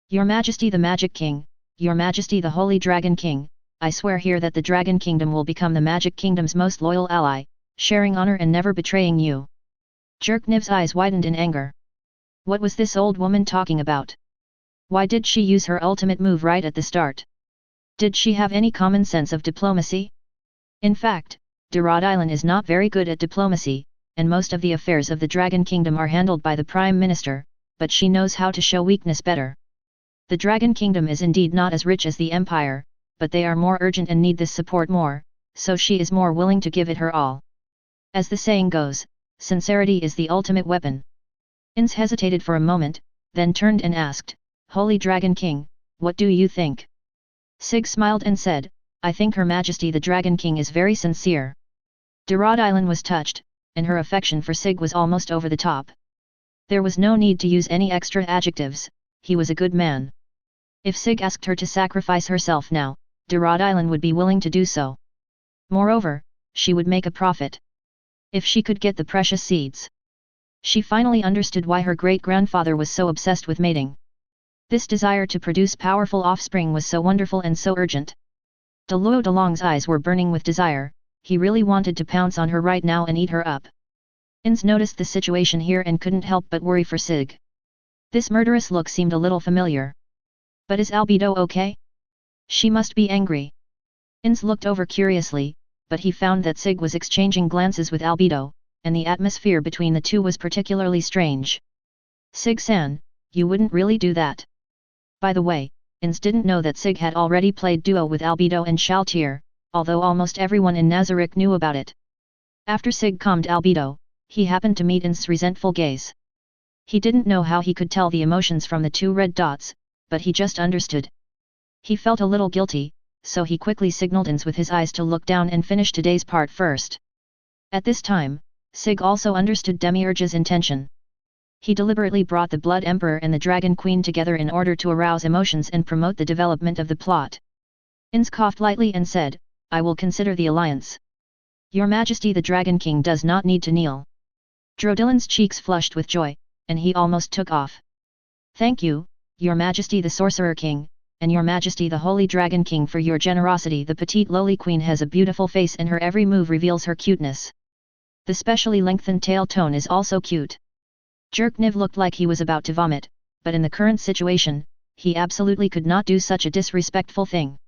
"Your Majesty the Magic King, Your Majesty the Holy Dragon King, I swear here that the Dragon Kingdom will become the Magic Kingdom's most loyal ally, sharing honor and never betraying you." Jerkniv's eyes widened in anger. What was this old woman talking about? Why did she use her ultimate move right at the start? Did she have any common sense of diplomacy? In fact, Dorodilon is not very good at diplomacy, and most of the affairs of the Dragon Kingdom are handled by the Prime Minister, but she knows how to show weakness better. The Dragon Kingdom is indeed not as rich as the Empire, but they are more urgent and need this support more, so she is more willing to give it her all. As the saying goes, sincerity is the ultimate weapon. Ainz hesitated for a moment, then turned and asked, "Holy Dragon King, what do you think?" Sig smiled and said, "I think Her Majesty the Dragon King is very sincere." Dorodilon was touched, and her affection for Sig was almost over the top. There was no need to use any extra adjectives, he was a good man. If Sig asked her to sacrifice herself now, Dorodilon would be willing to do so. Moreover, she would make a profit. If she could get the precious seeds. She finally understood why her great-grandfather was so obsessed with mating. This desire to produce powerful offspring was so wonderful and so urgent. Dorodilon's eyes were burning with desire, he really wanted to pounce on her right now and eat her up. Ainz noticed the situation here and couldn't help but worry for Sig. This murderous look seemed a little familiar. But is Albedo okay? She must be angry. Ainz looked over curiously, but he found that Sig was exchanging glances with Albedo, and the atmosphere between the two was particularly strange. Sig-san, you wouldn't really do that. By the way, Ainz didn't know that Sig had already played duo with Albedo and Shaltir, although almost everyone in Nazarick knew about it. After Sig calmed Albedo, he happened to meet Ainz's resentful gaze. He didn't know how he could tell the emotions from the two red dots, but he just understood. He felt a little guilty, so he quickly signaled Ainz with his eyes to look down and finish today's part first. At this time, Sig also understood Demiurge's intention. He deliberately brought the Blood Emperor and the Dragon Queen together in order to arouse emotions and promote the development of the plot. Ainz coughed lightly and said, "I will consider the alliance. Your Majesty, the Dragon King does not need to kneel." Drodilan's cheeks flushed with joy, and he almost took off. "Thank you, Your Majesty the Sorcerer King, and Your Majesty the Holy Dragon King for your generosity." The petite lowly queen has a beautiful face and her every move reveals her cuteness. The specially lengthened tail tone is also cute. Jerkniv looked like he was about to vomit, but in the current situation, he absolutely could not do such a disrespectful thing.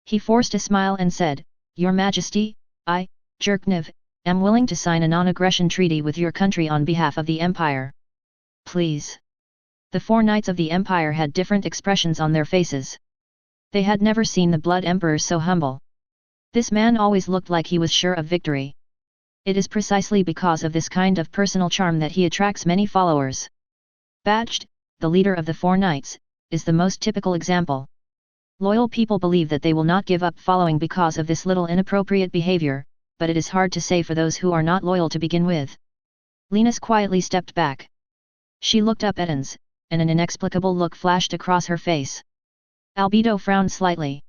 He forced a smile and said, "Your Majesty, I, Jerkniv, am willing to sign a non-aggression treaty with your country on behalf of the Empire. Please." The four knights of the Empire had different expressions on their faces. They had never seen the Blood Emperor so humble. This man always looked like he was sure of victory. It is precisely because of this kind of personal charm that he attracts many followers. Bajt, the leader of the four knights, is the most typical example. Loyal people believe that they will not give up following because of this little inappropriate behavior, but it is hard to say for those who are not loyal to begin with. Linus quietly stepped back. She looked up at Ainz, and an inexplicable look flashed across her face. Albedo frowned slightly.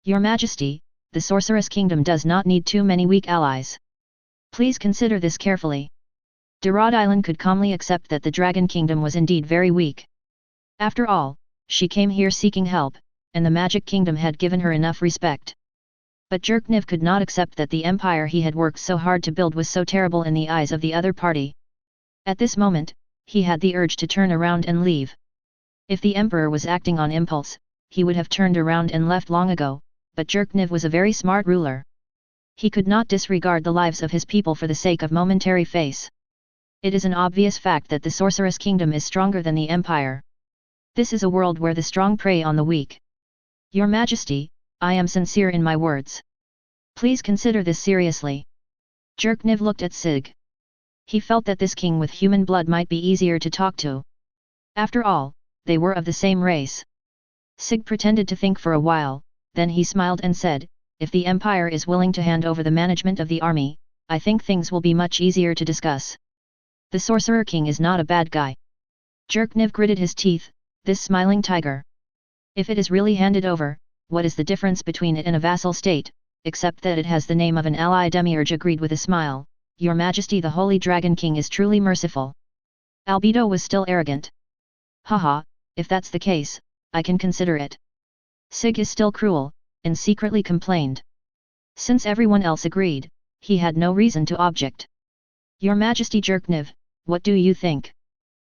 "Your Majesty, the Sorceress Kingdom does not need too many weak allies. Please consider this carefully." Drodilan could calmly accept that the Dragon Kingdom was indeed very weak. After all, she came here seeking help, and the Magic Kingdom had given her enough respect. But Jerkniv could not accept that the empire he had worked so hard to build was so terrible in the eyes of the other party. At this moment, he had the urge to turn around and leave. If the Emperor was acting on impulse, he would have turned around and left long ago, but Jerkniv was a very smart ruler. He could not disregard the lives of his people for the sake of momentary face. It is an obvious fact that the Sorceress Kingdom is stronger than the Empire. This is a world where the strong prey on the weak. Your Majesty, I am sincere in my words. Please consider this seriously. Jerkniv looked at Sig. He felt that this king with human blood might be easier to talk to. After all, they were of the same race. Sig pretended to think for a while, then he smiled and said, "If the Empire is willing to hand over the management of the army, I think things will be much easier to discuss. The Sorcerer King is not a bad guy." Jerkniv gritted his teeth, this smiling tiger. If it is really handed over, what is the difference between it and a vassal state, except that it has the name of an ally? Demiurge agreed with a smile, "Your Majesty the Holy Dragon King is truly merciful." Albedo was still arrogant. "Haha, if that's the case, I can consider it." Sig is still cruel, and secretly complained. Since everyone else agreed, he had no reason to object. "Your Majesty Jerkniv, what do you think?"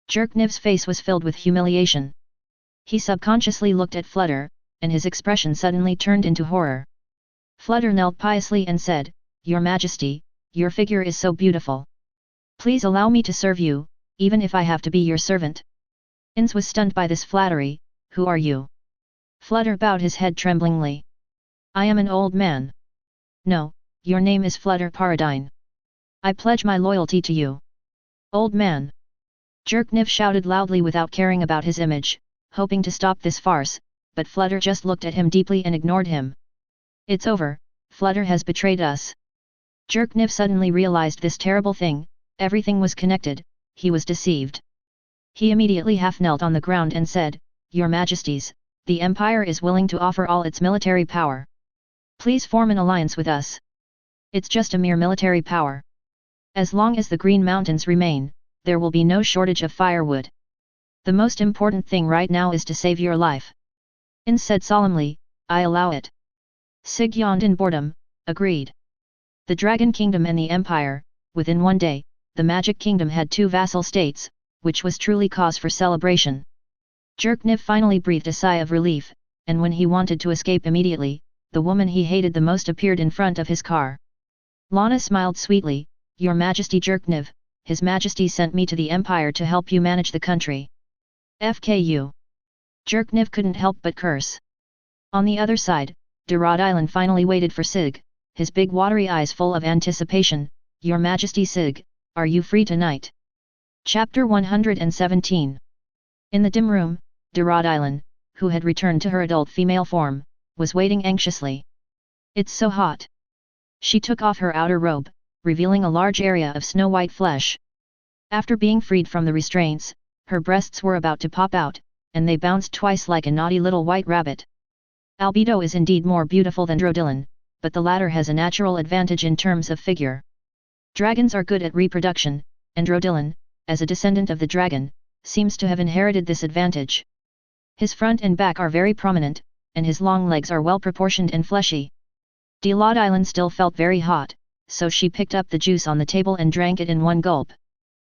Jerkniv's face was filled with humiliation. He subconsciously looked at Flutter, and his expression suddenly turned into horror. Flutter knelt piously and said, "Your Majesty, your figure is so beautiful. Please allow me to serve you, even if I have to be your servant." Ainz was stunned by this flattery. "Who are you?" Flutter bowed his head tremblingly. "I am an old man." "No, your name is Flutter Paradine. I pledge my loyalty to you." "Old man!" Jerkniv shouted loudly without caring about his image, hoping to stop this farce, but Flutter just looked at him deeply and ignored him. "It's over, Flutter has betrayed us." Jerkniv suddenly realized this terrible thing, everything was connected, he was deceived. He immediately half knelt on the ground and said, "Your Majesties, the Empire is willing to offer all its military power. Please form an alliance with us. It's just a mere military power. As long as the Green Mountains remain, there will be no shortage of firewood. The most important thing right now is to save your life." Ainz said solemnly, "I allow it." Sig yawned in boredom, agreed. The Dragon Kingdom and the Empire, within one day, the Magic Kingdom had two vassal states, which was truly cause for celebration. Jerkniv finally breathed a sigh of relief, and when he wanted to escape immediately, the woman he hated the most appeared in front of his car. Lana smiled sweetly, Your Majesty Jerkniv, His Majesty sent me to the Empire to help you manage the country. FKU. Jerkniv couldn't help but curse. On the other side, Rod Island finally waited for Sig, his big watery eyes full of anticipation. Your Majesty Sig, are you free tonight? Chapter 117. In the dim room, Rod Island, who had returned to her adult female form, was waiting anxiously. It's so hot. She took off her outer robe, revealing a large area of snow-white flesh. After being freed from the restraints, her breasts were about to pop out, and they bounced twice like a naughty little white rabbit. Albedo is indeed more beautiful than Drodillan, but the latter has a natural advantage in terms of figure. Dragons are good at reproduction, and Drodillan, as a descendant of the dragon, seems to have inherited this advantage. His front and back are very prominent, and his long legs are well proportioned and fleshy. Rod Island still felt very hot, so she picked up the juice on the table and drank it in one gulp.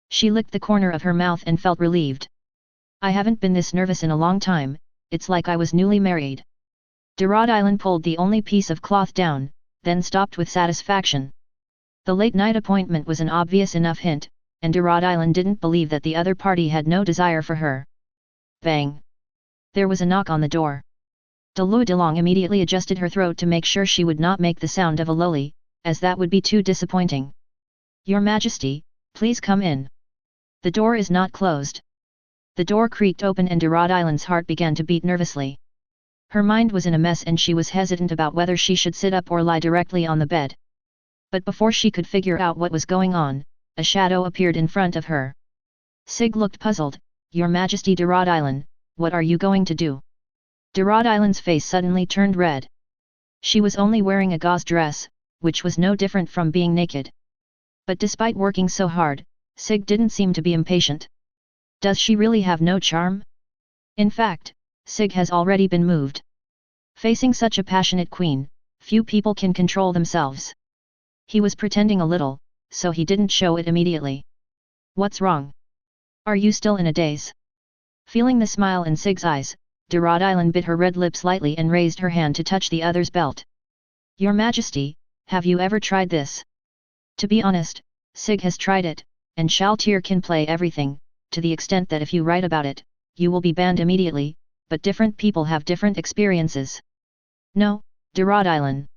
She licked the corner of her mouth and felt relieved. I haven't been this nervous in a long time, it's like I was newly married. Rod Island pulled the only piece of cloth down, then stopped with satisfaction. The late-night appointment was an obvious enough hint, and Rod Island didn't believe that the other party had no desire for her. Bang! There was a knock on the door. Delong immediately adjusted her throat to make sure she would not make the sound of a loli, as that would be too disappointing. Your Majesty, please come in. The door is not closed. The door creaked open and Rod Island's heart began to beat nervously. Her mind was in a mess and she was hesitant about whether she should sit up or lie directly on the bed. But before she could figure out what was going on, a shadow appeared in front of her. Sig looked puzzled. Your Majesty Rod Island, what are you going to do? Rod Island's face suddenly turned red. She was only wearing a gauze dress, which was no different from being naked. But despite working so hard, Sig didn't seem to be impatient. Does she really have no charm? In fact, Sig has already been moved. Facing such a passionate queen, few people can control themselves. He was pretending a little, so he didn't show it immediately. What's wrong? Are you still in a daze? Feeling the smile in Sig's eyes, Rod Island bit her red lips lightly and raised her hand to touch the other's belt. Your Majesty, have you ever tried this? To be honest, Sig has tried it, and Shaltir can play everything, to the extent that if you write about it, you will be banned immediately, but different people have different experiences. No, Rod Island.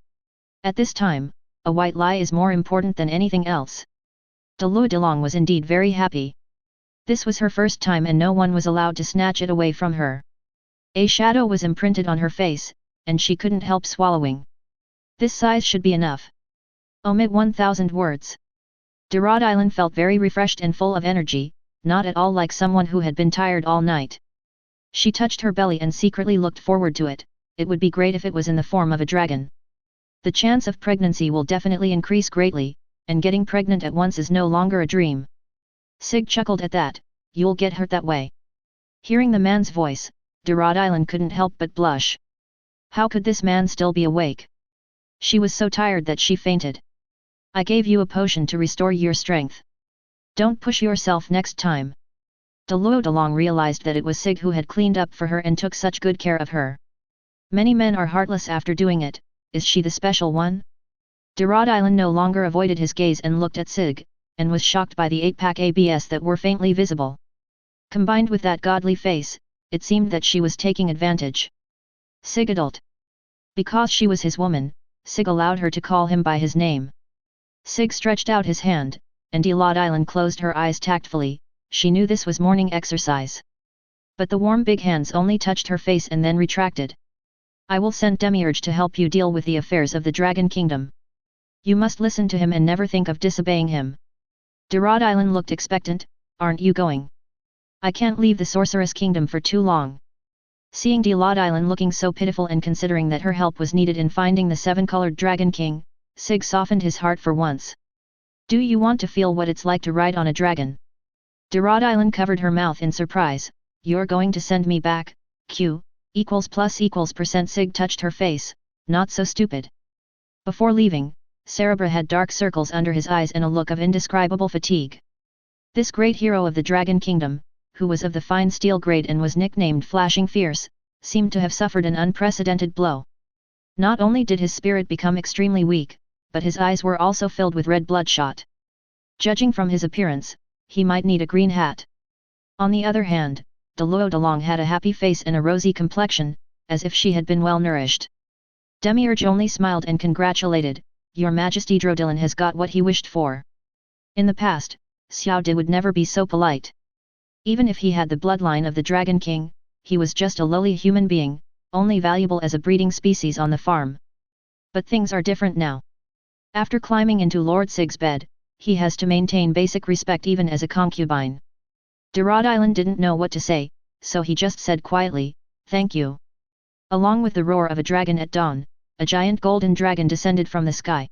At this time, a white lie is more important than anything else. Delong was indeed very happy. This was her first time and no one was allowed to snatch it away from her. A shadow was imprinted on her face, and she couldn't help swallowing. This size should be enough. Omit 1,000 words. Rod Island felt very refreshed and full of energy, not at all like someone who had been tired all night. She touched her belly and secretly looked forward to it. It would be great if it was in the form of a dragon. The chance of pregnancy will definitely increase greatly, and getting pregnant at once is no longer a dream. Sig chuckled at that. You'll get hurt that way. Hearing the man's voice, Rod Island couldn't help but blush. How could this man still be awake? She was so tired that she fainted. I gave you a potion to restore your strength. Don't push yourself next time. Delong realized that it was Sig who had cleaned up for her and took such good care of her. Many men are heartless after doing it, is she the special one? Rod Island no longer avoided his gaze and looked at Sig, and was shocked by the 8-pack abs that were faintly visible. Combined with that godly face, it seemed that she was taking advantage. Sig adult. Because she was his woman, Sig allowed her to call him by his name. Sig stretched out his hand, and Rod Island closed her eyes tactfully. She knew this was morning exercise. But the warm big hands only touched her face and then retracted. I will send Demiurge to help you deal with the affairs of the Dragon Kingdom. You must listen to him and never think of disobeying him. Rod Island looked expectant. Aren't you going? I can't leave the Sorceress Kingdom for too long. Seeing Rod Island looking so pitiful and considering that her help was needed in finding the 7-colored Dragon King, Sig softened his heart for once. Do you want to feel what it's like to ride on a dragon? Rod Island covered her mouth in surprise. You're going to send me back? Q +% Sig touched her face. Not so stupid. Before leaving, Cerebra had dark circles under his eyes and a look of indescribable fatigue. This great hero of the Dragon Kingdom, who was of the fine steel grade and was nicknamed Flashing Fierce, seemed to have suffered an unprecedented blow. Not only did his spirit become extremely weak, but his eyes were also filled with red bloodshot. Judging from his appearance, he might need a green hat. On the other hand, Delong had a happy face and a rosy complexion, as if she had been well nourished. Demiurge only smiled and congratulated, "Your Majesty, Drodilin has got what he wished for." In the past, Xiao De would never be so polite. Even if he had the bloodline of the Dragon King, he was just a lowly human being, only valuable as a breeding species on the farm. But things are different now. After climbing into Lord Sig's bed, he has to maintain basic respect even as a concubine. Drodilin didn't know what to say, so he just said quietly, "Thank you." Along with the roar of a dragon at dawn, a giant golden dragon descended from the sky.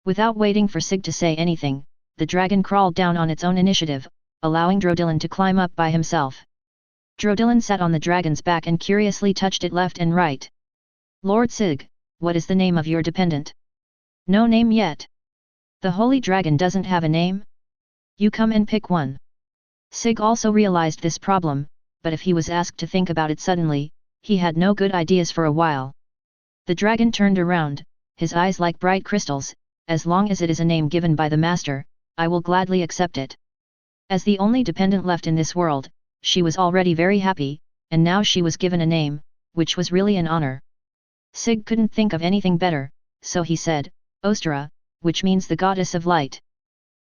Without waiting for Sig to say anything, the dragon crawled down on its own initiative, allowing Drodilin to climb up by himself. Drodilin sat on the dragon's back and curiously touched it left and right. "Lord Sig, what is the name of your dependent?" "No name yet." "The holy dragon doesn't have a name?" "You come and pick one." Sig also realized this problem, but if he was asked to think about it suddenly, he had no good ideas for a while. The dragon turned around, his eyes like bright crystals. "As long as it is a name given by the master, I will gladly accept it." As the only dependent left in this world, she was already very happy, and now she was given a name, which was really an honor. Sig couldn't think of anything better, so he said, "Ostara," which means the goddess of light.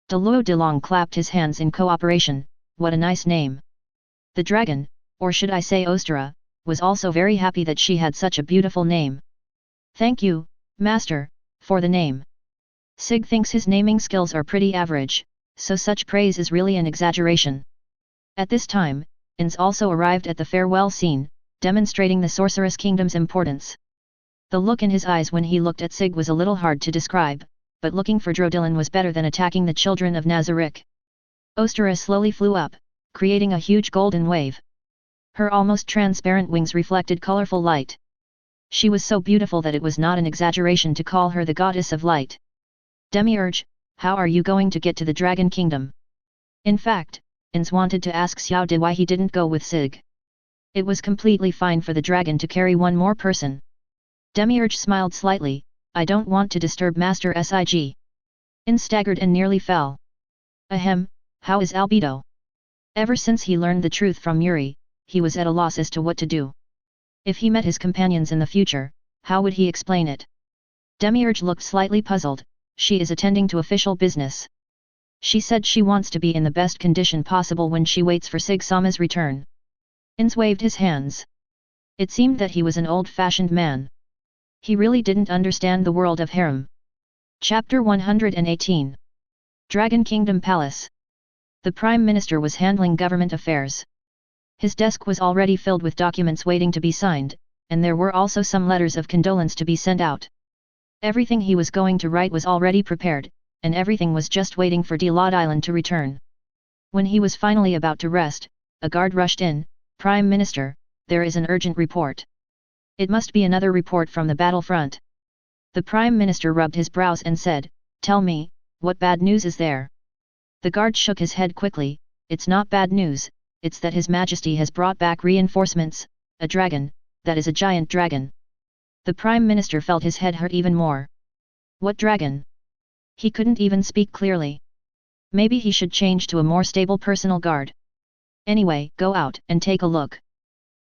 Delong clapped his hands in cooperation. "What a nice name." The dragon, or should I say Ostara, was also very happy that she had such a beautiful name. "Thank you, master, for the name." Sig thinks his naming skills are pretty average, so such praise is really an exaggeration. At this time, Ainz also arrived at the farewell scene, demonstrating the Sorceress Kingdom's importance. The look in his eyes when he looked at Sig was a little hard to describe, but looking for Drodilin was better than attacking the children of Nazarick. Ostara slowly flew up, creating a huge golden wave. Her almost transparent wings reflected colorful light. She was so beautiful that it was not an exaggeration to call her the goddess of light. "Demiurge, how are you going to get to the Dragon Kingdom?" In fact, Ainz wanted to ask Xiao De why he didn't go with Sig. It was completely fine for the dragon to carry one more person. Demiurge smiled slightly, "I don't want to disturb Master Sig." Ainz staggered and nearly fell. "Ahem, how is Albedo?" Ever since he learned the truth from Yuri, he was at a loss as to what to do. If he met his companions in the future, how would he explain it? Demiurge looked slightly puzzled. "She is attending to official business. She said she wants to be in the best condition possible when she waits for Sig-sama's return." Ainz waved his hands. It seemed that he was an old-fashioned man. He really didn't understand the world of harem. Chapter 118. Dragon Kingdom Palace. The Prime Minister was handling government affairs. His desk was already filled with documents waiting to be signed, and there were also some letters of condolence to be sent out. Everything he was going to write was already prepared, and everything was just waiting for Drodilin to return. When he was finally about to rest, a guard rushed in. "Prime Minister, there is an urgent report." "It must be another report from the battlefront." The Prime Minister rubbed his brows and said, "Tell me, what bad news is there?" The guard shook his head quickly. "It's not bad news, it's that His Majesty has brought back reinforcements, a dragon, that is a giant dragon." The Prime Minister felt his head hurt even more. What dragon? He couldn't even speak clearly. Maybe he should change to a more stable personal guard. Anyway, go out and take a look.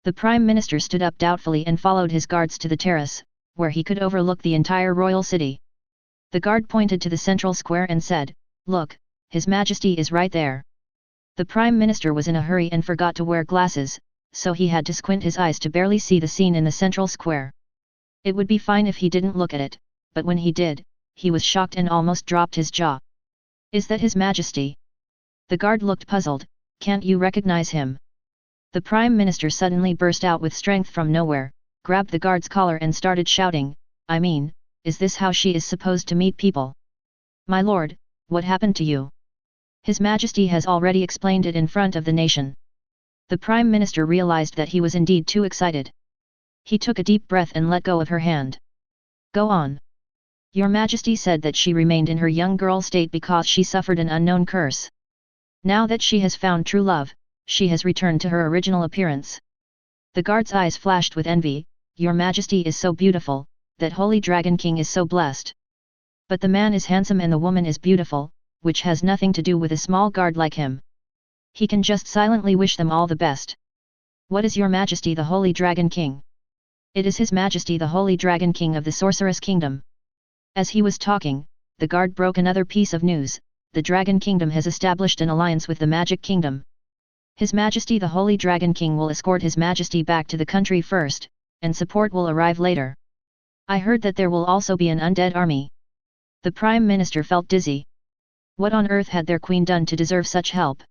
The Prime Minister stood up doubtfully and followed his guards to the terrace, where he could overlook the entire royal city. The guard pointed to the central square and said, "Look, His Majesty is right there." The Prime Minister was in a hurry and forgot to wear glasses, so he had to squint his eyes to barely see the scene in the central square. It would be fine if he didn't look at it, but when he did, he was shocked and almost dropped his jaw. "Is that His Majesty?" The guard looked puzzled. "Can't you recognize him?" The Prime Minister suddenly burst out with strength from nowhere, grabbed the guard's collar and started shouting, "I mean, is this how she is supposed to meet people? My lord, what happened to you? His Majesty has already explained it in front of the nation." The Prime Minister realized that he was indeed too excited. He took a deep breath and let go of her hand. "Go on. Your Majesty said that she remained in her young girl state because she suffered an unknown curse. Now that she has found true love, she has returned to her original appearance." The guard's eyes flashed with envy. "Your Majesty is so beautiful, that Holy Dragon King is so blessed." But the man is handsome and the woman is beautiful, which has nothing to do with a small guard like him. He can just silently wish them all the best. What is your majesty the Holy Dragon King? It is His Majesty the Holy Dragon King of the Sorceress Kingdom. As he was talking, the guard broke another piece of news: the Dragon Kingdom has established an alliance with the Magic Kingdom. His Majesty the Holy Dragon King will escort His Majesty back to the country first, and support will arrive later. I heard that there will also be an undead army. The Prime Minister felt dizzy. What on earth had their queen done to deserve such help?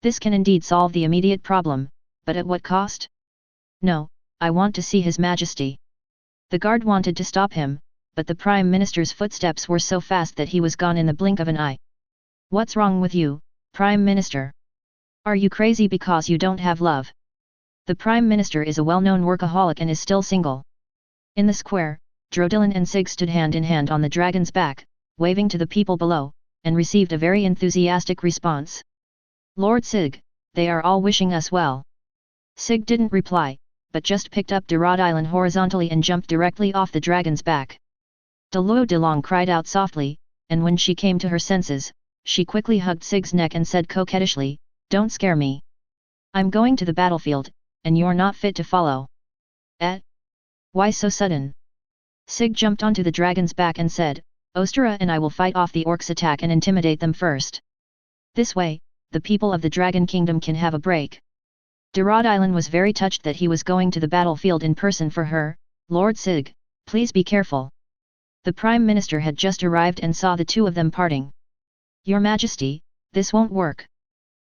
This can indeed solve the immediate problem, but at what cost? No, I want to see His Majesty. The guard wanted to stop him, but the Prime Minister's footsteps were so fast that he was gone in the blink of an eye. What's wrong with you, Prime Minister? Are you crazy because you don't have love? The Prime Minister is a well-known workaholic and is still single. In the square, Drodilin and Sig stood hand in hand on the dragon's back, waving to the people below, and received a very enthusiastic response. Lord Sig, they are all wishing us well. Sig didn't reply, but just picked up Drodilin horizontally and jumped directly off the dragon's back. Deluo Delong cried out softly, and when she came to her senses, she quickly hugged Sig's neck and said coquettishly, "Don't scare me. I'm going to the battlefield, and you're not fit to follow." Why so sudden? Sig jumped onto the dragon's back and said, "Ostara and I will fight off the orcs' attack and intimidate them first. This way, the people of the Dragon Kingdom can have a break." Drodilin was very touched that he was going to the battlefield in person for her. "Lord Sig, please be careful." The Prime Minister had just arrived and saw the two of them parting. "Your Majesty, this won't work."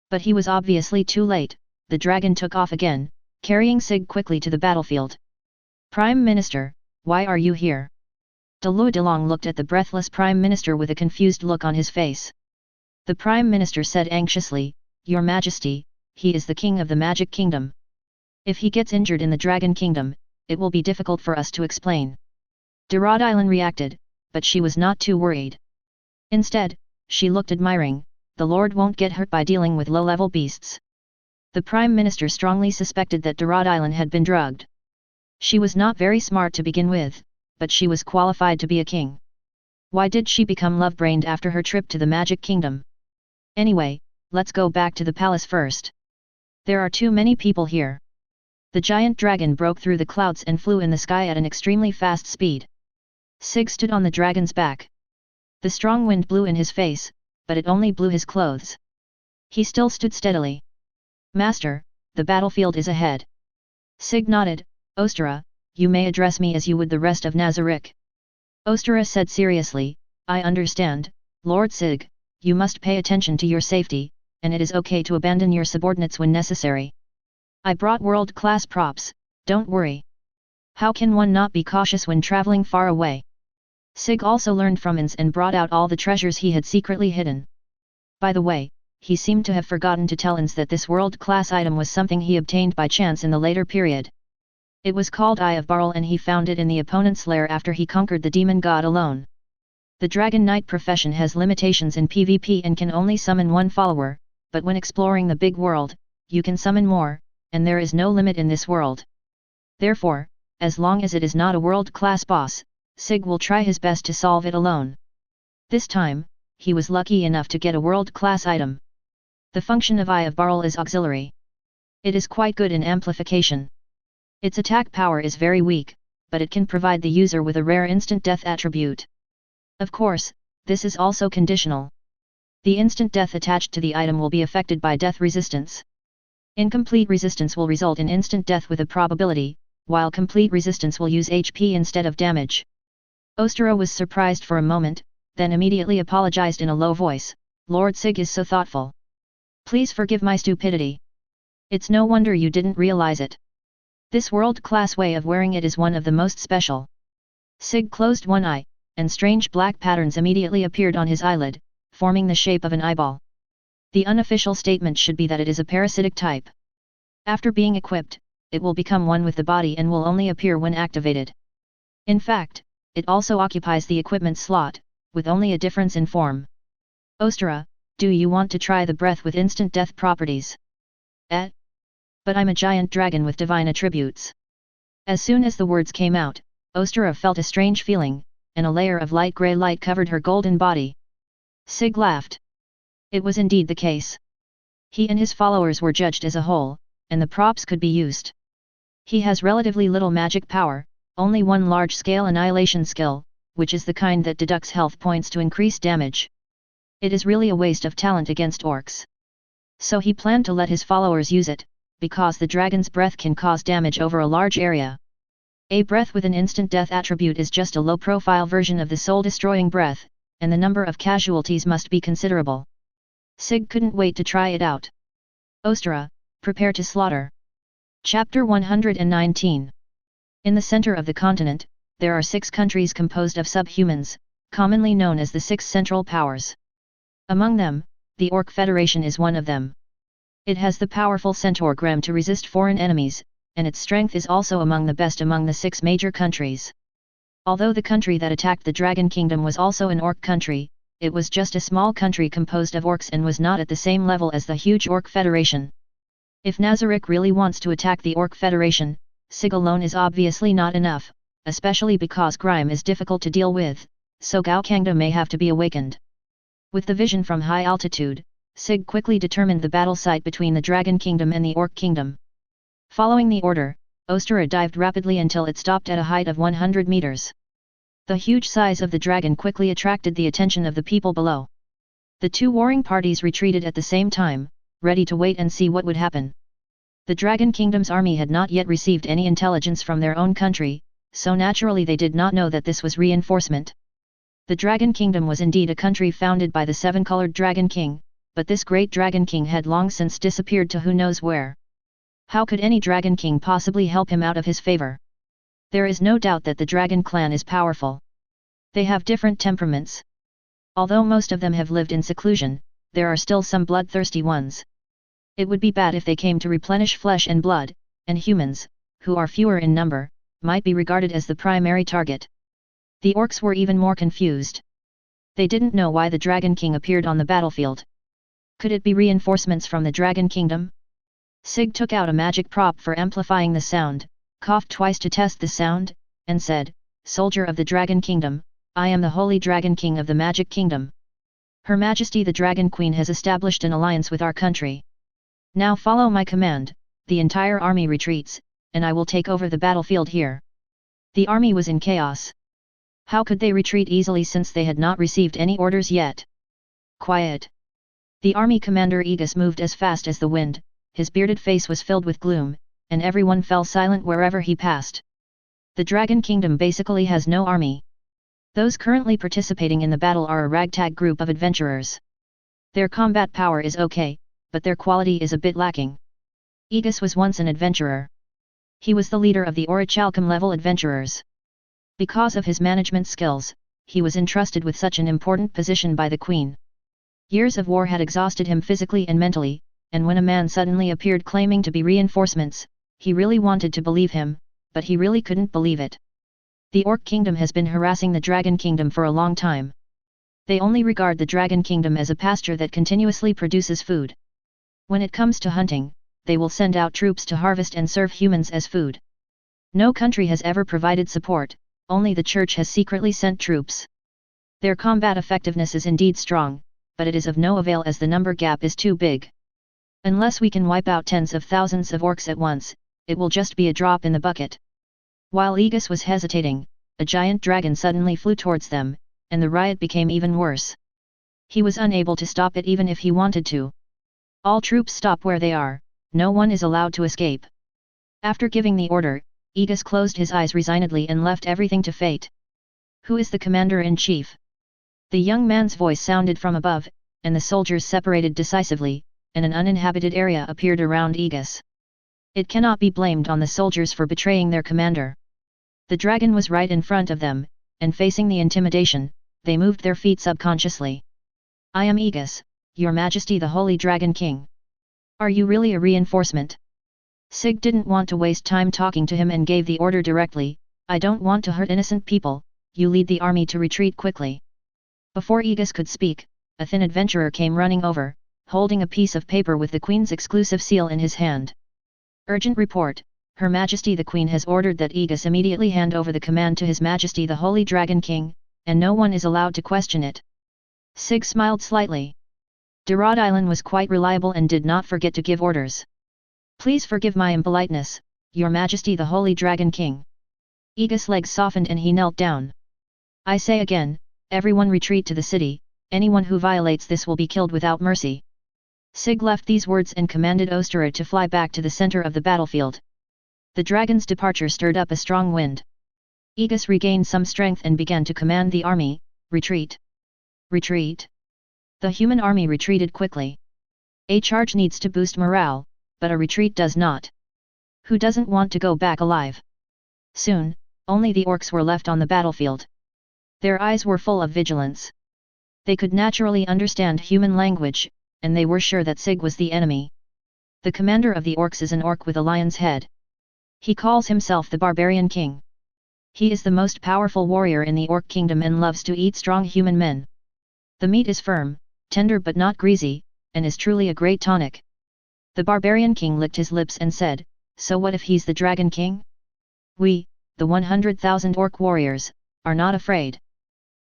But he was obviously too late. The dragon took off again, carrying Sig quickly to the battlefield. "Prime Minister, why are you here?" Deluo Delong looked at the breathless Prime Minister with a confused look on his face. The Prime Minister said anxiously, "Your Majesty, he is the King of the Magic Kingdom. If he gets injured in the Dragon Kingdom, it will be difficult for us to explain." Drodilin reacted, but she was not too worried. Instead, she looked admiring. The Lord won't get hurt by dealing with low-level beasts. The Prime Minister strongly suspected that Drodilin had been drugged. She was not very smart to begin with, but she was qualified to be a king. Why did she become love-brained after her trip to the Magic Kingdom? Anyway, let's go back to the palace first. There are too many people here. The giant dragon broke through the clouds and flew in the sky at an extremely fast speed. Sig stood on the dragon's back. The strong wind blew in his face, but it only blew his clothes. He still stood steadily. "Master, the battlefield is ahead." Sig nodded. "Ostara, you may address me as you would the rest of Nazarick." Ostara said seriously, "I understand, Lord Sig, you must pay attention to your safety, and it is okay to abandon your subordinates when necessary. I brought world-class props, don't worry. How can one not be cautious when traveling far away?" Sig also learned from Ainz and brought out all the treasures he had secretly hidden. By the way, he seemed to have forgotten to tell Ainz that this world-class item was something he obtained by chance in the later period. It was called Eye of Barl and he found it in the opponent's lair after he conquered the demon god alone. The Dragon Knight profession has limitations in PvP and can only summon one follower, but when exploring the big world, you can summon more, and there is no limit in this world. Therefore, as long as it is not a world-class boss, Sig will try his best to solve it alone. This time, he was lucky enough to get a world-class item. The function of Eye of Barl is auxiliary. It is quite good in amplification. Its attack power is very weak, but it can provide the user with a rare instant death attribute. Of course, this is also conditional. The instant death attached to the item will be affected by death resistance. Incomplete resistance will result in instant death with a probability, while complete resistance will use HP instead of damage. Ostara was surprised for a moment, then immediately apologized in a low voice, "Lord Sig is so thoughtful. Please forgive my stupidity. It's no wonder you didn't realize it. This world-class way of wearing it is one of the most special." Sig closed one eye, and strange black patterns immediately appeared on his eyelid, forming the shape of an eyeball. The unofficial statement should be that it is a parasitic type. After being equipped, it will become one with the body and will only appear when activated. In fact, it also occupies the equipment slot, with only a difference in form. "Ostara, do you want to try the breath with instant death properties?" But I'm a giant dragon with divine attributes." As soon as the words came out, Ostara felt a strange feeling, and a layer of light grey light covered her golden body. Sig laughed. It was indeed the case. He and his followers were judged as a whole, and the props could be used. He has relatively little magic power, only one large-scale annihilation skill, which is the kind that deducts health points to increase damage. It is really a waste of talent against orcs. So he planned to let his followers use it, because the dragon's breath can cause damage over a large area. A breath with an instant death attribute is just a low-profile version of the soul-destroying breath, and the number of casualties must be considerable. Sig couldn't wait to try it out. Ostera, prepare to slaughter. Chapter 119. In the center of the continent, there are 6 countries composed of subhumans, commonly known as the 6 Central Powers. Among them, the Orc Federation is one of them. It has the powerful centaur Grem to resist foreign enemies, and its strength is also among the best among the 6 major countries. Although the country that attacked the Dragon Kingdom was also an Orc country, it was just a small country composed of orcs and was not at the same level as the huge Orc Federation. If Nazarick really wants to attack the Orc Federation, Sig alone is obviously not enough, especially because Grime is difficult to deal with, so Gaokangda may have to be awakened. With the vision from high altitude, Sig quickly determined the battle site between the Dragon Kingdom and the Orc Kingdom. Following the order, Ostera dived rapidly until it stopped at a height of 100 meters. The huge size of the dragon quickly attracted the attention of the people below. The 2 warring parties retreated at the same time, ready to wait and see what would happen. The Dragon Kingdom's army had not yet received any intelligence from their own country, so naturally they did not know that this was reinforcement. The Dragon Kingdom was indeed a country founded by the 7-colored Dragon King, but this great Dragon King had long since disappeared to who knows where. How could any Dragon King possibly help him out of his favor? There is no doubt that the Dragon clan is powerful. They have different temperaments. Although most of them have lived in seclusion, there are still some bloodthirsty ones. It would be bad if they came to replenish flesh and blood, and humans, who are fewer in number, might be regarded as the primary target. The orcs were even more confused. They didn't know why the Dragon King appeared on the battlefield. Could it be reinforcements from the Dragon Kingdom? Sig took out a magic prop for amplifying the sound, coughed twice to test the sound, and said, "Soldier of the Dragon Kingdom, I am the Holy Dragon King of the Magic Kingdom. Her Majesty the Dragon Queen has established an alliance with our country. Now follow my command, the entire army retreats, and I will take over the battlefield here." The army was in chaos. How could they retreat easily since they had not received any orders yet? Quiet. The army commander Aegis moved as fast as the wind, his bearded face was filled with gloom, and everyone fell silent wherever he passed. The Dragon Kingdom basically has no army. Those currently participating in the battle are a ragtag group of adventurers. Their combat power is okay, but their quality is a bit lacking. Aegis was once an adventurer. He was the leader of the Orichalcum level adventurers. Because of his management skills, he was entrusted with such an important position by the Queen. Years of war had exhausted him physically and mentally, and when a man suddenly appeared claiming to be reinforcements, he really wanted to believe him, but he really couldn't believe it. The Orc Kingdom has been harassing the Dragon Kingdom for a long time. They only regard the Dragon Kingdom as a pasture that continuously produces food. When it comes to hunting, they will send out troops to harvest and serve humans as food. No country has ever provided support, only the Church has secretly sent troops. Their combat effectiveness is indeed strong, but it is of no avail as the number gap is too big. Unless we can wipe out tens of thousands of orcs at once, it will just be a drop in the bucket. While Aegis was hesitating, a giant dragon suddenly flew towards them, and the riot became even worse. He was unable to stop it even if he wanted to. All troops stop where they are, no one is allowed to escape. After giving the order, Aegis closed his eyes resignedly and left everything to fate. "Who is the commander-in-chief?" The young man's voice sounded from above, and the soldiers separated decisively, and an uninhabited area appeared around Aegis. It cannot be blamed on the soldiers for betraying their commander. The dragon was right in front of them, and facing the intimidation, they moved their feet subconsciously. "I am Aegis, Your Majesty the Holy Dragon King. Are you really a reinforcement?" Sig didn't want to waste time talking to him and gave the order directly, "I don't want to hurt innocent people, you lead the army to retreat quickly." Before Aegis could speak, a thin adventurer came running over, holding a piece of paper with the Queen's exclusive seal in his hand. "Urgent report, Her Majesty the Queen has ordered that Aegis immediately hand over the command to His Majesty the Holy Dragon King, and no one is allowed to question it. Sig smiled slightly. Derod Island was quite reliable and did not forget to give orders. Please forgive my impoliteness, Your Majesty the Holy Dragon King. Aegis' legs softened and he knelt down. I say again, everyone retreat to the city, anyone who violates this will be killed without mercy. Sig left these words and commanded Ostara to fly back to the center of the battlefield. The dragon's departure stirred up a strong wind. Aegis regained some strength and began to command the army, retreat. Retreat. The human army retreated quickly. A charge needs to boost morale, but a retreat does not. Who doesn't want to go back alive? Soon, only the orcs were left on the battlefield. Their eyes were full of vigilance. They could naturally understand human language, and they were sure that Sig was the enemy. The commander of the orcs is an orc with a lion's head. He calls himself the Barbarian King. He is the most powerful warrior in the orc kingdom and loves to eat strong human men. The meat is firm, tender but not greasy, and is truly a great tonic. The Barbarian King licked his lips and said, so what if he's the Dragon King? We, the 100,000 orc warriors, are not afraid.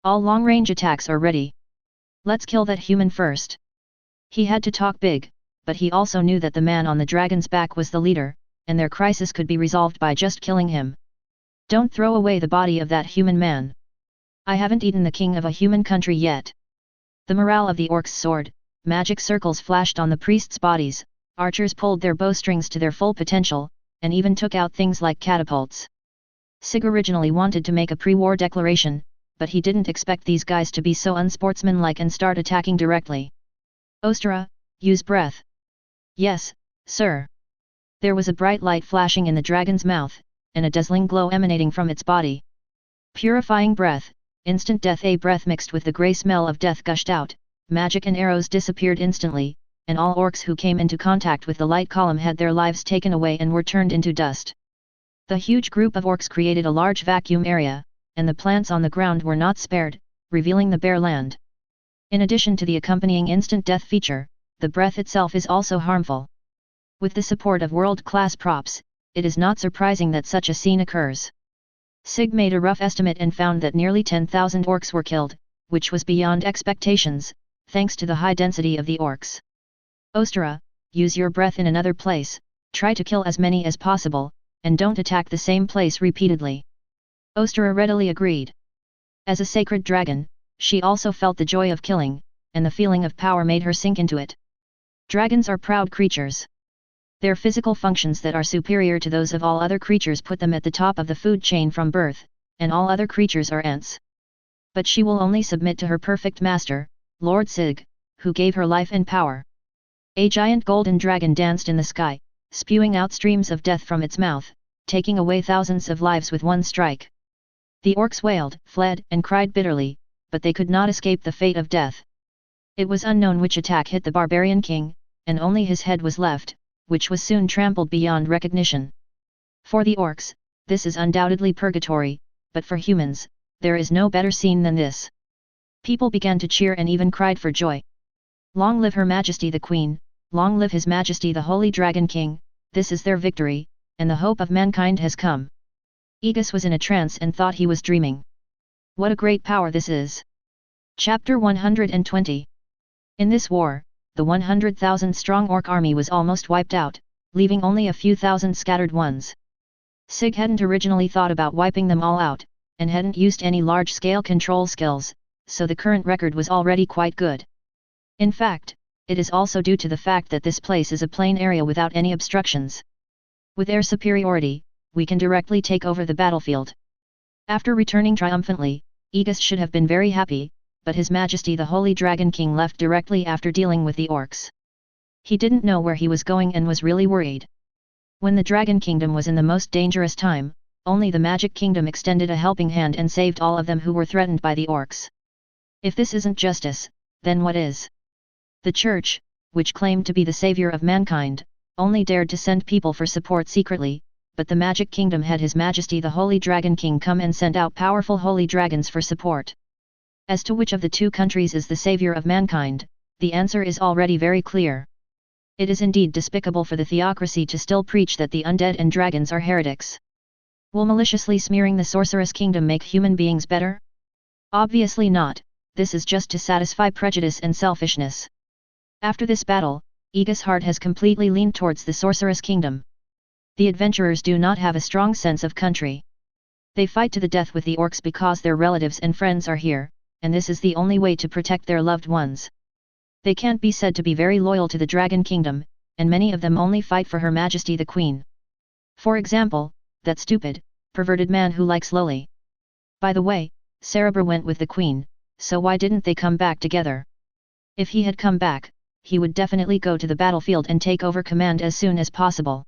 All long-range attacks are ready. Let's kill that human first. He had to talk big, but he also knew that the man on the dragon's back was the leader, and their crisis could be resolved by just killing him. Don't throw away the body of that human man. I haven't eaten the king of a human country yet. The morale of the orcs soared, magic circles flashed on the priests' bodies, archers pulled their bowstrings to their full potential, and even took out things like catapults. Sig originally wanted to make a pre-war declaration, but he didn't expect these guys to be so unsportsmanlike and start attacking directly. Ostara, use breath. Yes, sir. There was a bright light flashing in the dragon's mouth, and a dazzling glow emanating from its body. Purifying breath, instant death. A breath mixed with the grey smell of death gushed out, magic and arrows disappeared instantly, and all orcs who came into contact with the light column had their lives taken away and were turned into dust. The huge group of orcs created a large vacuum area, and the plants on the ground were not spared, revealing the bare land. In addition to the accompanying instant death feature, the breath itself is also harmful. With the support of world-class props, it is not surprising that such a scene occurs. Sig made a rough estimate and found that nearly 10,000 orcs were killed, which was beyond expectations, thanks to the high density of the orcs. Ostara, use your breath in another place, try to kill as many as possible, and don't attack the same place repeatedly. Ostara readily agreed. As a sacred dragon, she also felt the joy of killing, and the feeling of power made her sink into it. Dragons are proud creatures. Their physical functions that are superior to those of all other creatures put them at the top of the food chain from birth, and all other creatures are ants. But she will only submit to her perfect master, Lord Sig, who gave her life and power. A giant golden dragon danced in the sky, spewing out streams of death from its mouth, taking away thousands of lives with one strike. The orcs wailed, fled, and cried bitterly, but they could not escape the fate of death. It was unknown which attack hit the Barbarian King, and only his head was left, which was soon trampled beyond recognition. For the orcs, this is undoubtedly purgatory, but for humans, there is no better scene than this. People began to cheer and even cried for joy. Long live Her Majesty the Queen, long live His Majesty the Holy Dragon King, this is their victory, and the hope of mankind has come. Aegis was in a trance and thought he was dreaming. What a great power this is! Chapter 120. In this war, the 100,000 strong orc army was almost wiped out, leaving only a few thousand scattered ones. Sig hadn't originally thought about wiping them all out, and hadn't used any large-scale control skills, so the current record was already quite good. In fact, it is also due to the fact that this place is a plain area without any obstructions. With air superiority, we can directly take over the battlefield. After returning triumphantly, Aegis should have been very happy, but His Majesty the Holy Dragon King left directly after dealing with the orcs. He didn't know where he was going and was really worried. When the Dragon Kingdom was in the most dangerous time, only the Magic Kingdom extended a helping hand and saved all of them who were threatened by the orcs. If this isn't justice, then what is? The Church, which claimed to be the savior of mankind, only dared to send people for support secretly, but the Magic Kingdom had His Majesty the Holy Dragon King come and send out powerful holy dragons for support. As to which of the two countries is the savior of mankind, the answer is already very clear. It is indeed despicable for the theocracy to still preach that the undead and dragons are heretics. Will maliciously smearing the sorceress kingdom make human beings better? Obviously not, this is just to satisfy prejudice and selfishness. After this battle, Aegus' heart has completely leaned towards the sorceress kingdom. The adventurers do not have a strong sense of country. They fight to the death with the orcs because their relatives and friends are here, and this is the only way to protect their loved ones. They can't be said to be very loyal to the Dragon Kingdom, and many of them only fight for Her Majesty the Queen. For example, that stupid, perverted man who likes Loli. By the way, Cerebra went with the Queen, so why didn't they come back together? If he had come back, he would definitely go to the battlefield and take over command as soon as possible.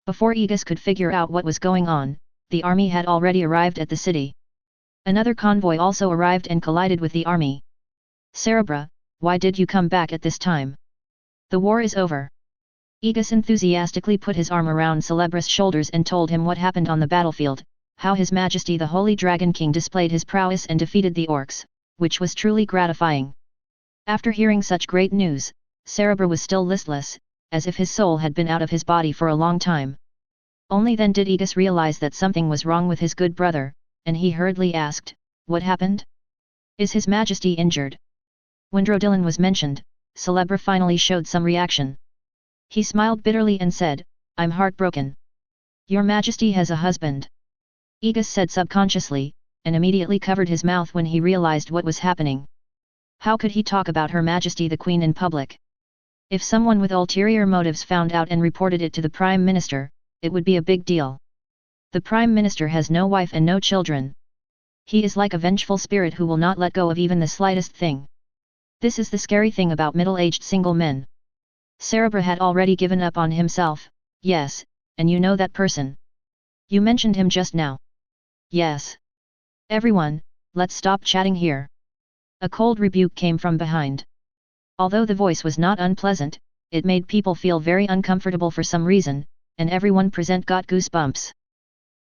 Before Aegus could figure out what was going on, the army had already arrived at the city. Another convoy also arrived and collided with the army. Cerebra, why did you come back at this time? The war is over. Aegus enthusiastically put his arm around Cerebra's shoulders and told him what happened on the battlefield, how His Majesty the Holy Dragon King displayed his prowess and defeated the orcs, which was truly gratifying. After hearing such great news, Cerebra was still listless, as if his soul had been out of his body for a long time. Only then did Aegus realize that something was wrong with his good brother, and he hurriedly asked, "What happened? Is His Majesty injured?" When Drodillan was mentioned, Cerebra finally showed some reaction. He smiled bitterly and said, "I'm heartbroken." "Your Majesty has a husband," Aegus said subconsciously, and immediately covered his mouth when he realized what was happening. How could he talk about Her Majesty the Queen in public? If someone with ulterior motives found out and reported it to the Prime Minister, it would be a big deal. The Prime Minister has no wife and no children. He is like a vengeful spirit who will not let go of even the slightest thing. This is the scary thing about middle-aged single men. Cerebra had already given up on himself. "Yes, and you know that person. You mentioned him just now." "Yes. Everyone, let's stop chatting here." A cold rebuke came from behind. Although the voice was not unpleasant, it made people feel very uncomfortable for some reason, and everyone present got goosebumps.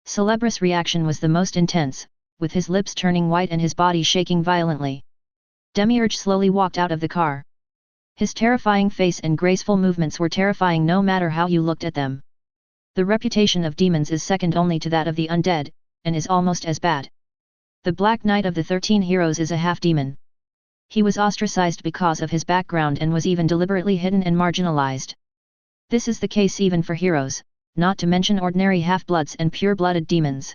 Cerebra's reaction was the most intense, with his lips turning white and his body shaking violently. Demiurge slowly walked out of the car. His terrifying face and graceful movements were terrifying no matter how you looked at them. The reputation of demons is second only to that of the undead, and is almost as bad. The Black Knight of the 13 Heroes is a half-demon. He was ostracized because of his background and was even deliberately hidden and marginalized. This is the case even for heroes, not to mention ordinary half-bloods and pure-blooded demons.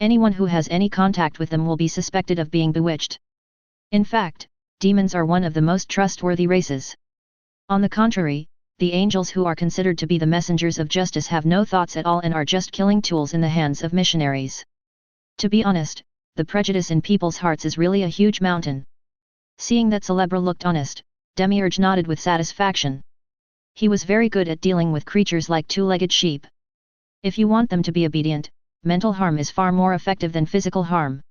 Anyone who has any contact with them will be suspected of being bewitched. In fact, demons are one of the most trustworthy races. On the contrary, the angels who are considered to be the messengers of justice have no thoughts at all and are just killing tools in the hands of missionaries. To be honest, the prejudice in people's hearts is really a huge mountain. Seeing that Cerebra looked honest, Demiurge nodded with satisfaction. He was very good at dealing with creatures like two-legged sheep. If you want them to be obedient, mental harm is far more effective than physical harm.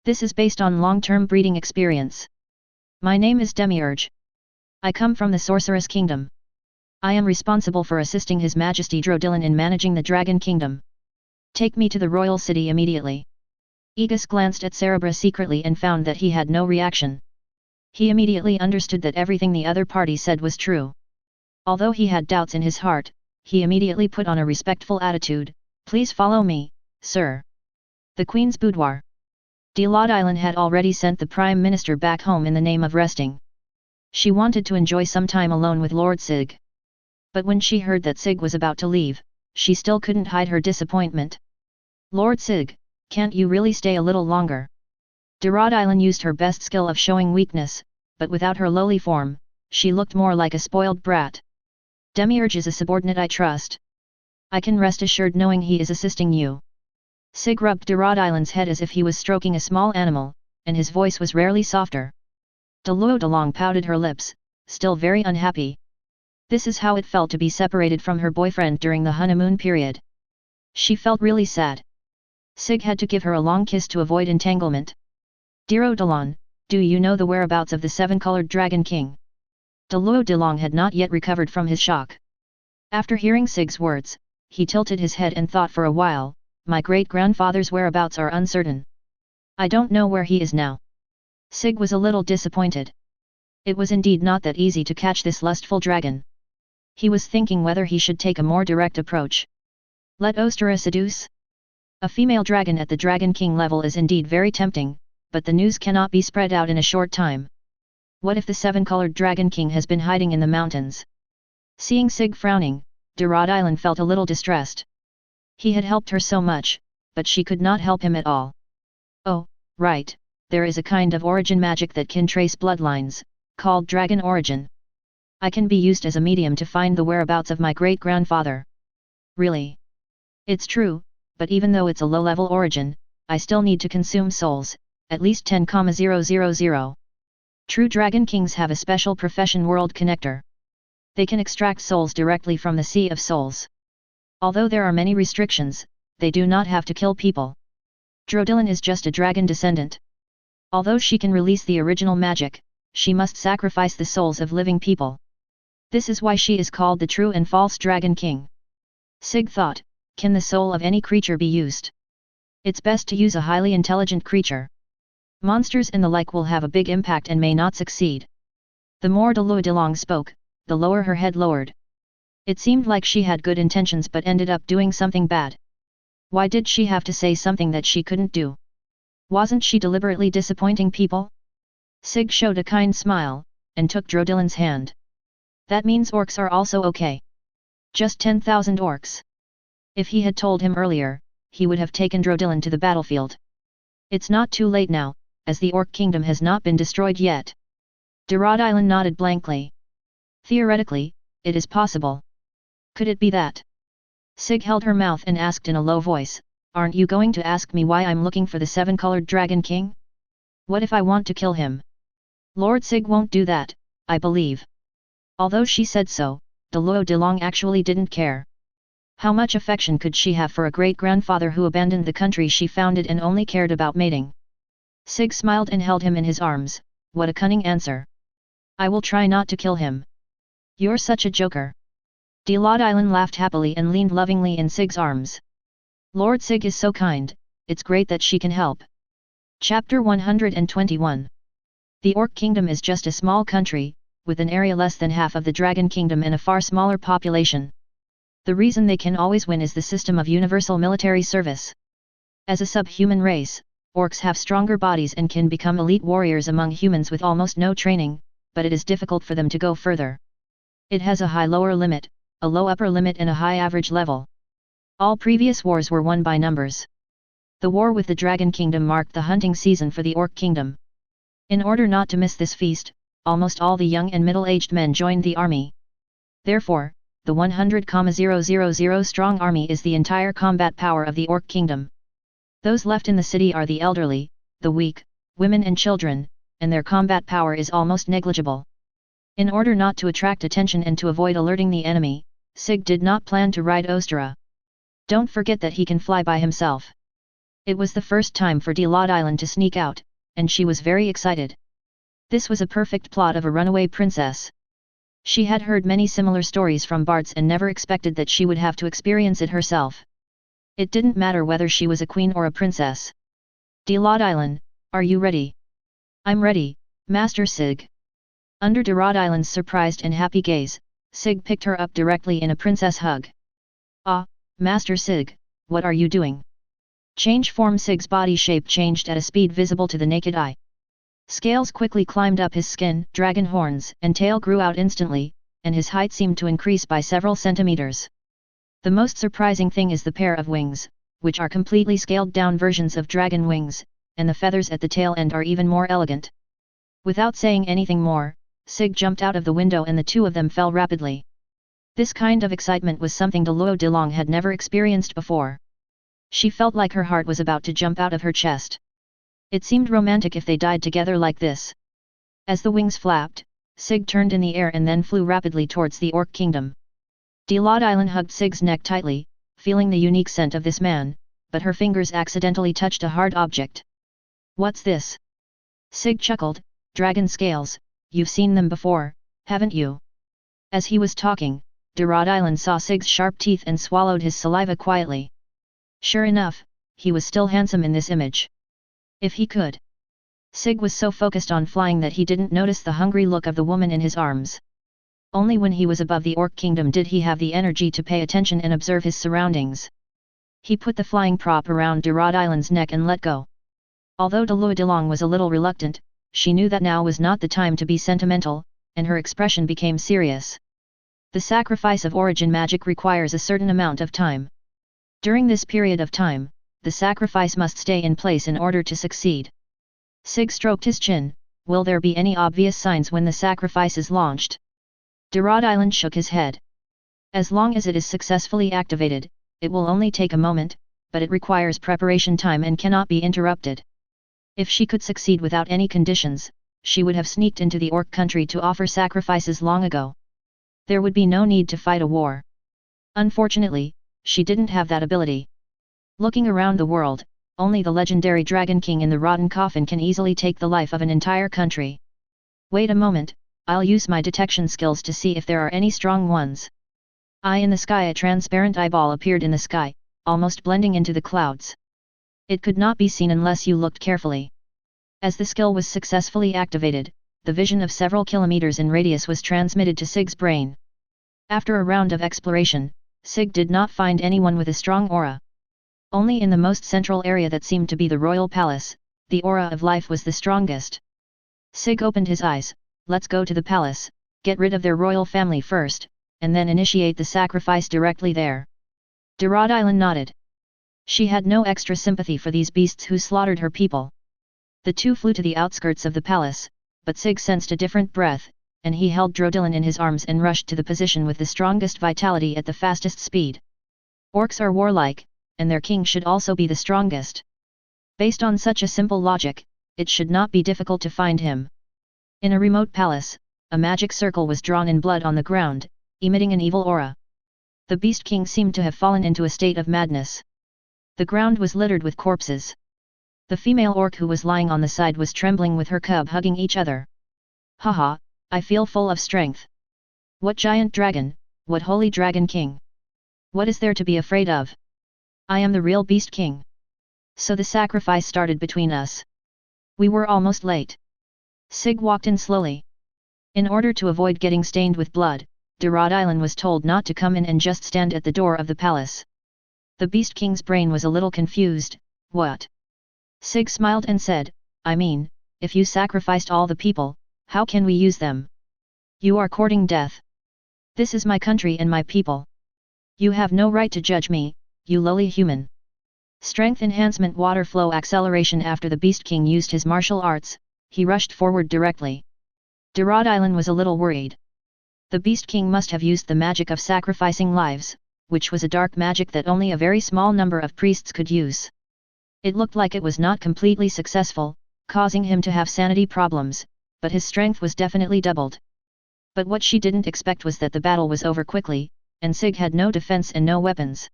This is based on long-term breeding experience. My name is Demiurge. I come from the Sorceress Kingdom. I am responsible for assisting His Majesty Drodillan in managing the Dragon Kingdom. Take me to the royal city immediately. Aegus glanced at Cerebra secretly and found that he had no reaction. He immediately understood that everything the other party said was true. Although he had doubts in his heart, he immediately put on a respectful attitude. "Please follow me, sir." The Queen's boudoir. Demiurge had already sent the Prime Minister back home in the name of resting. She wanted to enjoy some time alone with Lord Sig. But when she heard that Sig was about to leave, she still couldn't hide her disappointment. "Lord Sig, can't you really stay a little longer?" Demiurge used her best skill of showing weakness, but without her lowly form, she looked more like a spoiled brat. "Demiurge is a subordinate I trust. I can rest assured knowing he is assisting you." Sig rubbed Demiurge's head as if he was stroking a small animal, and his voice was rarely softer. Demiurge pouted her lips, still very unhappy. This is how it felt to be separated from her boyfriend during the honeymoon period. She felt really sad. Sig had to give her a long kiss to avoid entanglement. "Demiurge, do you know the whereabouts of the seven-colored Dragon King?" Demiurge had not yet recovered from his shock. After hearing Sig's words, he tilted his head and thought for a while. "My great-grandfather's whereabouts are uncertain. I don't know where he is now." Sig was a little disappointed. It was indeed not that easy to catch this lustful dragon. He was thinking whether he should take a more direct approach. Let Ostera seduce? A female dragon at the Dragon King level is indeed very tempting, but the news cannot be spread out in a short time. What if the seven-colored Dragon King has been hiding in the mountains? Seeing Sig frowning, Demiurge felt a little distressed. He had helped her so much, but she could not help him at all. Oh, right, there is a kind of origin magic that can trace bloodlines, called dragon origin. I can be used as a medium to find the whereabouts of my great-grandfather. Really? It's true, but even though it's a low-level origin, I still need to consume souls, at least 10,000. True Dragon Kings have a special profession, World Connector. They can extract souls directly from the Sea of Souls. Although there are many restrictions, they do not have to kill people. Drodilin is just a dragon descendant. Although she can release the original magic, she must sacrifice the souls of living people. This is why she is called the true and false Dragon King. Sig thought, can the soul of any creature be used? It's best to use a highly intelligent creature. Monsters and the like will have a big impact and may not succeed. The more Demiurge spoke, the lower her head lowered. It seemed like she had good intentions but ended up doing something bad. Why did she have to say something that she couldn't do? Wasn't she deliberately disappointing people? Sig showed a kind smile, and took Drodilin's hand. That means orcs are also okay. Just 10,000 orcs. If he had told him earlier, he would have taken Drodilin to the battlefield. It's not too late now, as the orc kingdom has not been destroyed yet. Demiurge nodded blankly. Theoretically, it is possible. Could it be that? Sig held her mouth and asked in a low voice, aren't you going to ask me why I'm looking for the seven-colored Dragon King? What if I want to kill him? Lord Sig won't do that, I believe. Although she said so, Demiurge actually didn't care. How much affection could she have for a great-grandfather who abandoned the country she founded and only cared about mating? Sig smiled and held him in his arms. What a cunning answer. I will try not to kill him. You're such a joker. Demiurge laughed happily and leaned lovingly in Sig's arms. Lord Sig is so kind, it's great that she can help. Chapter 121. The Orc Kingdom is just a small country, with an area less than half of the Dragon Kingdom and a far smaller population. The reason they can always win is the system of universal military service. As a subhuman race, orcs have stronger bodies and can become elite warriors among humans with almost no training, but it is difficult for them to go further. It has a high lower limit, a low upper limit and a high average level. All previous wars were won by numbers. The war with the Dragon Kingdom marked the hunting season for the Orc Kingdom. In order not to miss this feast, almost all the young and middle-aged men joined the army. Therefore, the 100,000 strong army is the entire combat power of the Orc Kingdom. Those left in the city are the elderly, the weak, women and children, and their combat power is almost negligible. In order not to attract attention and to avoid alerting the enemy, Sig did not plan to ride Ostara. Don't forget that he can fly by himself. It was the first time for Demiurge to sneak out, and she was very excited. This was a perfect plot of a runaway princess. She had heard many similar stories from bards and never expected that she would have to experience it herself. It didn't matter whether she was a queen or a princess. Demiurge, are you ready? I'm ready, Master Sig. Under Demiurge's surprised and happy gaze, Sig picked her up directly in a princess hug. Ah, Master Sig, what are you doing? Change form. Sig's body shape changed at a speed visible to the naked eye. Scales quickly climbed up his skin, dragon horns and tail grew out instantly, and his height seemed to increase by several centimeters. The most surprising thing is the pair of wings, which are completely scaled down versions of dragon wings, and the feathers at the tail end are even more elegant. Without saying anything more, Sig jumped out of the window and the two of them fell rapidly. This kind of excitement was something Demiurge had never experienced before. She felt like her heart was about to jump out of her chest. It seemed romantic if they died together like this. As the wings flapped, Sig turned in the air and then flew rapidly towards the Orc Kingdom. Demiurge hugged Sig's neck tightly, feeling the unique scent of this man, but her fingers accidentally touched a hard object. What's this? Sig chuckled. Dragon scales, you've seen them before, haven't you? As he was talking, Demiurge saw Sig's sharp teeth and swallowed his saliva quietly. Sure enough, he was still handsome in this image. If he could. Sig was so focused on flying that he didn't notice the hungry look of the woman in his arms. Only when he was above the Orc Kingdom did he have the energy to pay attention and observe his surroundings. He put the flying prop around Demiurge's neck and let go. Although Deluidilong was a little reluctant, she knew that now was not the time to be sentimental, and her expression became serious. The sacrifice of origin magic requires a certain amount of time. During this period of time, the sacrifice must stay in place in order to succeed. Sig stroked his chin. Will there be any obvious signs when the sacrifice is launched? Dorodilon shook his head. As long as it is successfully activated, it will only take a moment, but it requires preparation time and cannot be interrupted. If she could succeed without any conditions, she would have sneaked into the orc country to offer sacrifices long ago. There would be no need to fight a war. Unfortunately, she didn't have that ability. Looking around the world, only the legendary Dragon King in the rotten coffin can easily take the life of an entire country. Wait a moment, I'll use my detection skills to see if there are any strong ones. Eye in the sky. A transparent eyeball appeared in the sky, almost blending into the clouds. It could not be seen unless you looked carefully. As the skill was successfully activated, the vision of several kilometers in radius was transmitted to Sig's brain. After a round of exploration, Sig did not find anyone with a strong aura. Only in the most central area that seemed to be the royal palace, the aura of life was the strongest. Sig opened his eyes. Let's go to the palace, get rid of their royal family first, and then initiate the sacrifice directly there. Dorodilon nodded. She had no extra sympathy for these beasts who slaughtered her people. The two flew to the outskirts of the palace, but Sig sensed a different breath, and he held Dorodilon in his arms and rushed to the position with the strongest vitality at the fastest speed. Orcs are warlike, and their king should also be the strongest. Based on such a simple logic, it should not be difficult to find him. In a remote palace, a magic circle was drawn in blood on the ground, emitting an evil aura. The Beast King seemed to have fallen into a state of madness. The ground was littered with corpses. The female orc who was lying on the side was trembling with her cub hugging each other. Haha, I feel full of strength. What giant dragon, what holy dragon king? What is there to be afraid of? I am the real Beast King. So the sacrifice started between us. We were almost late. Sig walked in slowly. In order to avoid getting stained with blood, Dorodilon was told not to come in and just stand at the door of the palace. The Beast King's brain was a little confused. What? Sig smiled and said, I mean, if you sacrificed all the people, how can we use them? You are courting death. This is my country and my people. You have no right to judge me, you lowly human. Strength enhancement water flow acceleration. After the Beast King used his martial arts, he rushed forward directly. Dorodilon was a little worried. The Beast King must have used the magic of sacrificing lives, which was a dark magic that only a very small number of priests could use. It looked like it was not completely successful, causing him to have sanity problems, but his strength was definitely doubled. But what she didn't expect was that the battle was over quickly, and Sig had no defense and no weapons.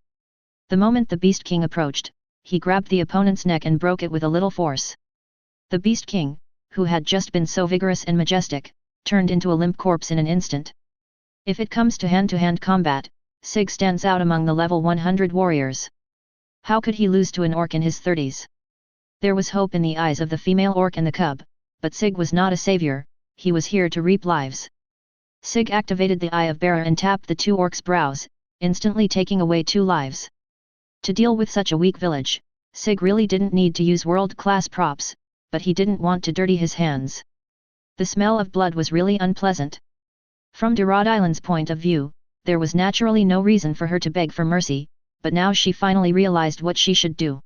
The moment the Beast King approached, he grabbed the opponent's neck and broke it with a little force. The Beast King, who had just been so vigorous and majestic, turned into a limp corpse in an instant. If it comes to hand combat, Sig stands out among the level 100 warriors. How could he lose to an orc in his 30s? There was hope in the eyes of the female orc and the cub, but Sig was not a savior, he was here to reap lives. Sig activated the Eye of Mare and tapped the two orcs' brows, instantly taking away 2 lives. To deal with such a weak village, Sig really didn't need to use world-class props, but he didn't want to dirty his hands. The smell of blood was really unpleasant. From Dorodilon's point of view, there was naturally no reason for her to beg for mercy, but now she finally realized what she should do.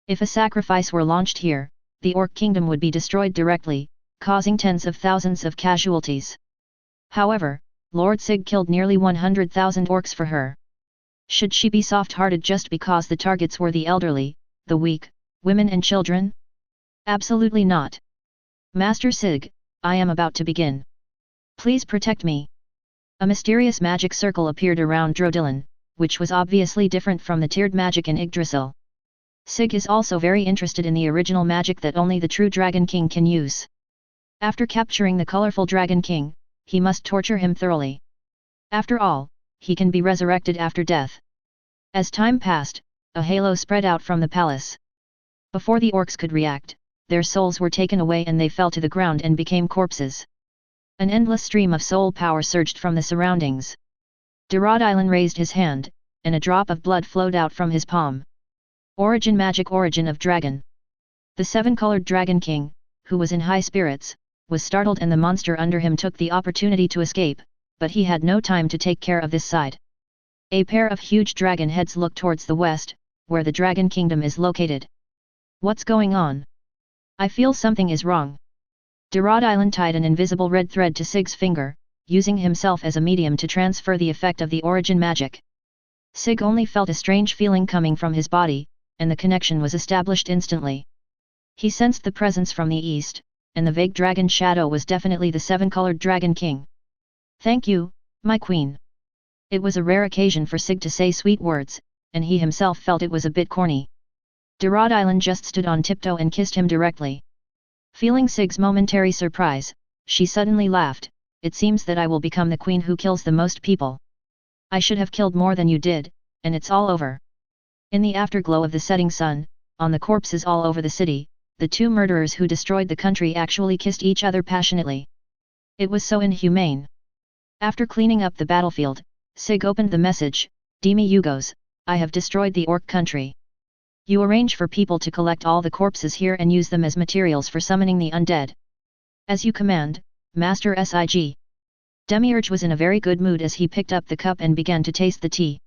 If a sacrifice were launched here, the Orc Kingdom would be destroyed directly, causing tens of thousands of casualties. However, Lord Sig killed nearly 100,000 orcs for her. Should she be soft-hearted just because the targets were the elderly, the weak, women and children? Absolutely not. Master Sig, I am about to begin. Please protect me. A mysterious magic circle appeared around Dorodilon, which was obviously different from the tiered magic in Yggdrasil. Sig is also very interested in the original magic that only the true Dragon King can use. After capturing the colorful Dragon King, he must torture him thoroughly. After all, he can be resurrected after death. As time passed, a halo spread out from the palace. Before the orcs could react, their souls were taken away and they fell to the ground and became corpses. An endless stream of soul power surged from the surroundings. Dorodilon raised his hand, and a drop of blood flowed out from his palm. Origin magic, origin of dragon. The seven-colored Dragon King, who was in high spirits, was startled and the monster under him took the opportunity to escape, but he had no time to take care of this side. A pair of huge dragon heads looked towards the west, where the Dragon Kingdom is located. What's going on? I feel something is wrong. Rod Island tied an invisible red thread to Sig's finger, using himself as a medium to transfer the effect of the origin magic. Sig only felt a strange feeling coming from his body, and the connection was established instantly. He sensed the presence from the east, and the vague dragon shadow was definitely the seven-colored Dragon King. Thank you, my queen. It was a rare occasion for Sig to say sweet words, and he himself felt it was a bit corny. Rod Island just stood on tiptoe and kissed him directly. Feeling Sig's momentary surprise, she suddenly laughed. It seems that I will become the queen who kills the most people. I should have killed more than you did, and it's all over. In the afterglow of the setting sun, on the corpses all over the city, the two murderers who destroyed the country actually kissed each other passionately. It was so inhumane. After cleaning up the battlefield, Sig opened the message, Demiurge, I have destroyed the orc country. You arrange for people to collect all the corpses here and use them as materials for summoning the undead. As you command, Master Sig. Demiurge was in a very good mood as he picked up the cup and began to taste the tea.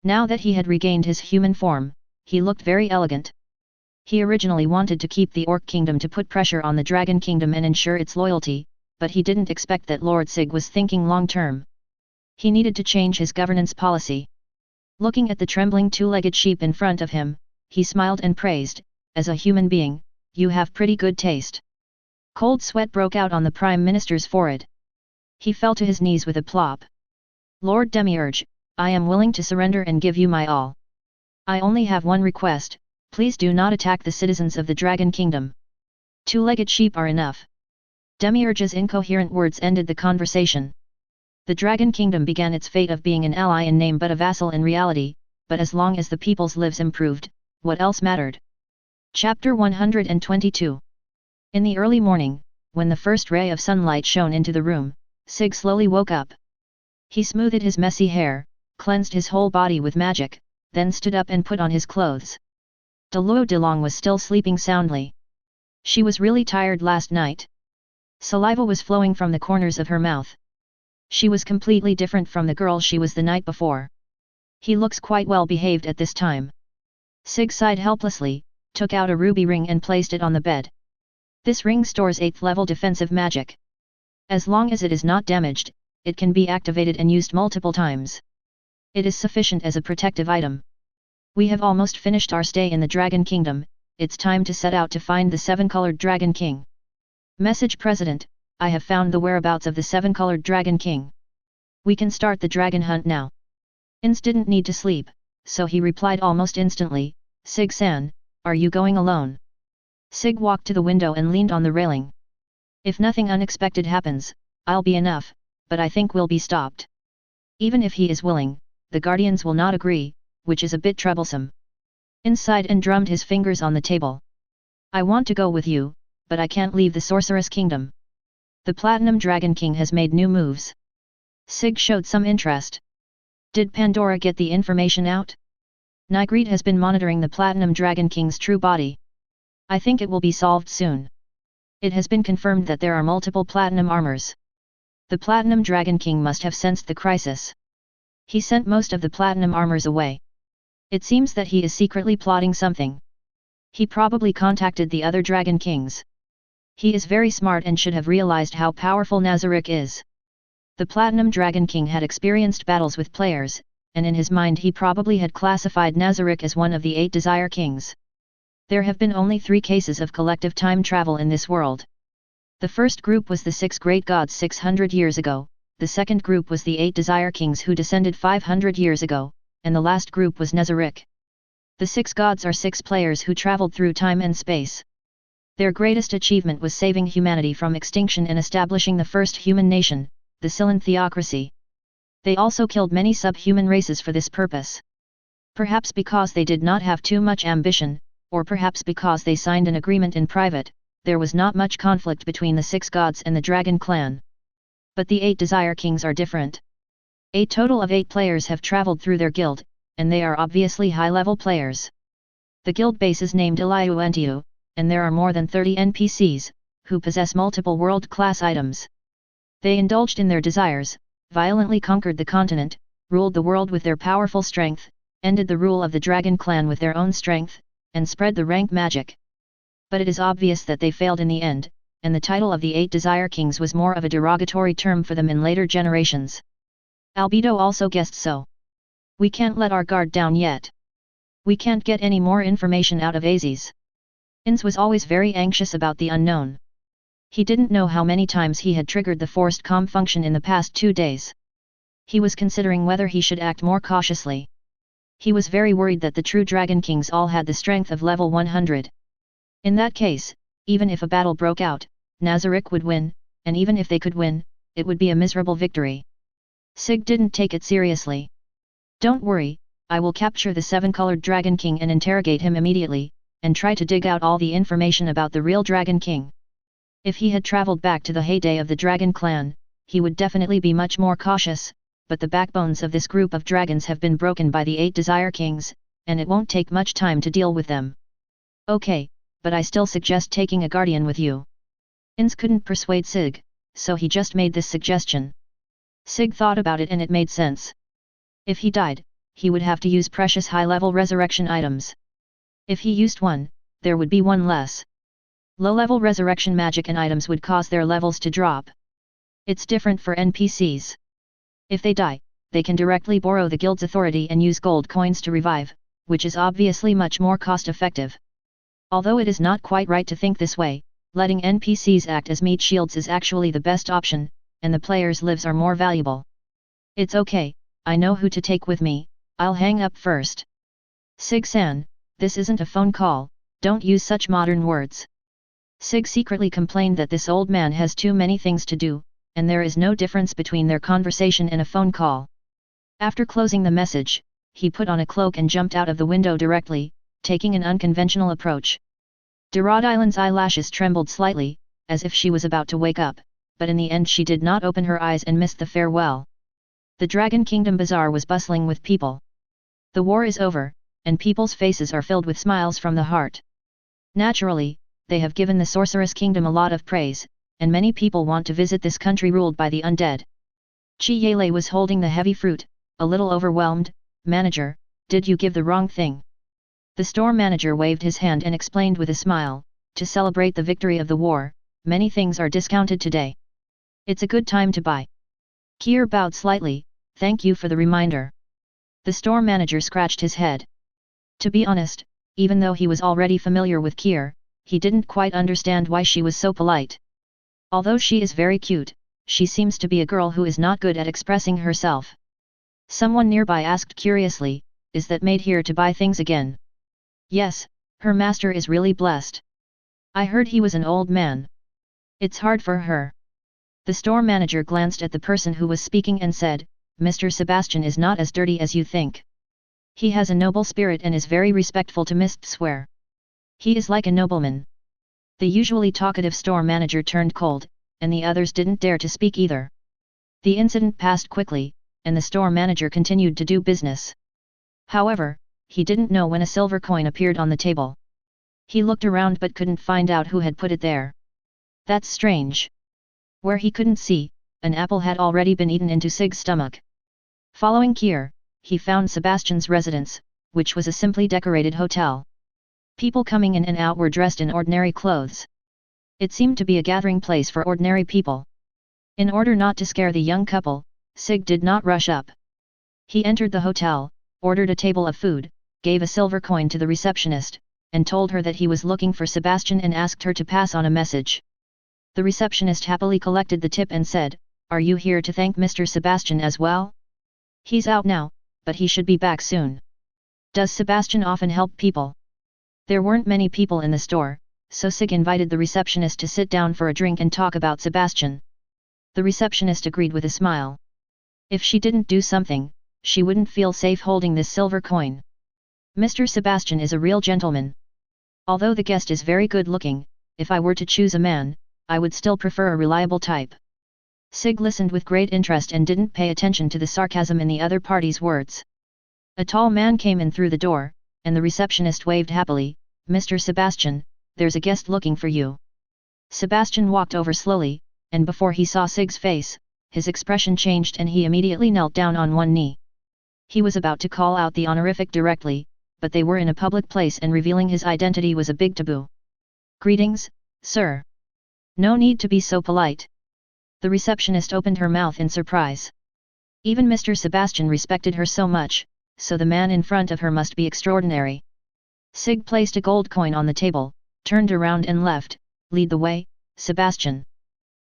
Now that he had regained his human form, he looked very elegant. He originally wanted to keep the Orc Kingdom to put pressure on the Dragon Kingdom and ensure its loyalty, but he didn't expect that Lord Sig was thinking long-term. He needed to change his governance policy. Looking at the trembling two-legged sheep in front of him, he smiled and praised, as a human being, you have pretty good taste. Cold sweat broke out on the Prime Minister's forehead. He fell to his knees with a plop. Lord Demiurge, I am willing to surrender and give you my all. I only have one request, please do not attack the citizens of the Dragon Kingdom. Two-legged sheep are enough. Demiurge's incoherent words ended the conversation. The Dragon Kingdom began its fate of being an ally in name but a vassal in reality, but as long as the people's lives improved, what else mattered? Chapter 122. In the early morning, when the first ray of sunlight shone into the room, Sig slowly woke up. He smoothed his messy hair, cleansed his whole body with magic, then stood up and put on his clothes. Luo Delong was still sleeping soundly. She was really tired last night. Saliva was flowing from the corners of her mouth. She was completely different from the girl she was the night before. He looks quite well behaved at this time. Sig sighed helplessly, took out a ruby ring and placed it on the bed. This ring stores 8th level defensive magic. As long as it is not damaged, it can be activated and used multiple times. It is sufficient as a protective item. We have almost finished our stay in the Dragon Kingdom, it's time to set out to find the seven-colored Dragon King. Message President, I have found the whereabouts of the seven-colored Dragon King. We can start the dragon hunt now. Ainz didn't need to sleep, so he replied almost instantly, Sig-san, are you going alone? Sig walked to the window and leaned on the railing. If nothing unexpected happens, I'll be enough, but I think we'll be stopped. Even if he is willing, the Guardians will not agree, which is a bit troublesome. Ainz sighed and drummed his fingers on the table. I want to go with you, but I can't leave the Sorceress Kingdom. The Platinum Dragon King has made new moves. Sig showed some interest. Did Pandora get the information out? Nigreed has been monitoring the Platinum Dragon King's true body. I think it will be solved soon. It has been confirmed that there are multiple Platinum armors. The Platinum Dragon King must have sensed the crisis. He sent most of the Platinum armors away. It seems that he is secretly plotting something. He probably contacted the other Dragon Kings. He is very smart and should have realized how powerful Nazarick is. The Platinum Dragon King had experienced battles with players, and in his mind he probably had classified Nazarick as one of the 8 Desire Kings. There have been only 3 cases of collective time travel in this world. The first group was the 6 great gods 600 years ago, the second group was the 8 Desire Kings who descended 500 years ago, and the last group was Nazarick. The 6 gods are 6 players who traveled through time and space. Their greatest achievement was saving humanity from extinction and establishing the first human nation, the Scylan theocracy. They also killed many subhuman races for this purpose. Perhaps because they did not have too much ambition, or perhaps because they signed an agreement in private, there was not much conflict between the 6 gods and the Dragon Clan. But the 8 Desire Kings are different. A total of 8 players have traveled through their guild, and they are obviously high-level players. The guild base is named Eliu Entiu, and there are more than 30 NPCs, who possess multiple world-class items. They indulged in their desires, violently conquered the continent, ruled the world with their powerful strength, ended the rule of the dragon clan with their own strength, and spread the rank magic. But it is obvious that they failed in the end, and the title of the 8 Desire Kings was more of a derogatory term for them in later generations. Albedo also guessed so. We can't let our guard down yet. We can't get any more information out of Ainz. Ainz was always very anxious about the unknown. He didn't know how many times he had triggered the forced calm function in the past 2 days. He was considering whether he should act more cautiously. He was very worried that the true Dragon Kings all had the strength of level 100. In that case, even if a battle broke out, Nazarick would win, and even if they could win, it would be a miserable victory. Sig didn't take it seriously. Don't worry, I will capture the 7-colored Dragon King and interrogate him immediately, and try to dig out all the information about the real Dragon King. If he had traveled back to the heyday of the Dragon Clan, he would definitely be much more cautious, but the backbones of this group of dragons have been broken by the 8 Desire Kings, and it won't take much time to deal with them. Okay, but I still suggest taking a guardian with you. Ainz couldn't persuade Sig, so he just made this suggestion. Sig thought about it and it made sense. If he died, he would have to use precious high-level resurrection items. If he used one, there would be one less. Low-level resurrection magic and items would cause their levels to drop. It's different for NPCs. If they die, they can directly borrow the guild's authority and use gold coins to revive, which is obviously much more cost-effective. Although it is not quite right to think this way, letting NPCs act as meat shields is actually the best option, and the players' lives are more valuable. It's okay, I know who to take with me, I'll hang up first. Sig-san, this isn't a phone call, don't use such modern words. Sig secretly complained that this old man has too many things to do, and there is no difference between their conversation and a phone call. After closing the message, he put on a cloak and jumped out of the window directly, taking an unconventional approach. Dorodailan's eyelashes trembled slightly, as if she was about to wake up, but in the end she did not open her eyes and missed the farewell. The Dragon Kingdom Bazaar was bustling with people. The war is over, and people's faces are filled with smiles from the heart. Naturally, they have given the Sorceress Kingdom a lot of praise, and many people want to visit this country ruled by the undead. Chiyele was holding the heavy fruit, a little overwhelmed. Manager, did you give the wrong thing? The store manager waved his hand and explained with a smile, to celebrate the victory of the war, many things are discounted today. It's a good time to buy. Kier bowed slightly, thank you for the reminder. The store manager scratched his head. To be honest, even though he was already familiar with Kier, he didn't quite understand why she was so polite. Although she is very cute, she seems to be a girl who is not good at expressing herself. Someone nearby asked curiously, is that maid here to buy things again? Yes, her master is really blessed. I heard he was an old man. It's hard for her. The store manager glanced at the person who was speaking and said, Mr. Sebastian is not as dirty as you think. He has a noble spirit and is very respectful to Mistswear. He is like a nobleman. The usually talkative store manager turned cold, and the others didn't dare to speak either. The incident passed quickly, and the store manager continued to do business. However, he didn't know when a silver coin appeared on the table. He looked around but couldn't find out who had put it there. That's strange. Where he couldn't see, an apple had already been eaten into Sig's stomach. Following Kier, he found Sebastian's residence, which was a simply decorated hotel. People coming in and out were dressed in ordinary clothes. It seemed to be a gathering place for ordinary people. In order not to scare the young couple, Sig did not rush up. He entered the hotel, ordered a table of food, gave a silver coin to the receptionist, and told her that he was looking for Sebastian and asked her to pass on a message. The receptionist happily collected the tip and said, Are you here to thank Mr. Sebastian as well? He's out now, but he should be back soon. Does Sebastian often help people? There weren't many people in the store, so Sig invited the receptionist to sit down for a drink and talk about Sebastian. The receptionist agreed with a smile. If she didn't do something, she wouldn't feel safe holding this silver coin. Mr. Sebastian is a real gentleman. Although the guest is very good looking, if I were to choose a man, I would still prefer a reliable type. Sig listened with great interest and didn't pay attention to the sarcasm in the other party's words. A tall man came in through the door, and the receptionist waved happily, Mr. Sebastian, there's a guest looking for you. Sebastian walked over slowly, and before he saw Sig's face, his expression changed and he immediately knelt down on one knee. He was about to call out the honorific directly, but they were in a public place and revealing his identity was a big taboo. "Greetings, sir. No need to be so polite." The receptionist opened her mouth in surprise. Even Mr. Sebastian respected her so much, so the man in front of her must be extraordinary. Sig placed a gold coin on the table, turned around and left. "Lead the way, Sebastian."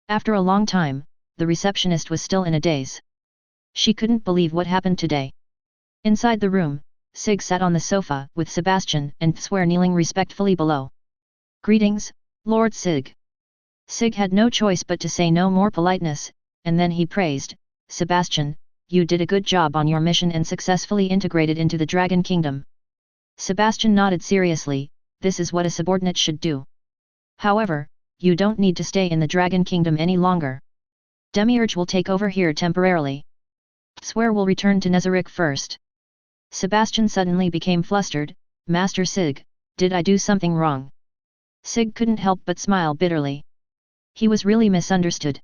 After a long time, the receptionist was still in a daze. She couldn't believe what happened today. Inside the room, Sig sat on the sofa with Sebastian and Swear kneeling respectfully below. "Greetings, Lord Sig." Sig had no choice but to say no more politeness, and then he praised, "Sebastian, you did a good job on your mission and successfully integrated into the Dragon Kingdom." Sebastian nodded seriously, "This is what a subordinate should do. However, you don't need to stay in the Dragon Kingdom any longer. Demiurge will take over here temporarily. Swear will return to Nazarick first." Sebastian suddenly became flustered. "Master Sig, did I do something wrong?" Sig couldn't help but smile bitterly. He was really misunderstood.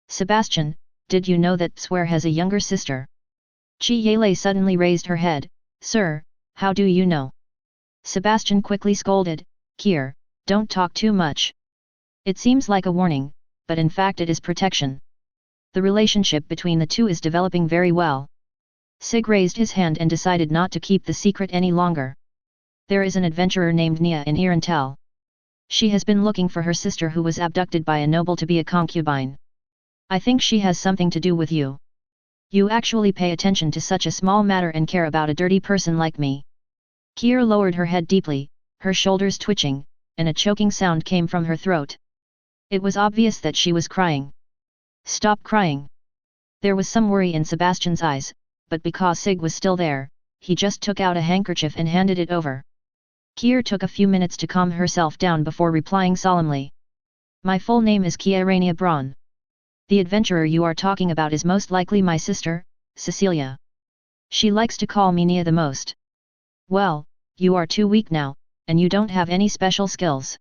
"Sebastian, did you know that Swear has a younger sister?" Chi Yele suddenly raised her head. "Sir, how do you know?" Sebastian quickly scolded, "Kier, don't talk too much. It seems like a warning, but in fact it is protection. The relationship between the two is developing very well." Sig raised his hand and decided not to keep the secret any longer. "There is an adventurer named Nia in Irantel. She has been looking for her sister who was abducted by a noble to be a concubine. I think she has something to do with you. You actually pay attention to such a small matter and care about a dirty person like me." Kier lowered her head deeply, her shoulders twitching, and a choking sound came from her throat. It was obvious that she was crying. "Stop crying." There was some worry in Sebastian's eyes, but because Sig was still there, he just took out a handkerchief and handed it over. Kier took a few minutes to calm herself down before replying solemnly. "My full name is Kierania Braun. The adventurer you are talking about is most likely my sister, Cecilia. She likes to call me Nia the most." "Well, you are too weak now, and you don't have any special skills.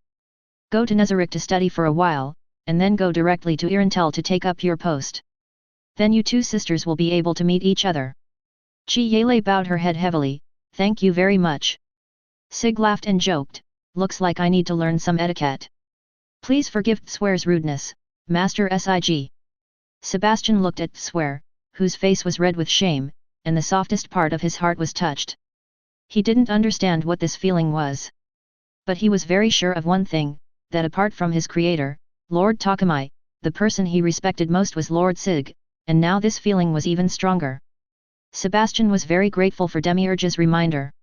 Go to Nazarick to study for a while, and then go directly to Irantel to take up your post. Then you two sisters will be able to meet each other." Chi Yele bowed her head heavily, "Thank you very much." Sig laughed and joked, "Looks like I need to learn some etiquette. Please forgive Swear's rudeness, Master Sig." Sebastian looked at Swear, whose face was red with shame, and the softest part of his heart was touched. He didn't understand what this feeling was. But he was very sure of one thing, that apart from his creator, Lord Takamai, the person he respected most was Lord Sig, and now this feeling was even stronger. Sebastian was very grateful for Demiurge's reminder.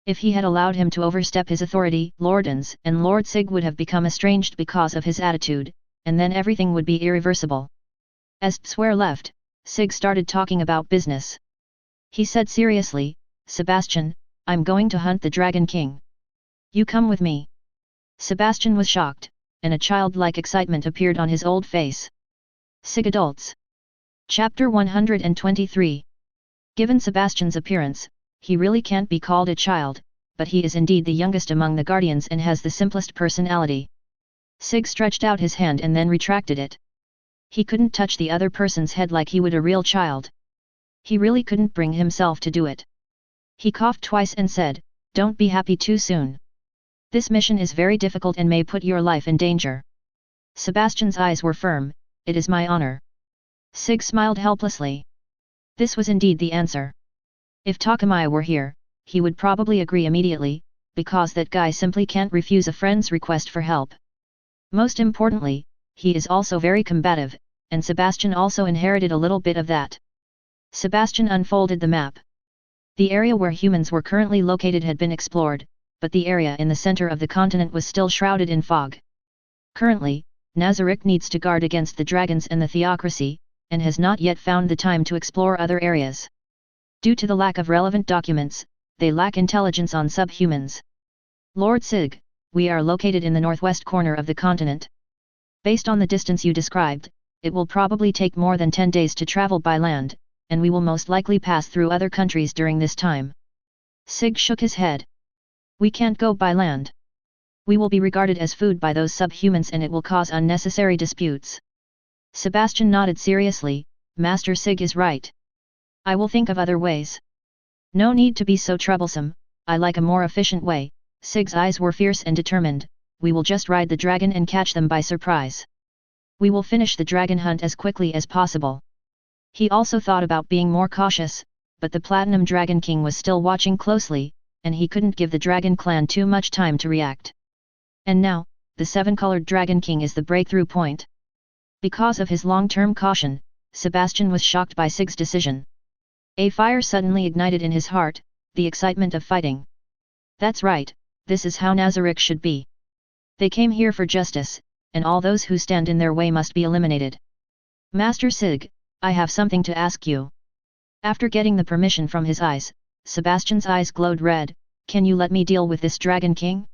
If he had allowed him to overstep his authority, Lord Ainz and Lord Sig would have become estranged because of his attitude, and then everything would be irreversible. As Swear left, Sig started talking about business. He said seriously, "Sebastian, I'm going to hunt the Dragon King. You come with me." Sebastian was shocked, and a childlike excitement appeared on his old face. Sig Adults. Chapter 123. Given Sebastian's appearance, he really can't be called a child, but he is indeed the youngest among the guardians and has the simplest personality. Sig stretched out his hand and then retracted it. He couldn't touch the other person's head like he would a real child. He really couldn't bring himself to do it. He coughed twice and said, "Don't be happy too soon. This mission is very difficult and may put your life in danger." Sebastian's eyes were firm, "It is my honor." Sig smiled helplessly. This was indeed the answer. If Takamai were here, he would probably agree immediately, because that guy simply can't refuse a friend's request for help. Most importantly, he is also very combative, and Sebastian also inherited a little bit of that. Sebastian unfolded the map. The area where humans were currently located had been explored, but the area in the center of the continent was still shrouded in fog. Currently, Nazarick needs to guard against the dragons and the theocracy, and has not yet found the time to explore other areas. Due to the lack of relevant documents, they lack intelligence on subhumans. "Lord Sig, we are located in the northwest corner of the continent. Based on the distance you described, it will probably take more than 10 days to travel by land, and we will most likely pass through other countries during this time." Sig shook his head. "We can't go by land. We will be regarded as food by those subhumans and it will cause unnecessary disputes. Sebastian nodded seriously. Master Sig is right. I will think of other ways. No need to be so troublesome, I like a more efficient way. Sig's eyes were fierce and determined. We will just ride the dragon and catch them by surprise. We will finish the dragon hunt as quickly as possible. He also thought about being more cautious, but the Platinum Dragon King was still watching closely, and he couldn't give the Dragon Clan too much time to react. And now, the Seven-Colored Dragon King is the breakthrough point. Because of his long-term caution, Sebastian was shocked by Sig's decision. A fire suddenly ignited in his heart, the excitement of fighting. That's right, this is how Nazarick should be. They came here for justice, and all those who stand in their way must be eliminated. Master Sig, I have something to ask you. After getting the permission from his eyes, Sebastian's eyes glowed red. Can you let me deal with this Dragon King?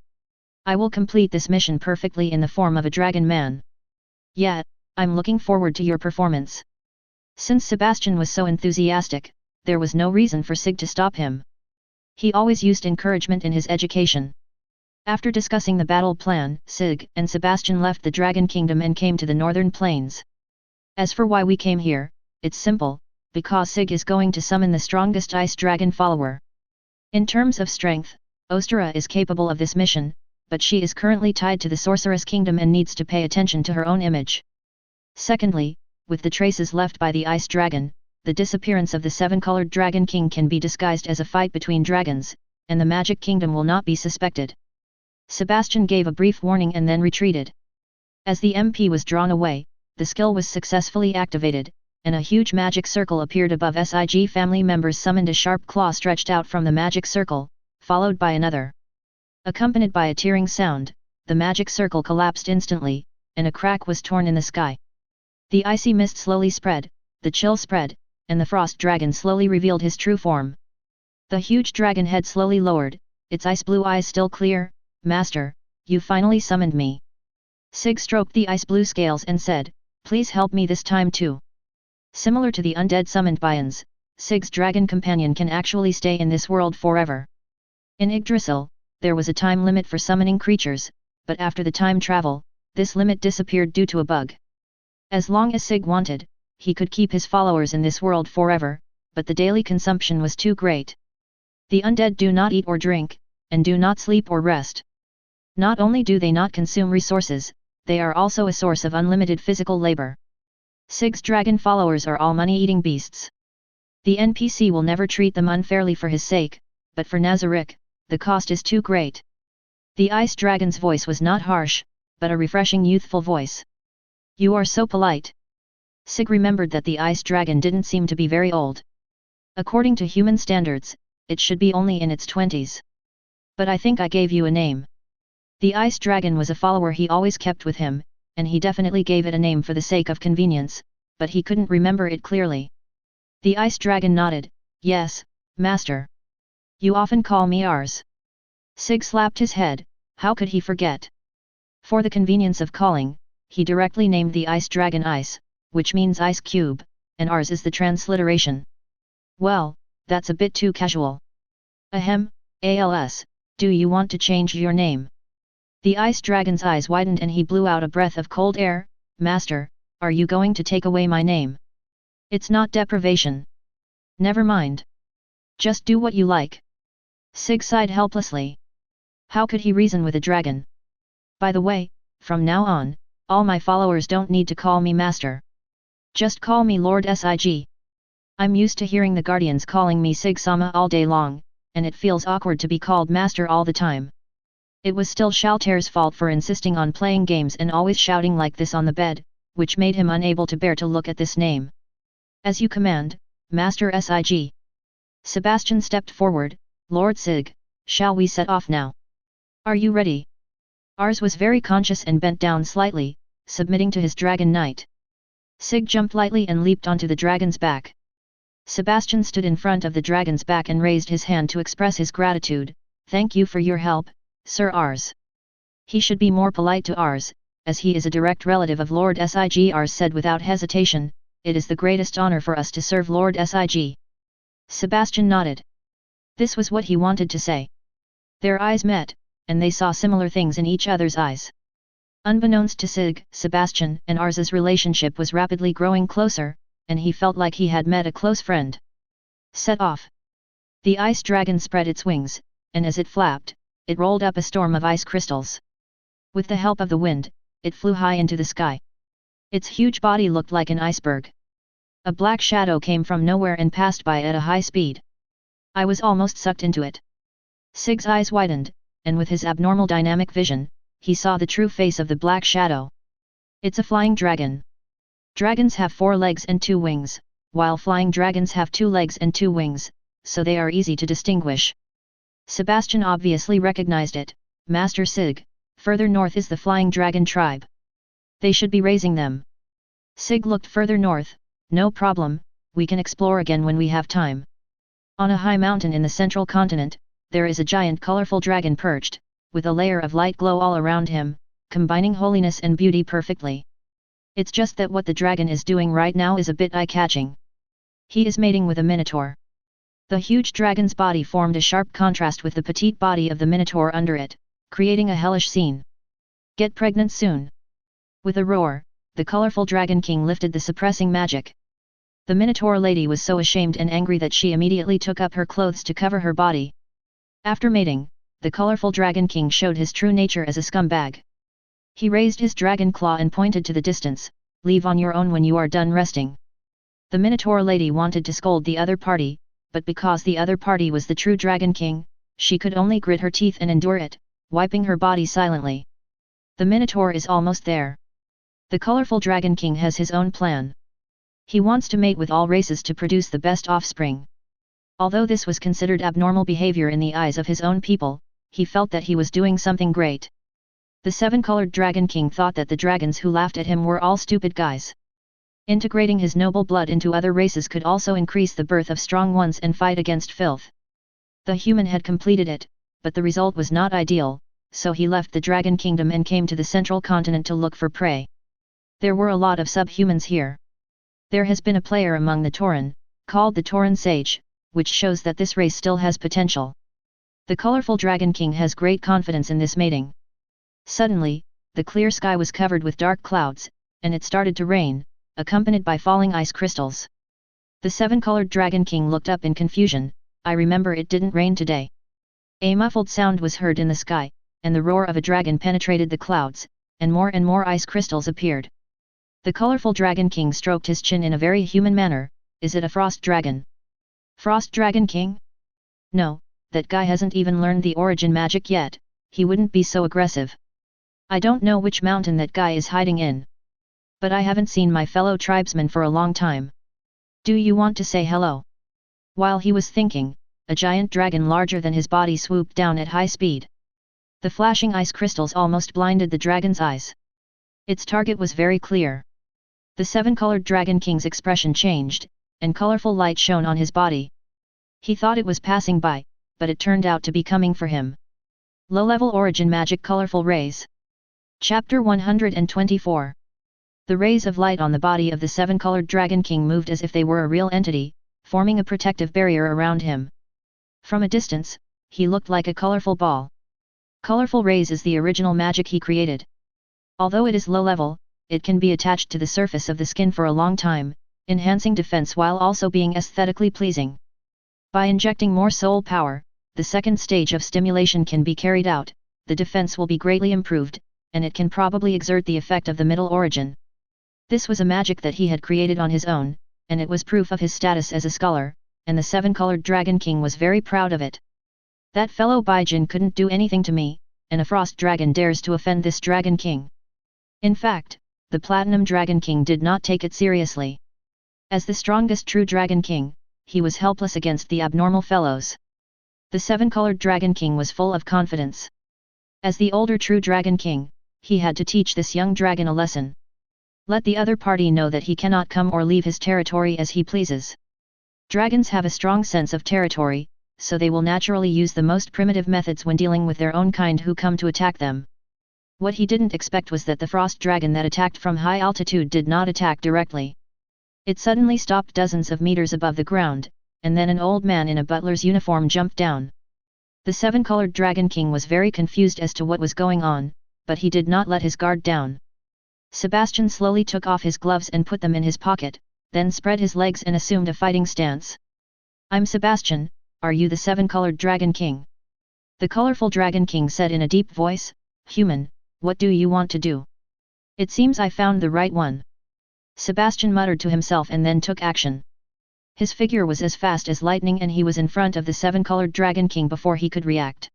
I will complete this mission perfectly in the form of a dragon man. Yeah, I'm looking forward to your performance. Since Sebastian was so enthusiastic, there was no reason for Sig to stop him. He always used encouragement in his education. After discussing the battle plan, Sig and Sebastian left the Dragon Kingdom and came to the northern plains. As for why we came here, it's simple, because Sig is going to summon the strongest ice dragon follower. In terms of strength, Ostara is capable of this mission, but she is currently tied to the Sorceress Kingdom and needs to pay attention to her own image. Secondly, with the traces left by the ice dragon, the disappearance of the Seven-Colored Dragon King can be disguised as a fight between dragons, and the Magic Kingdom will not be suspected. Sebastian gave a brief warning and then retreated. As the MP was drawn away, the skill was successfully activated, and a huge magic circle appeared above SIG. Family members summoned a sharp claw stretched out from the magic circle, followed by another. Accompanied by a tearing sound, the magic circle collapsed instantly, and a crack was torn in the sky. The icy mist slowly spread, the chill spread, and the frost dragon slowly revealed his true form. The huge dragon head slowly lowered, its ice blue eyes still clear. Master, you finally summoned me. Sig stroked the ice blue scales and said, please help me this time too. Similar to the undead summoned by Ainz, Sig's dragon companion can actually stay in this world forever. In Yggdrasil, there was a time limit for summoning creatures, but after the time travel, this limit disappeared due to a bug. As long as Sig wanted, he could keep his followers in this world forever, but the daily consumption was too great. The undead do not eat or drink, and do not sleep or rest. Not only do they not consume resources, they are also a source of unlimited physical labor. Sig's dragon followers are all money-eating beasts. The NPC will never treat them unfairly for his sake, but for Nazarick, the cost is too great. The ice dragon's voice was not harsh, but a refreshing youthful voice. You are so polite. Sig remembered that the ice dragon didn't seem to be very old. According to human standards, it should be only in its 20s. But I think I gave you a name. The ice dragon was a follower he always kept with him, and he definitely gave it a name for the sake of convenience, but he couldn't remember it clearly. The ice dragon nodded, yes, master. You often call me Ars. Sig slapped his head, how could he forget? For the convenience of calling, he directly named the ice dragon Ice, which means ice cube, and Ars is the transliteration. Well, that's a bit too casual. Ahem, ALS, do you want to change your name? The ice dragon's eyes widened and he blew out a breath of cold air. Master, are you going to take away my name? It's not deprivation. Never mind. Just do what you like. Sig sighed helplessly. How could he reason with a dragon? By the way, from now on, all my followers don't need to call me master. Just call me Lord Sig. I'm used to hearing the guardians calling me Sig-sama all day long, and it feels awkward to be called master all the time. It was still Shalter's fault for insisting on playing games and always shouting like this on the bed, which made him unable to bear to look at this name. As you command, Master Sig. Sebastian stepped forward. Lord Sig, shall we set off now? Are you ready? Ars was very conscious and bent down slightly, submitting to his dragon knight. Sig jumped lightly and leaped onto the dragon's back. Sebastian stood in front of the dragon's back and raised his hand to express his gratitude. Thank you for your help, Sir Ars. He should be more polite to Ars, as he is a direct relative of Lord Sig. Ars said without hesitation, it is the greatest honor for us to serve Lord Sig. Sebastian nodded. This was what he wanted to say. Their eyes met, and they saw similar things in each other's eyes. Unbeknownst to Sig, Sebastian and Ainz's relationship was rapidly growing closer, and he felt like he had met a close friend. Set off! The ice dragon spread its wings, and as it flapped, it rolled up a storm of ice crystals. With the help of the wind, it flew high into the sky. Its huge body looked like an iceberg. A black shadow came from nowhere and passed by at a high speed. I was almost sucked into it. Sig's eyes widened, and with his abnormal dynamic vision, he saw the true face of the black shadow. It's a flying dragon. Dragons have 4 legs and 2 wings, while flying dragons have 2 legs and 2 wings, so they are easy to distinguish. Sebastian obviously recognized it. Master Sig, further north is the flying dragon tribe. They should be raising them. Sig looked further north. No problem, we can explore again when we have time. On a high mountain in the central continent, there is a giant colorful dragon perched, with a layer of light glow all around him, combining holiness and beauty perfectly. It's just that what the dragon is doing right now is a bit eye-catching. He is mating with a minotaur. The huge dragon's body formed a sharp contrast with the petite body of the minotaur under it, creating a hellish scene. Get pregnant soon. With a roar, the colorful dragon king lifted the suppressing magic. The minotaur lady was so ashamed and angry that she immediately took up her clothes to cover her body. After mating, the colorful dragon king showed his true nature as a scumbag. He raised his dragon claw and pointed to the distance, "Leave on your own when you are done resting." The minotaur lady wanted to scold the other party, but because the other party was the true dragon king, she could only grit her teeth and endure it, wiping her body silently. The minotaur is almost there. The colorful dragon king has his own plan. He wants to mate with all races to produce the best offspring. Although this was considered abnormal behavior in the eyes of his own people, he felt that he was doing something great. The 7-colored dragon king thought that the dragons who laughed at him were all stupid guys. Integrating his noble blood into other races could also increase the birth of strong ones and fight against filth. The human had completed it, but the result was not ideal, so he left the dragon kingdom and came to the central continent to look for prey. There were a lot of subhumans here. There has been a player among the Tauren, called the Tauren Sage, which shows that this race still has potential. The colorful dragon king has great confidence in this mating. Suddenly, the clear sky was covered with dark clouds, and it started to rain, accompanied by falling ice crystals. The 7-colored dragon king looked up in confusion. I remember it didn't rain today. A muffled sound was heard in the sky, and the roar of a dragon penetrated the clouds, and more ice crystals appeared. The colorful dragon king stroked his chin in a very human manner. Is it a frost dragon? Frost dragon king? No, that guy hasn't even learned the origin magic yet, he wouldn't be so aggressive. I don't know which mountain that guy is hiding in. But I haven't seen my fellow tribesmen for a long time. Do you want to say hello? While he was thinking, a giant dragon larger than his body swooped down at high speed. The flashing ice crystals almost blinded the dragon's eyes. Its target was very clear. The 7-colored dragon king's expression changed, and colorful light shone on his body. He thought it was passing by, but it turned out to be coming for him. Low-level origin magic colorful rays. Chapter 124. The rays of light on the body of the 7-colored dragon king moved as if they were a real entity, forming a protective barrier around him. From a distance, he looked like a colorful ball. Colorful rays is the original magic he created. Although it is low-level, it can be attached to the surface of the skin for a long time, enhancing defense while also being aesthetically pleasing. By injecting more soul power, the second stage of stimulation can be carried out, the defense will be greatly improved, and it can probably exert the effect of the middle origin. This was a magic that he had created on his own, and it was proof of his status as a scholar, and the 7-colored dragon king was very proud of it. That fellow Baijin couldn't do anything to me, and a frost dragon dares to offend this dragon king. In fact, the platinum dragon king did not take it seriously. As the strongest true dragon king, he was helpless against the abnormal fellows. The 7-colored dragon king was full of confidence. As the older true dragon king, he had to teach this young dragon a lesson. Let the other party know that he cannot come or leave his territory as he pleases. Dragons have a strong sense of territory, so they will naturally use the most primitive methods when dealing with their own kind who come to attack them. What he didn't expect was that the frost dragon that attacked from high altitude did not attack directly. It suddenly stopped dozens of meters above the ground, and then an old man in a butler's uniform jumped down. The seven-colored Dragon King was very confused as to what was going on, but he did not let his guard down. Sebastian slowly took off his gloves and put them in his pocket, then spread his legs and assumed a fighting stance. "I'm Sebastian, are you the seven-colored Dragon King?" The colorful Dragon King said in a deep voice. "Human, what do you want to do?" "It seems I found the right one." Sebastian muttered to himself and then took action. His figure was as fast as lightning and he was in front of the seven-colored Dragon King before he could react.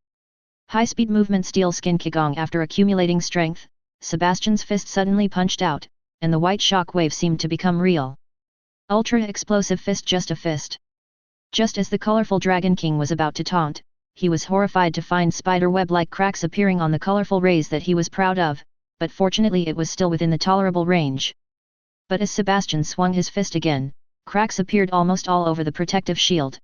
High-speed movement steel skin Qigong. After accumulating strength, Sebastian's fist suddenly punched out, and the white shock wave seemed to become real. Ultra-explosive fist. Just a fist. Just as the colorful Dragon King was about to taunt, he was horrified to find spider-web-like cracks appearing on the colorful rays that he was proud of, but fortunately it was still within the tolerable range. But as Sebastian swung his fist again, cracks appeared almost all over the protective shield.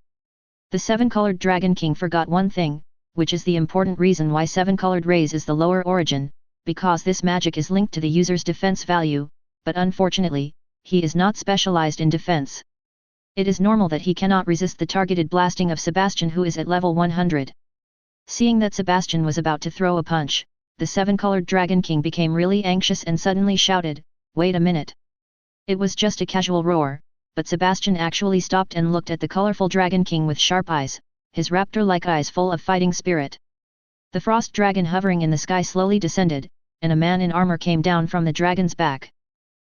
The seven-colored Dragon King forgot one thing, which is the important reason why seven-colored rays is the lower origin, because this magic is linked to the user's defense value, but unfortunately, he is not specialized in defense. It is normal that he cannot resist the targeted blasting of Sebastian, who is at level 100. Seeing that Sebastian was about to throw a punch, the seven-colored Dragon King became really anxious and suddenly shouted, "Wait a minute." It was just a casual roar, but Sebastian actually stopped and looked at the colorful Dragon King with sharp eyes, his raptor-like eyes full of fighting spirit. The frost dragon hovering in the sky slowly descended, and a man in armor came down from the dragon's back.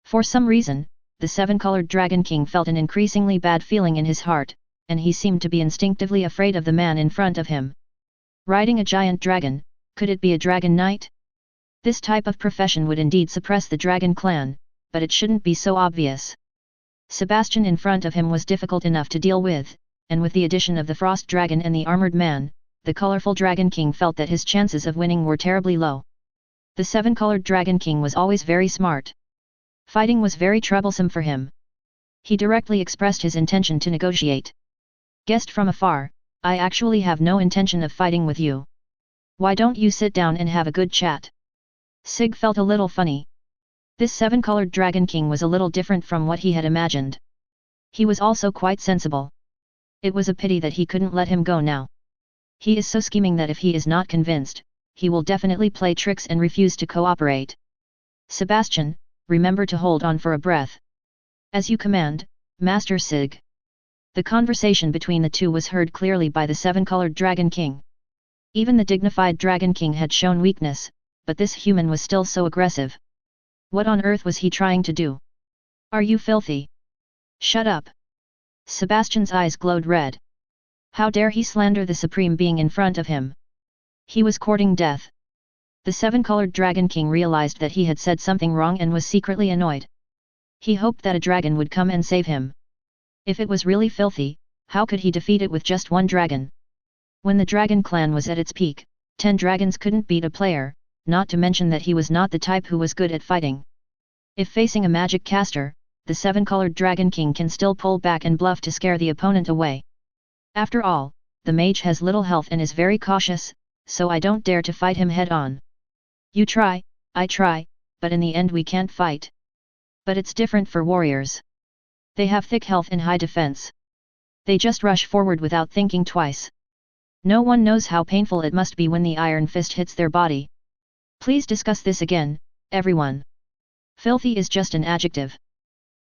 For some reason, the seven-colored Dragon King felt an increasingly bad feeling in his heart, and he seemed to be instinctively afraid of the man in front of him. Riding a giant dragon, could it be a dragon knight? This type of profession would indeed suppress the dragon clan, but it shouldn't be so obvious. Sebastian in front of him was difficult enough to deal with, and with the addition of the frost dragon and the armored man, the colorful Dragon King felt that his chances of winning were terribly low. The seven-colored Dragon King was always very smart. Fighting was very troublesome for him. He directly expressed his intention to negotiate. "Guest from afar, I actually have no intention of fighting with you. Why don't you sit down and have a good chat?" Sig felt a little funny. This seven-colored Dragon King was a little different from what he had imagined. He was also quite sensible. It was a pity that he couldn't let him go now. He is so scheming that if he is not convinced, he will definitely play tricks and refuse to cooperate. "Sebastian, remember to hold on for a breath." "As you command, Master Sig." The conversation between the two was heard clearly by the seven-colored Dragon King. Even the dignified Dragon King had shown weakness, but this human was still so aggressive. What on earth was he trying to do? "Are you filthy? Shut up." Sebastian's eyes glowed red. How dare he slander the Supreme Being in front of him? He was courting death. The seven-colored Dragon King realized that he had said something wrong and was secretly annoyed. He hoped that a dragon would come and save him. If it was really filthy, how could he defeat it with just one dragon? When the Dragon Clan was at its peak, 10 dragons couldn't beat a player, not to mention that he was not the type who was good at fighting. If facing a magic caster, the seven-colored Dragon King can still pull back and bluff to scare the opponent away. After all, the mage has little health and is very cautious, so I don't dare to fight him head-on. "You try, I try, but in the end we can't fight." But it's different for warriors. They have thick health and high defense. They just rush forward without thinking twice. No one knows how painful it must be when the iron fist hits their body. Please discuss this again, everyone. Filthy is just an adjective.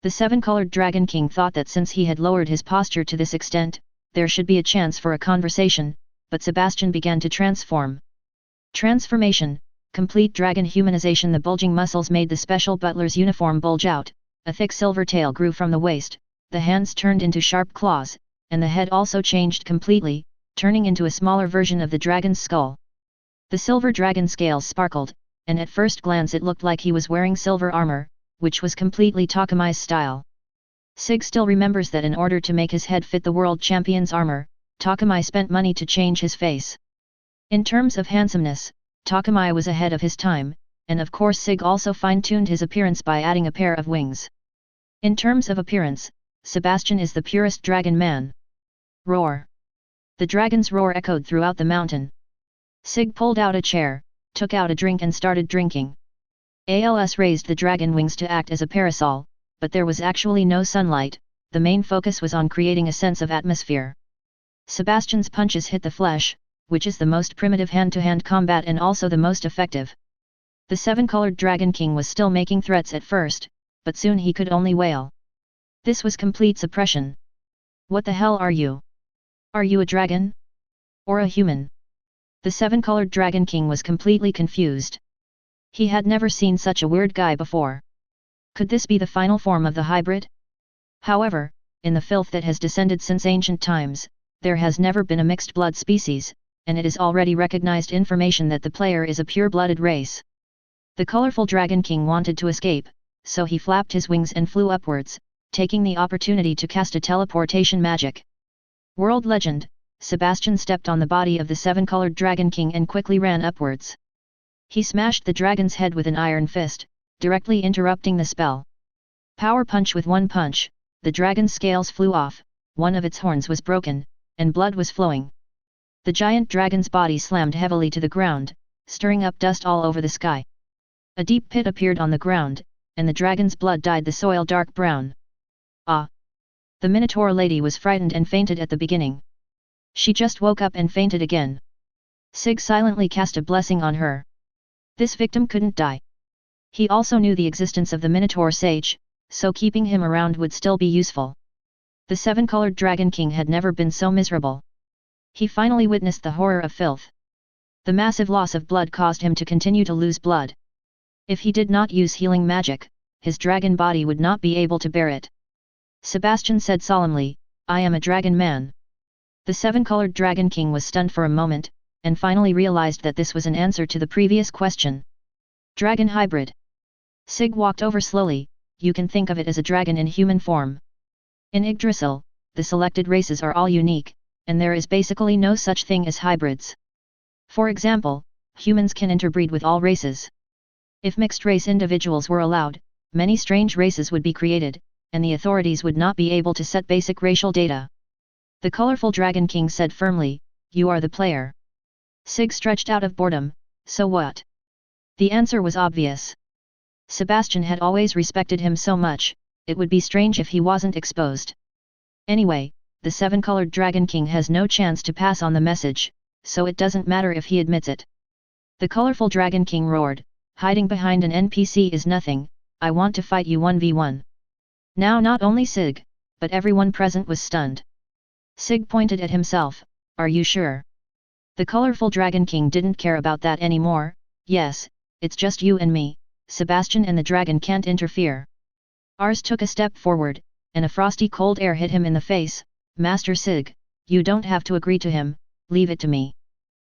The seven-colored Dragon King thought that since he had lowered his posture to this extent, there should be a chance for a conversation, but Sebastian began to transform. Transformation, complete dragon humanization. The bulging muscles made the special butler's uniform bulge out, a thick silver tail grew from the waist, the hands turned into sharp claws, and the head also changed completely, turning into a smaller version of the dragon's skull. The silver dragon scales sparkled, and at first glance it looked like he was wearing silver armor, which was completely Takamai's style. Sig still remembers that in order to make his head fit the world champion's armor, Takamai spent money to change his face. In terms of handsomeness, Takamai was ahead of his time, and of course Sig also fine-tuned his appearance by adding a pair of wings. In terms of appearance, Sebastian is the purest dragon man. Roar! The dragon's roar echoed throughout the mountain. Sig pulled out a chair, took out a drink and started drinking. Als raised the dragon wings to act as a parasol, but there was actually no sunlight, the main focus was on creating a sense of atmosphere. Sebastian's punches hit the flesh, which is the most primitive hand-to-hand combat and also the most effective. The seven-colored Dragon King was still making threats at first, but soon he could only wail. This was complete suppression. What the hell are you? Are you a dragon? Or a human? The seven-colored Dragon King was completely confused. He had never seen such a weird guy before. Could this be the final form of the hybrid? However, in the filth that has descended since ancient times, there has never been a mixed blood species, and it is already recognized information that the player is a pure-blooded race. The colorful Dragon King wanted to escape, so he flapped his wings and flew upwards, taking the opportunity to cast a teleportation magic. World legend, Sebastian stepped on the body of the seven-colored Dragon King and quickly ran upwards. He smashed the dragon's head with an iron fist, directly interrupting the spell. Power punch. With one punch, the dragon's scales flew off, one of its horns was broken, and blood was flowing. The giant dragon's body slammed heavily to the ground, stirring up dust all over the sky. A deep pit appeared on the ground, and the dragon's blood dyed the soil dark brown. Ah! The Minotaur lady was frightened and fainted at the beginning. She just woke up and fainted again. Sig silently cast a blessing on her. This victim couldn't die. He also knew the existence of the Minotaur sage, so keeping him around would still be useful. The seven-colored Dragon King had never been so miserable. He finally witnessed the horror of filth. The massive loss of blood caused him to continue to lose blood. If he did not use healing magic, his dragon body would not be able to bear it. Sebastian said solemnly, "I am a dragon man." The seven-colored Dragon King was stunned for a moment, and finally realized that this was an answer to the previous question. Dragon hybrid. Sig walked over slowly. You can think of it as a dragon in human form. In Yggdrasil, the selected races are all unique, and there is basically no such thing as hybrids. For example, humans can interbreed with all races. If mixed-race individuals were allowed, many strange races would be created, and the authorities would not be able to set basic racial data. The colorful Dragon King said firmly, "You are the player." Sig stretched out of boredom, "So what?" The answer was obvious. Sebastian had always respected him so much, it would be strange if he wasn't exposed. Anyway, the seven-colored Dragon King has no chance to pass on the message, so it doesn't matter if he admits it. The colorful Dragon King roared, "Hiding behind an NPC is nothing, I want to fight you 1v1. Now not only Sig, but everyone present was stunned. Sig pointed at himself, "Are you sure?" The colorful Dragon King didn't care about that anymore. "Yes, it's just you and me, Sebastian, and the dragon can't interfere." Ars took a step forward, and a frosty cold air hit him in the face. "Master Sig, you don't have to agree to him, leave it to me."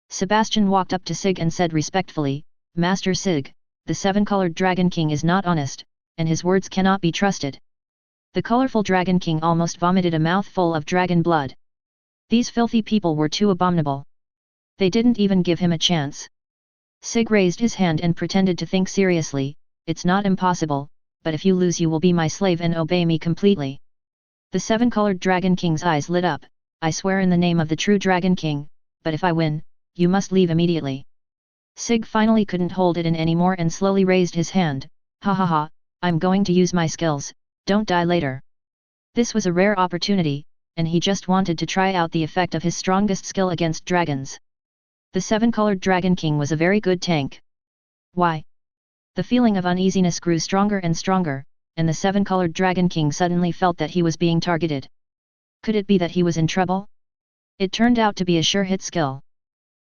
Sebastian walked up to Sig and said respectfully, "Master Sig, the seven-colored Dragon King is not honest, and his words cannot be trusted." The colorful Dragon King almost vomited a mouthful of dragon blood. These filthy people were too abominable. They didn't even give him a chance. Sig raised his hand and pretended to think seriously, "It's not impossible, but if you lose you will be my slave and obey me completely." The seven-colored Dragon King's eyes lit up, "I swear in the name of the true Dragon King, but if I win, you must leave immediately." Sig finally couldn't hold it in anymore and slowly raised his hand, "Ha ha ha, I'm going to use my skills, don't die later." This was a rare opportunity, and he just wanted to try out the effect of his strongest skill against dragons. The seven-colored Dragon King was a very good tank. Why? The feeling of uneasiness grew stronger and stronger, and the seven-colored Dragon King suddenly felt that he was being targeted. Could it be that he was in trouble? It turned out to be a sure hit skill.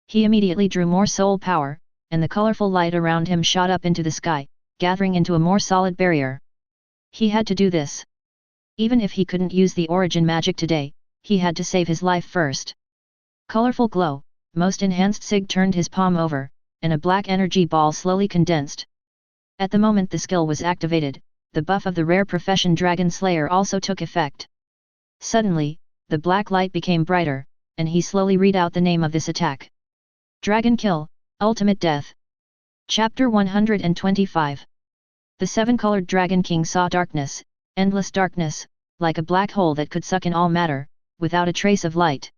He immediately drew more soul power, and the colorful light around him shot up into the sky, gathering into a more solid barrier. He had to do this. Even if he couldn't use the origin magic today, he had to save his life first. Colorful glow, most enhanced. Sig turned his palm over, and a black energy ball slowly condensed. At the moment the skill was activated, the buff of the rare profession Dragon Slayer also took effect. Suddenly, the black light became brighter, and he slowly read out the name of this attack. Dragon Kill, Ultimate Death. Chapter 125. The seven-colored Dragon King saw darkness, endless darkness, like a black hole that could suck in all matter, without a trace of light.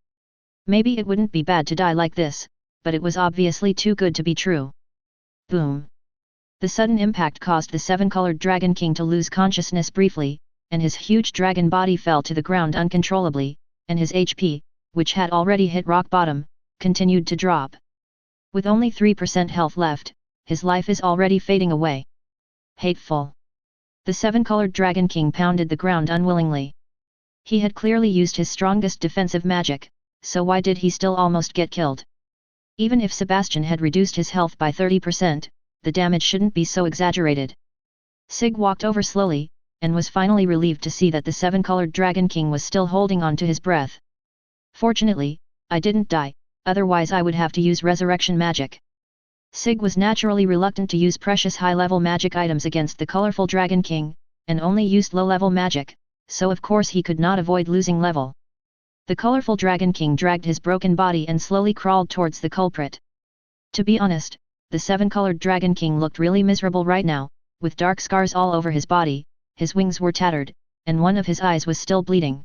Maybe it wouldn't be bad to die like this, but it was obviously too good to be true. Boom! The sudden impact caused the seven-colored Dragon King to lose consciousness briefly, and his huge dragon body fell to the ground uncontrollably, and his HP, which had already hit rock bottom, continued to drop. With only 3% health left, his life is already fading away. Hateful. The seven-colored Dragon King pounded the ground unwillingly. He had clearly used his strongest defensive magic, so why did he still almost get killed? Even if Sebastian had reduced his health by 30%, the damage shouldn't be so exaggerated. Sig walked over slowly, and was finally relieved to see that the seven-colored Dragon King was still holding on to his breath. Fortunately, I didn't die, otherwise I would have to use resurrection magic. Sig was naturally reluctant to use precious high-level magic items against the colorful Dragon King, and only used low-level magic, so of course he could not avoid losing level. The colorful Dragon King dragged his broken body and slowly crawled towards the culprit. To be honest, the seven-colored Dragon King looked really miserable right now, with dark scars all over his body, his wings were tattered, and one of his eyes was still bleeding.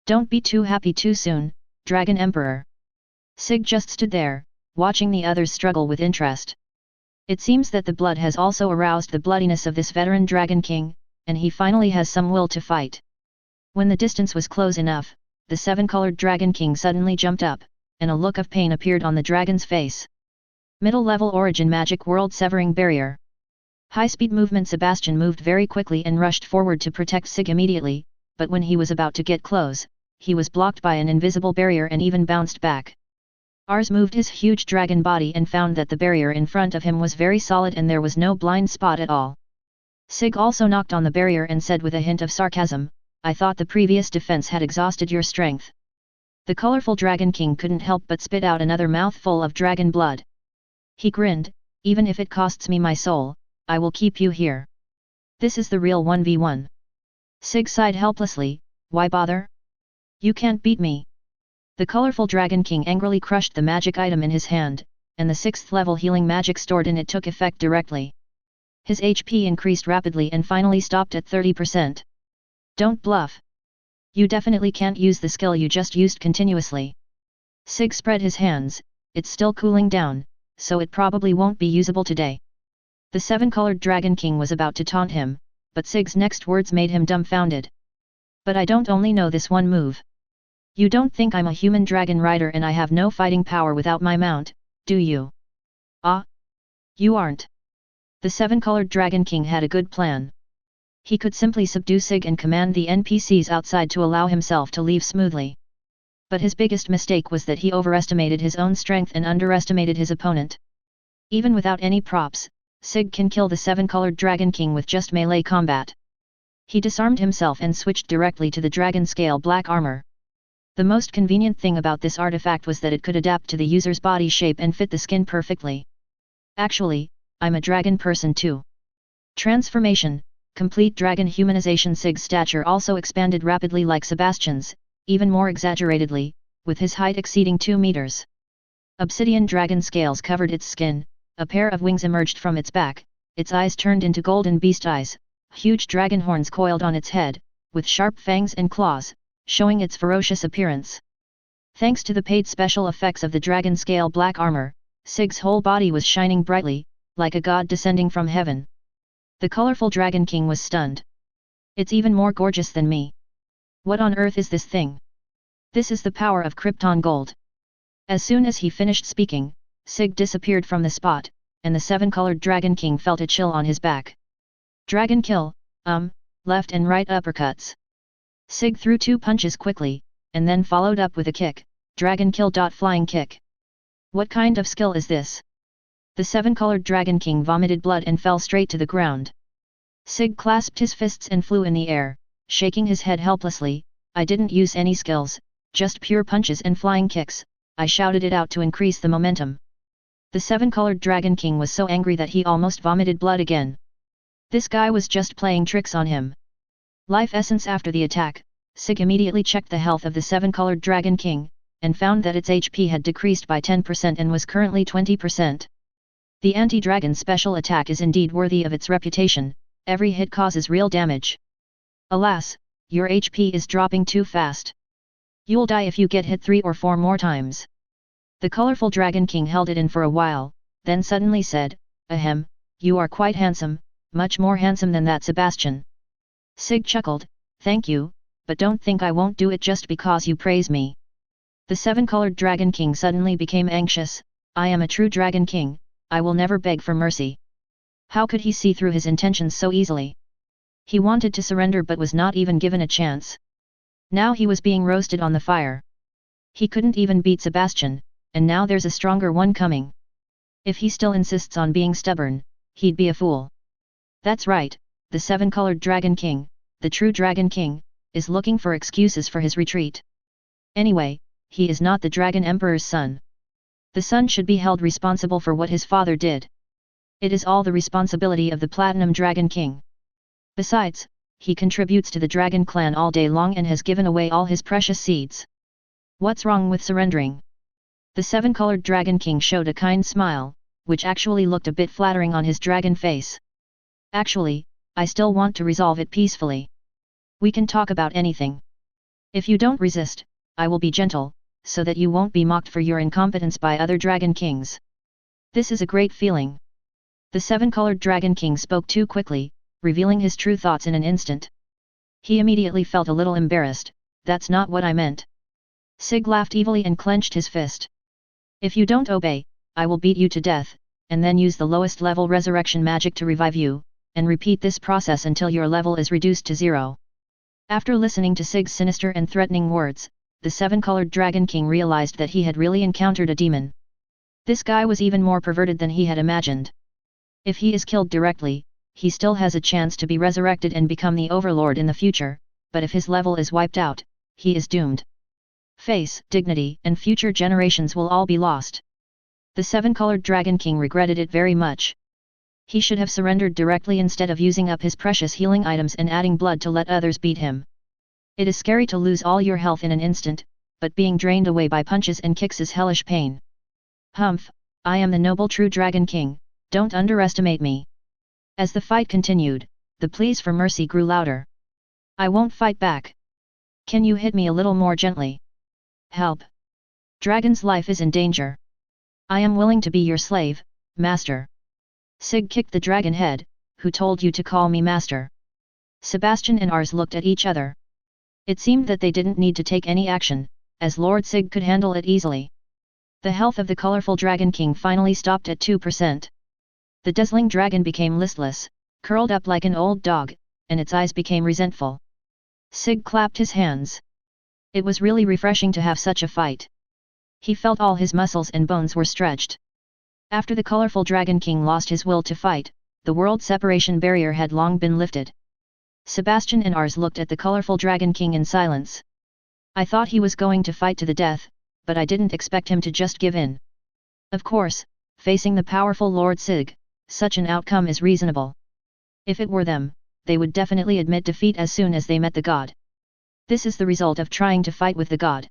Don't be too happy too soon, Dragon Emperor. Sig just stood there, watching the others struggle with interest. It seems that the blood has also aroused the bloodiness of this veteran Dragon King, and he finally has some will to fight. When the distance was close enough, the seven-colored Dragon King suddenly jumped up, and a look of pain appeared on the dragon's face. Middle-level origin magic world-severing barrier. High-speed movement. Sebastian moved very quickly and rushed forward to protect Sig immediately, but when he was about to get close, he was blocked by an invisible barrier and even bounced back. Ainz moved his huge dragon body and found that the barrier in front of him was very solid and there was no blind spot at all. Sig also knocked on the barrier and said with a hint of sarcasm, I thought the previous defense had exhausted your strength. The colorful Dragon King couldn't help but spit out another mouthful of dragon blood. He grinned, even if it costs me my soul, I will keep you here. This is the real 1v1. Sig sighed helplessly, why bother? You can't beat me. The colorful Dragon King angrily crushed the magic item in his hand, and the 6th level healing magic stored in it took effect directly. His HP increased rapidly and finally stopped at 30%. Don't bluff. You definitely can't use the skill you just used continuously. Sig spread his hands, it's still cooling down, so it probably won't be usable today. The seven-colored Dragon King was about to taunt him, but Sig's next words made him dumbfounded. But I don't only know this one move. You don't think I'm a human dragon rider and I have no fighting power without my mount, do you? Ah? You aren't. The seven-colored Dragon King had a good plan. He could simply subdue Sig and command the NPCs outside to allow himself to leave smoothly. But his biggest mistake was that he overestimated his own strength and underestimated his opponent. Even without any props, Sig can kill the seven-colored Dragon King with just melee combat. He disarmed himself and switched directly to the dragon scale black armor. The most convenient thing about this artifact was that it could adapt to the user's body shape and fit the skin perfectly. Actually, I'm a dragon person too. Transformation. Complete dragon humanization. Sig's stature also expanded rapidly like Sebastian's, even more exaggeratedly, with his height exceeding 2 meters. Obsidian dragon scales covered its skin, a pair of wings emerged from its back, its eyes turned into golden beast eyes, huge dragon horns coiled on its head, with sharp fangs and claws, showing its ferocious appearance. Thanks to the paid special effects of the dragon scale black armor, Sig's whole body was shining brightly, like a god descending from heaven. The colorful Dragon King was stunned. It's even more gorgeous than me. What on earth is this thing? This is the power of Krypton Gold. As soon as he finished speaking, Sig disappeared from the spot, and the seven-colored Dragon King felt a chill on his back. Dragon kill, left and right uppercuts. Sig threw 2 punches quickly, and then followed up with a kick, Dragon kill. Flying kick. What kind of skill is this? The seven-colored Dragon King vomited blood and fell straight to the ground. Sig clasped his fists and flew in the air, shaking his head helplessly, I didn't use any skills, just pure punches and flying kicks, I shouted it out to increase the momentum. The seven-colored Dragon King was so angry that he almost vomited blood again. This guy was just playing tricks on him. Life essence. After the attack, Sig immediately checked the health of the seven-colored Dragon King, and found that its HP had decreased by 10% and was currently 20%. The anti-dragon special attack is indeed worthy of its reputation, every hit causes real damage. Alas, your HP is dropping too fast. You'll die if you get hit 3 or 4 more times. The colorful Dragon King held it in for a while, then suddenly said, Ahem, you are quite handsome, much more handsome than that Sebastian. Sig chuckled, thank you, but don't think I won't do it just because you praise me. The seven-colored Dragon King suddenly became anxious. I am a true Dragon King, I will never beg for mercy. How could he see through his intentions so easily? He wanted to surrender but was not even given a chance. Now he was being roasted on the fire. He couldn't even beat Sebastian, and now there's a stronger one coming. If he still insists on being stubborn, he'd be a fool. That's right, the seven-colored Dragon King, the true Dragon King, is looking for excuses for his retreat. Anyway, he is not the Dragon Emperor's son. The son should be held responsible for what his father did. It is all the responsibility of the Platinum Dragon King. Besides, he contributes to the Dragon Clan all day long and has given away all his precious seeds. What's wrong with surrendering? The seven-colored Dragon King showed a kind smile, which actually looked a bit flattering on his dragon face. Actually, I still want to resolve it peacefully. We can talk about anything. If you don't resist, I will be gentle, so that you won't be mocked for your incompetence by other Dragon Kings. This is a great feeling. The seven-colored Dragon King spoke too quickly, revealing his true thoughts in an instant. He immediately felt a little embarrassed. That's not what I meant. Sig laughed evilly and clenched his fist. If you don't obey, I will beat you to death, and then use the lowest level resurrection magic to revive you, and repeat this process until your level is reduced to 0. After listening to Sig's sinister and threatening words, the seven-colored Dragon King realized that he had really encountered a demon. This guy was even more perverted than he had imagined. If he is killed directly, he still has a chance to be resurrected and become the Overlord in the future, but if his level is wiped out, he is doomed. Face, dignity, and future generations will all be lost. The seven-colored Dragon King regretted it very much. He should have surrendered directly instead of using up his precious healing items and adding blood to let others beat him. It is scary to lose all your health in an instant, but being drained away by punches and kicks is hellish pain. Humph, I am the noble true Dragon King, don't underestimate me. As the fight continued, the pleas for mercy grew louder. I won't fight back. Can you hit me a little more gently? Help! Dragon's life is in danger. I am willing to be your slave, master. Sig kicked the dragon head. Who told you to call me master? Sebastian and Ainz looked at each other. It seemed that they didn't need to take any action, as Lord Sig could handle it easily. The health of the colorful Dragon King finally stopped at 2%. The dazzling dragon became listless, curled up like an old dog, and its eyes became resentful. Sig clapped his hands. It was really refreshing to have such a fight. He felt all his muscles and bones were stretched. After the colorful Dragon King lost his will to fight, the world separation barrier had long been lifted. Sebastian and Ainz looked at the colorful Dragon King in silence. I thought he was going to fight to the death, but I didn't expect him to just give in. Of course, facing the powerful Lord Sig, such an outcome is reasonable. If it were them, they would definitely admit defeat as soon as they met the god. This is the result of trying to fight with the god.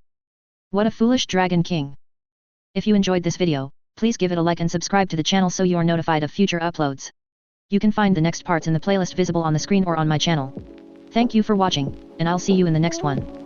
What a foolish Dragon King! If you enjoyed this video, please give it a like and subscribe to the channel so you're notified of future uploads. You can find the next parts in the playlist visible on the screen or on my channel. Thank you for watching, and I'll see you in the next one.